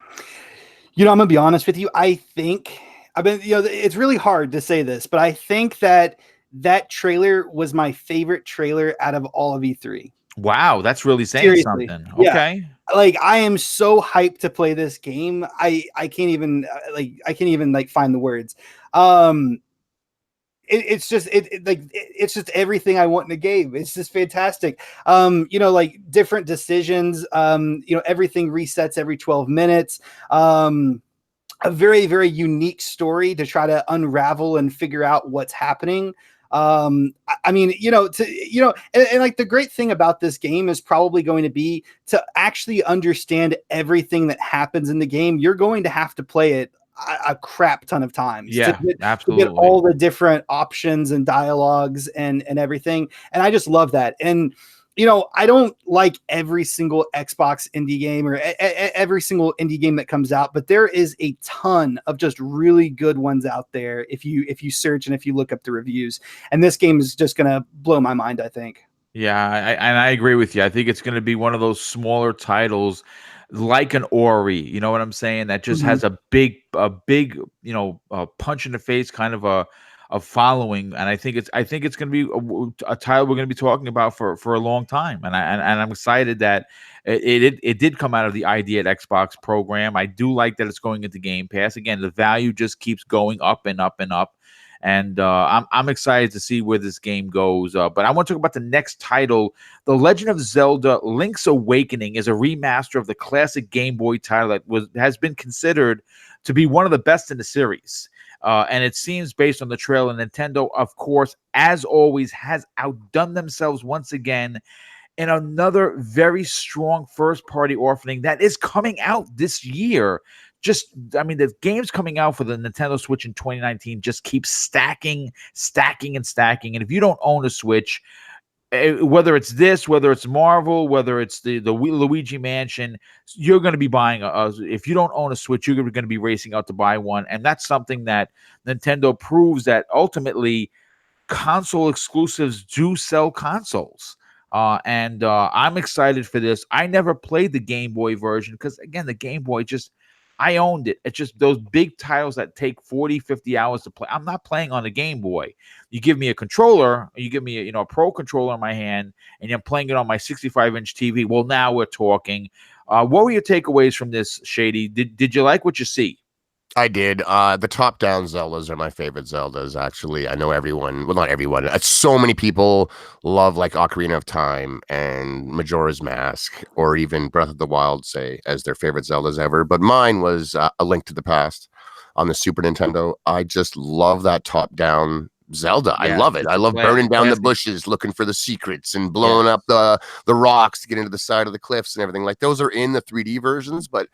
I'm gonna be honest with you. I think it's really hard to say this, but I think that trailer was my favorite trailer out of all of E3. Wow, that's really saying Seriously. something. Yeah. Okay. Like, I am so hyped to play this game. I can't even find the words. It's just everything I want in a game. It's just fantastic. Like different decisions. Everything resets every 12 minutes. A very, very unique story to try to unravel and figure out what's happening. And like the great thing about this game is probably going to be to actually understand everything that happens in the game. You're going to have to play it a crap ton of times absolutely, to get all the different options and dialogues and everything. And I just love that. And I don't like every single Xbox indie game or every single indie game that comes out, but there is a ton of just really good ones out there if you search and if you look up the reviews. And this game is just going to blow my mind, I think. Yeah, I agree with you. I think it's going to be one of those smaller titles like an Ori, you know what I'm saying? That just has a big, punch in the face kind of a following, and I think it's going to be a title we're going to be talking about for a long time, and I'm excited that it did come out of the ID at Xbox program. I do like that it's going into Game Pass. Again, the value just keeps going up and up and up, and I'm excited to see where this game goes. But I want to talk about the next title. The Legend of Zelda: Link's Awakening is a remaster of the classic Game Boy title that has been considered to be one of the best in the series. And it seems, based on the trailer, Nintendo, of course, as always, has outdone themselves once again in another very strong first-party offering that is coming out this year. The games coming out for the Nintendo Switch in 2019 just keep stacking. And if you don't own a Switch, whether it's this, whether it's Marvel, whether it's the Luigi Mansion, you're going to be buying if you don't own a Switch, you're going to be racing out to buy one. And that's something that Nintendo proves, that ultimately console exclusives do sell consoles. And I'm excited for this. I never played the Game Boy version because, again, the Game Boy I owned it. It's just those big titles that take 40, 50 hours to play. I'm not playing on the Game Boy. You give me a controller, you give me a Pro controller in my hand, and I'm playing it on my 65-inch TV. Well, now we're talking. What were your takeaways from this, Shady? Did you like what you see? I did. The top-down Zeldas are my favorite Zeldas, actually. I know everyone, well, not everyone. So many people love, like, Ocarina of Time and Majora's Mask, or even Breath of the Wild, say, as their favorite Zeldas ever. But mine was A Link to the Past on the Super Nintendo. I just love that top-down Zelda. I love it. I love burning down the bushes, looking for the secrets, and blowing up the rocks to get into the side of the cliffs and everything. Like, those are in the 3D versions, but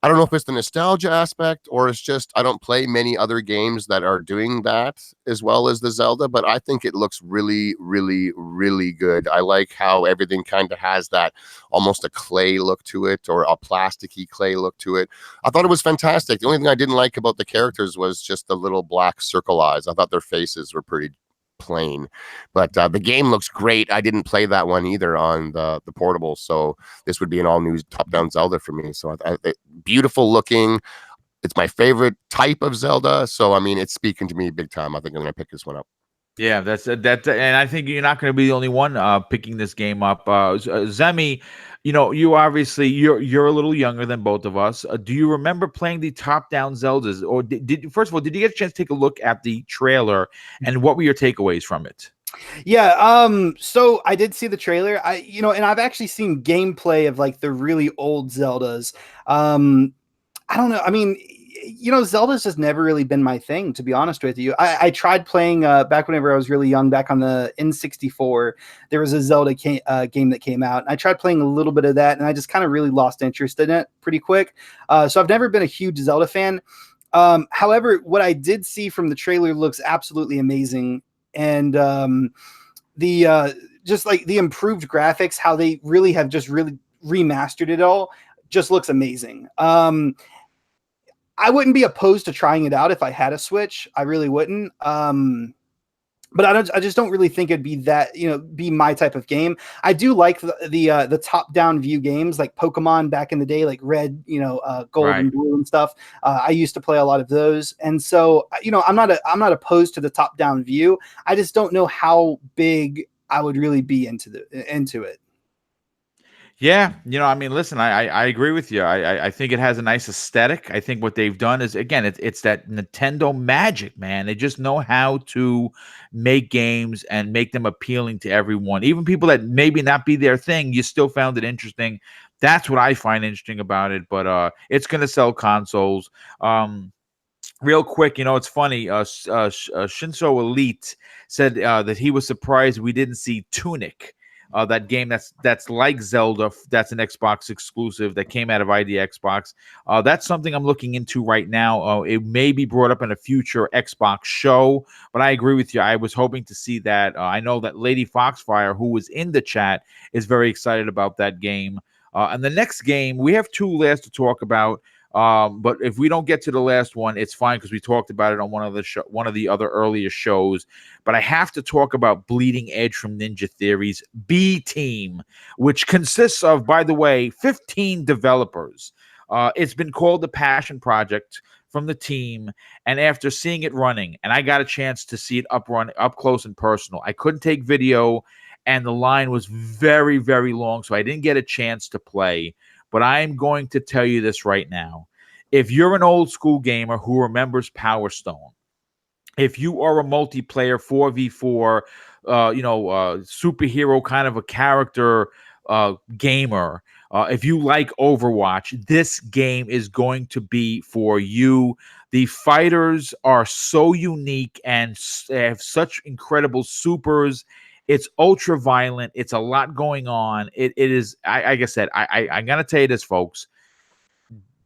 I don't know if it's the nostalgia aspect or it's just I don't play many other games that are doing that as well as the Zelda, but I think it looks really, really, really good. I like how everything kind of has that almost a clay look to it, or a plasticky clay look to it. I thought it was fantastic. The only thing I didn't like about the characters was just the little black circle eyes. I thought their faces were pretty plain, but the game looks great. I didn't play that one either on the portable, so this would be an all new top-down Zelda for me. So beautiful looking. It's my favorite type of Zelda. So, I mean, it's speaking to me big time. I think I'm going to pick this one up. Yeah, that, and I think you're not going to be the only one picking this game up. Zemi, you obviously you're a little younger than both of us. Do you remember playing the top-down Zeldas, or did first of all, did you get a chance to take a look at the trailer, and what were your takeaways from it? Yeah, so I did see the trailer. And I've actually seen gameplay of like the really old Zeldas. I don't know. I mean, Zelda's just never really been my thing, to be honest with you. I tried playing back whenever I was really young, back on the N64. There was a Zelda game that came out, and I tried playing a little bit of that, and I just kind of really lost interest in it pretty quick. So I've never been a huge Zelda fan. However, what I did see from the trailer looks absolutely amazing, and the just like the improved graphics, how they really have just really remastered it all, just looks amazing. I wouldn't be opposed to trying it out if I had a Switch. I really wouldn't. But I just don't really think it'd be that, be my type of game. I do like the top-down view games like Pokemon back in the day, like Red, Gold Right. and Blue and stuff. I used to play a lot of those, and so I'm not opposed to the top-down view. I just don't know how big I would really be into it. Yeah, I mean, listen, I agree with you. I think it has a nice aesthetic. I think what they've done is, again, it's that Nintendo magic, man. They just know how to make games and make them appealing to everyone. Even people that maybe not be their thing, you still found it interesting. That's what I find interesting about it. But it's going to sell consoles. Real quick, it's funny. Shinso Elite said that he was surprised we didn't see Tunic. That game that's like Zelda, that's an Xbox exclusive that came out of ID Xbox. That's something I'm looking into right now. It may be brought up in a future Xbox show, but I agree with you. I was hoping to see that. I know that Lady Foxfire, who was in the chat, is very excited about that game. And the next game, we have two last to talk about. But if we don't get to the last one, it's fine because we talked about it on one of the other earlier shows. But I have to talk about Bleeding Edge from Ninja Theory's B Team, which consists of, by the way, 15 developers. It's been called the Passion Project from the team, and after seeing it running, and I got a chance to see it up close and personal. I couldn't take video, and the line was very, very long, so I didn't get a chance to play. But I'm going to tell you this right now. If you're an old school gamer who remembers Power Stone, if you are a multiplayer 4v4, superhero kind of a character gamer, if you like Overwatch, this game is going to be for you. The fighters are so unique and have such incredible supers. It's ultra violent. It's a lot going on. It is. Like I said, I'm gonna tell you this, folks.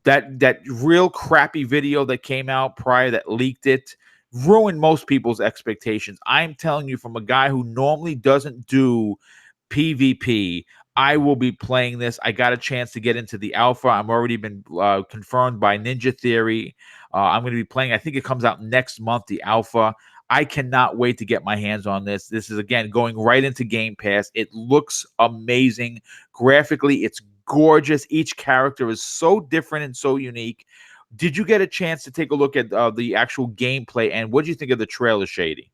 That real crappy video that came out prior that leaked it ruined most people's expectations. I'm telling you, from a guy who normally doesn't do PvP, I will be playing this. I got a chance to get into the alpha. I'm already been confirmed by Ninja Theory. I'm going to be playing. I think it comes out next month, the alpha. I cannot wait to get my hands on this. This is, again, going right into Game Pass. It looks amazing. Graphically, it's gorgeous. Each character is so different and so unique. Did you get a chance to take a look at the actual gameplay, and what do you think of the trailer, Shady?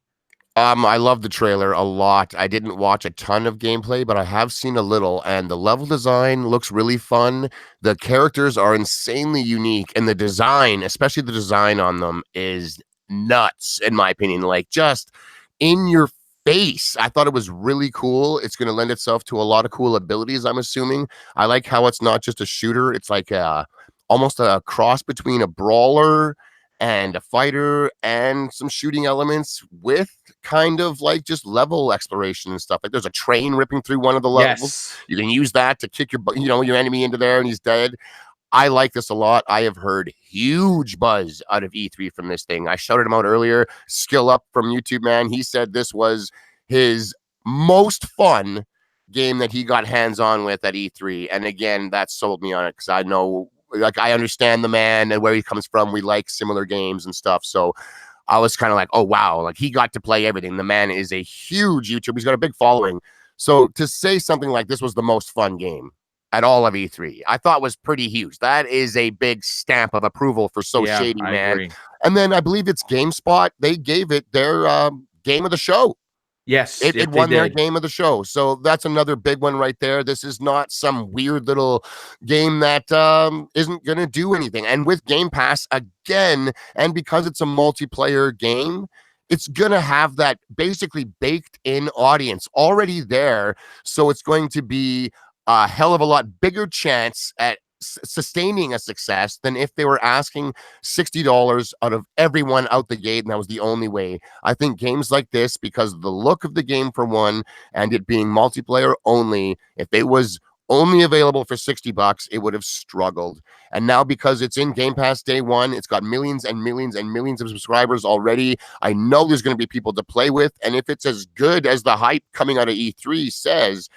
I love the trailer a lot. I didn't watch a ton of gameplay, but I have seen a little, and the level design looks really fun. The characters are insanely unique, and the design, especially the design on them, is nuts, in my opinion. Like, just in your face. I thought it was really cool. It's going to lend itself to a lot of cool abilities, I'm assuming. I like how it's not just a shooter. It's like almost a cross between a brawler and a fighter and some shooting elements with kind of like just level exploration and stuff. Like, there's a train ripping through one of the levels. Yes. You can use that to kick your enemy into there and he's dead. I like this a lot. I have heard huge buzz out of E3 from this thing. I shouted him out earlier. Skill Up from YouTube, man. He said this was his most fun game that he got hands-on with at E3. And again, that sold me on it because I know, like, I understand the man and where he comes from. We like similar games and stuff. So I was kind of like, oh, wow. Like, he got to play everything. The man is a huge YouTuber. He's got a big following. So to say something like this was the most fun game, at all of E3. I thought was pretty huge. That is a big stamp of approval for Shady, I man. agree. And then I believe it's GameSpot. They gave it their game of the show. Yes, It they won their did. game of the show. So that's another big one right there. This is not some weird little game that isn't going to do anything. And with Game Pass, again, and because it's a multiplayer game, it's going to have that basically baked in audience already there. So it's going to be a hell of a lot bigger chance at sustaining a success than if they were asking $60 out of everyone out the gate, and that was the only way. I think games like this, because of the look of the game for one, and it being multiplayer only, if it was only available for $60, it would have struggled. And now because it's in Game Pass day one, it's got millions and millions and millions of subscribers already. I know there's going to be people to play with, and if it's as good as the hype coming out of E3 says,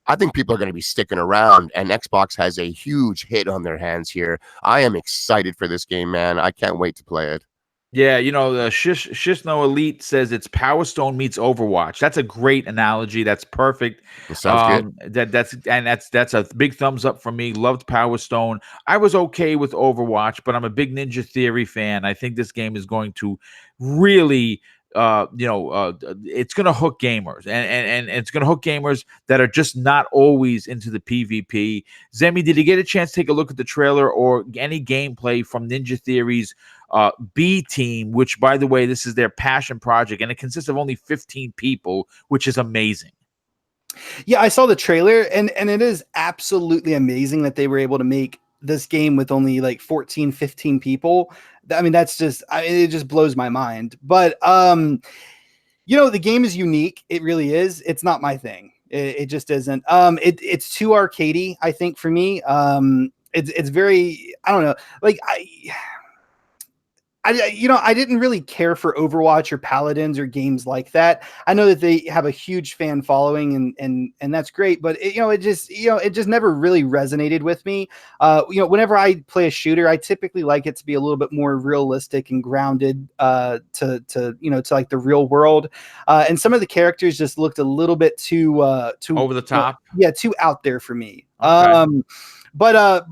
I think people are going to be sticking around, and Xbox has a huge hit on their hands here. I am excited for this game, man. I can't wait to play it. Yeah, the Shishno Elite says it's Power Stone meets Overwatch. That's a great analogy. That's perfect. It sounds good. That's a big thumbs up for me. Loved Power Stone. I was okay with Overwatch, but I'm a big Ninja Theory fan. I think this game is going to really it's going to hook gamers, and it's going to hook gamers that are just not always into the PvP. Zemi, did you get a chance to take a look at the trailer or any gameplay from Ninja Theory's B team, which, by the way, this is their passion project, and it consists of only 15 people, which is amazing. Yeah, I saw the trailer, and it is absolutely amazing that they were able to make this game with only like 14, 15 people. I mean, it just blows my mind. But the game is unique. It really is. It's not my thing. It just isn't. It's too arcadey, I think, for me. It's very, I don't know. Like I didn't really care for Overwatch or Paladins or games like that. I know that they have a huge fan following, and that's great, but it just never really resonated with me. Whenever I play a shooter, I typically like it to be a little bit more realistic and grounded to like the real world. And some of the characters just looked a little bit too over the top. Too out there for me. Okay. But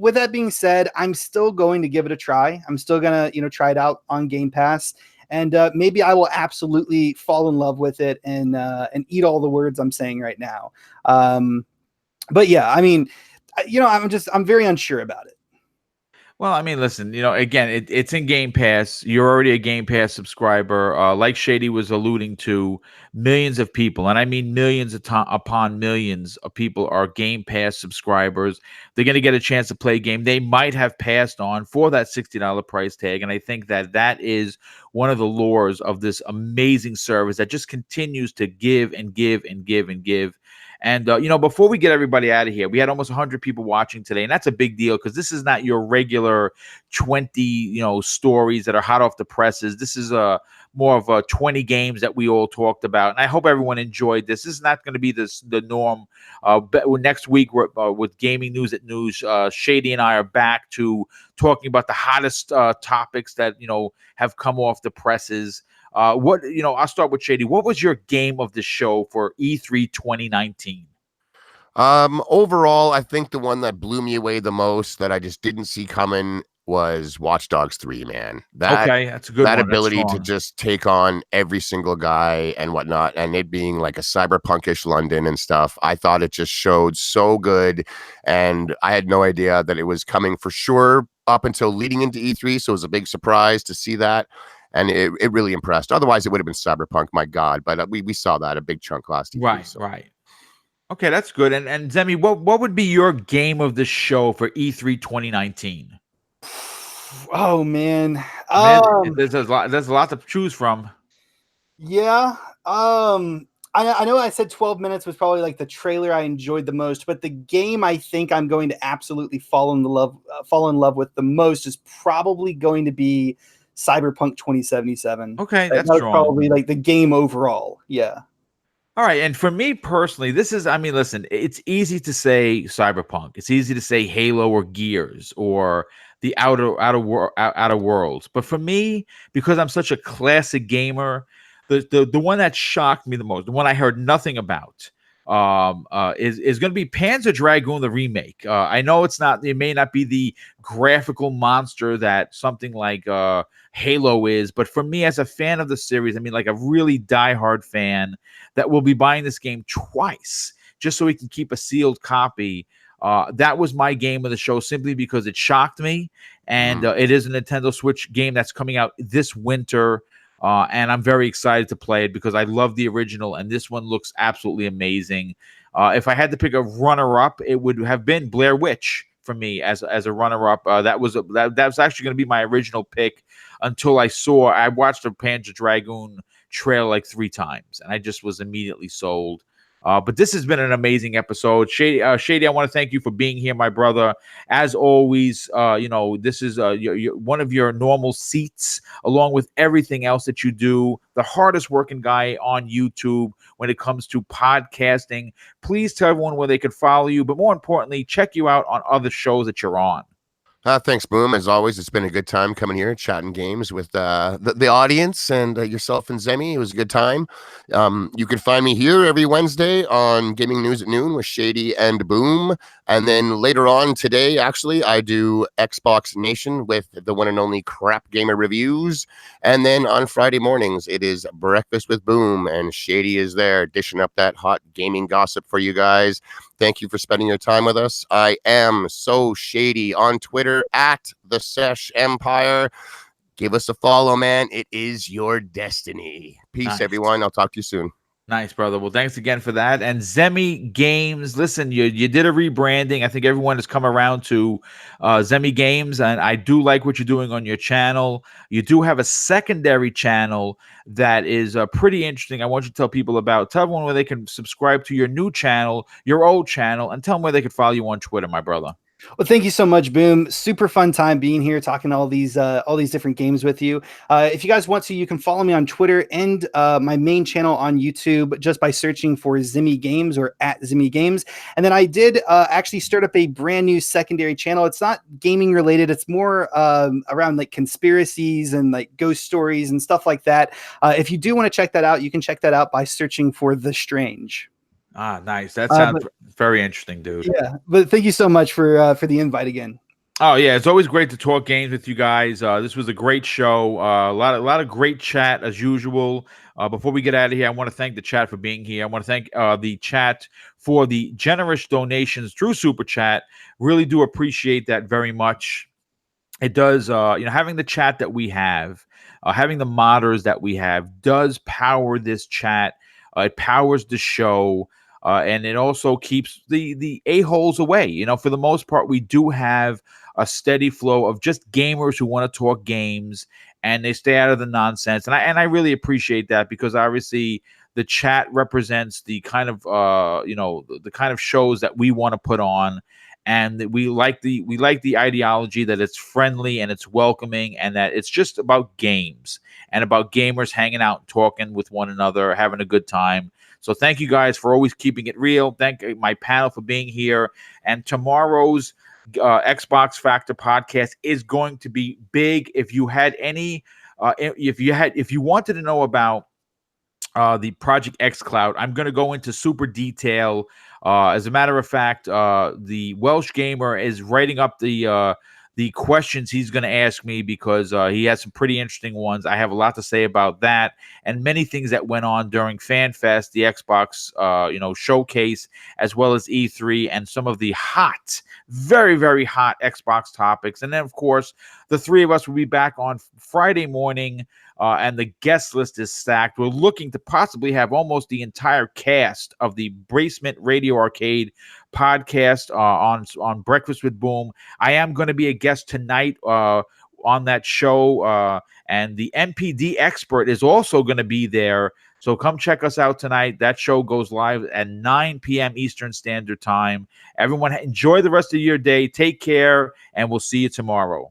with that being said, I'm still going to give it a try. I'm still gonna, try it out on Game Pass, and maybe I will absolutely fall in love with it and eat all the words I'm saying right now. But yeah, I mean, I'm very unsure about it. Well, I mean, listen, again, it's in Game Pass. You're already a Game Pass subscriber. Like Shady was alluding to, millions of people, and I mean millions upon millions of people are Game Pass subscribers. They're going to get a chance to play a game they might have passed on for that $60 price tag. And I think that is one of the lures of this amazing service that just continues to give and give and give and give. And, before we get everybody out of here, we had almost 100 people watching today. And that's a big deal because this is not your regular 20, stories that are hot off the presses. This is more of 20 games that we all talked about. And I hope everyone enjoyed this. This is not going to be the norm. Next week, with Gaming News at News, Shady and I are back to talking about the hottest topics that, have come off the presses. I'll start with Shady. What was your game of the show for E3 2019? Overall, I think the one that blew me away the most that I just didn't see coming was Watch Dogs 3, man. That's a good one. That ability to just take on every single guy and whatnot, and it being like a cyberpunkish London and stuff. I thought it just showed so good, and I had no idea that it was coming for sure up until leading into E3, so it was a big surprise to see that. And it really impressed. Otherwise, it would have been Cyberpunk, my God. But we saw that a big chunk last year. Right. Okay, that's good. And Zemi, what would be your game of the show for E3 2019? Oh man, there's a lot to choose from. Yeah. I know I said 12 minutes was probably like the trailer I enjoyed the most, but the game I think I'm going to absolutely fall in love with the most is probably going to be Cyberpunk 2077. Okay, that's probably like the game overall. Yeah. All right, and for me personally, listen, it's easy to say Cyberpunk. It's easy to say Halo or Gears or the Outer Worlds. But for me, because I'm such a classic gamer, the one that shocked me the most, the one I heard nothing about, is going to be Panzer Dragoon the remake. I know it may not be the graphical monster that something like Halo is, but for me as a fan of the series, I mean like a really diehard fan that will be buying this game twice just so he can keep a sealed copy. That was my game of the show simply because it shocked me, and it is a Nintendo Switch game that's coming out this winter. And I'm very excited to play it because I love the original, and this one looks absolutely amazing. If I had to pick a runner-up, it would have been Blair Witch for me as a runner-up. That was actually going to be my original pick until I watched the Panzer Dragoon trailer like 3 times, and I just was immediately sold. But this has been an amazing episode. Shady, I want to thank you for being here, my brother. As always, this is one of your normal seats, along with everything else that you do. The hardest working guy on YouTube when it comes to podcasting. Please tell everyone where they could follow you, but more importantly, check you out on other shows that you're on. Thanks, Boom. As always, it's been a good time coming here, chatting games with the audience and yourself and Zemi. It was a good time. You can find me here every Wednesday on Gaming News at Noon with Shady and Boom. And then later on today, actually, I do Xbox Nation with the one and only Crap Gamer Reviews. And then on Friday mornings, it is Breakfast with Boom. And Shady is there dishing up that hot gaming gossip for you guys. Thank you for spending your time with us. I am so Shady on Twitter at the Sesh Empire. Give us a follow, man. It is your destiny. Peace, everyone. I'll talk to you soon. Nice, brother. Well, thanks again for that. And Zemi Games, listen, you did a rebranding. I think everyone has come around to Zemi Games, and I do like what you're doing on your channel. You do have a secondary channel that is pretty interesting. I want you to tell people about. Tell everyone where they can subscribe to your new channel, your old channel, and tell them where they could follow you on Twitter, my brother. Well, thank you so much, Boom. Super fun time being here, talking all these different games with you. If you guys want to, you can follow me on Twitter and my main channel on YouTube just by searching for Zemi Games or at Zemi Games. And then I did actually start up a brand new secondary channel. It's not gaming related. It's more around like conspiracies and like ghost stories and stuff like that. If you do want to check that out, you can check that out by searching for The Strange. Ah, nice. That sounds very interesting, dude. Yeah, but thank you so much for the invite again. Oh yeah, it's always great to talk games with you guys. This was a great show. A lot of great chat as usual. Before we get out of here, I want to thank the chat for being here. I want to thank the chat for the generous donations through Super Chat. Really do appreciate that very much. It does, having the chat that we have, having the modders that we have, does power this chat. It powers the show. And it also keeps the a-holes away. For the most part, we do have a steady flow of just gamers who want to talk games, and they stay out of the nonsense. And I really appreciate that, because obviously the chat represents the kind of the kind of shows that we want to put on, and we like the ideology that it's friendly and it's welcoming, and that it's just about games and about gamers hanging out and talking with one another, having a good time. So thank you guys for always keeping it real. Thank my panel for being here. And tomorrow's Xbox Factor podcast is going to be big. If you had any, if you wanted to know about the Project X Cloud, I'm going to go into super detail. As a matter of fact, the Welsh Gamer is writing up the questions he's going to ask me, because he has some pretty interesting ones. I have a lot to say about that, and many things that went on during FanFest, the Xbox showcase, as well as E3, and some of the hot, very, very hot Xbox topics. And then, of course, the three of us will be back on Friday morning, and the guest list is stacked. We're looking to possibly have almost the entire cast of the Bracement Radio Arcade podcast on Breakfast with Boom. I am going to be a guest tonight on that show, and the MPD expert is also going to be there. So come check us out tonight. That show goes live at 9 p.m. Eastern Standard Time. Everyone, enjoy the rest of your day. Take care, and we'll see you tomorrow.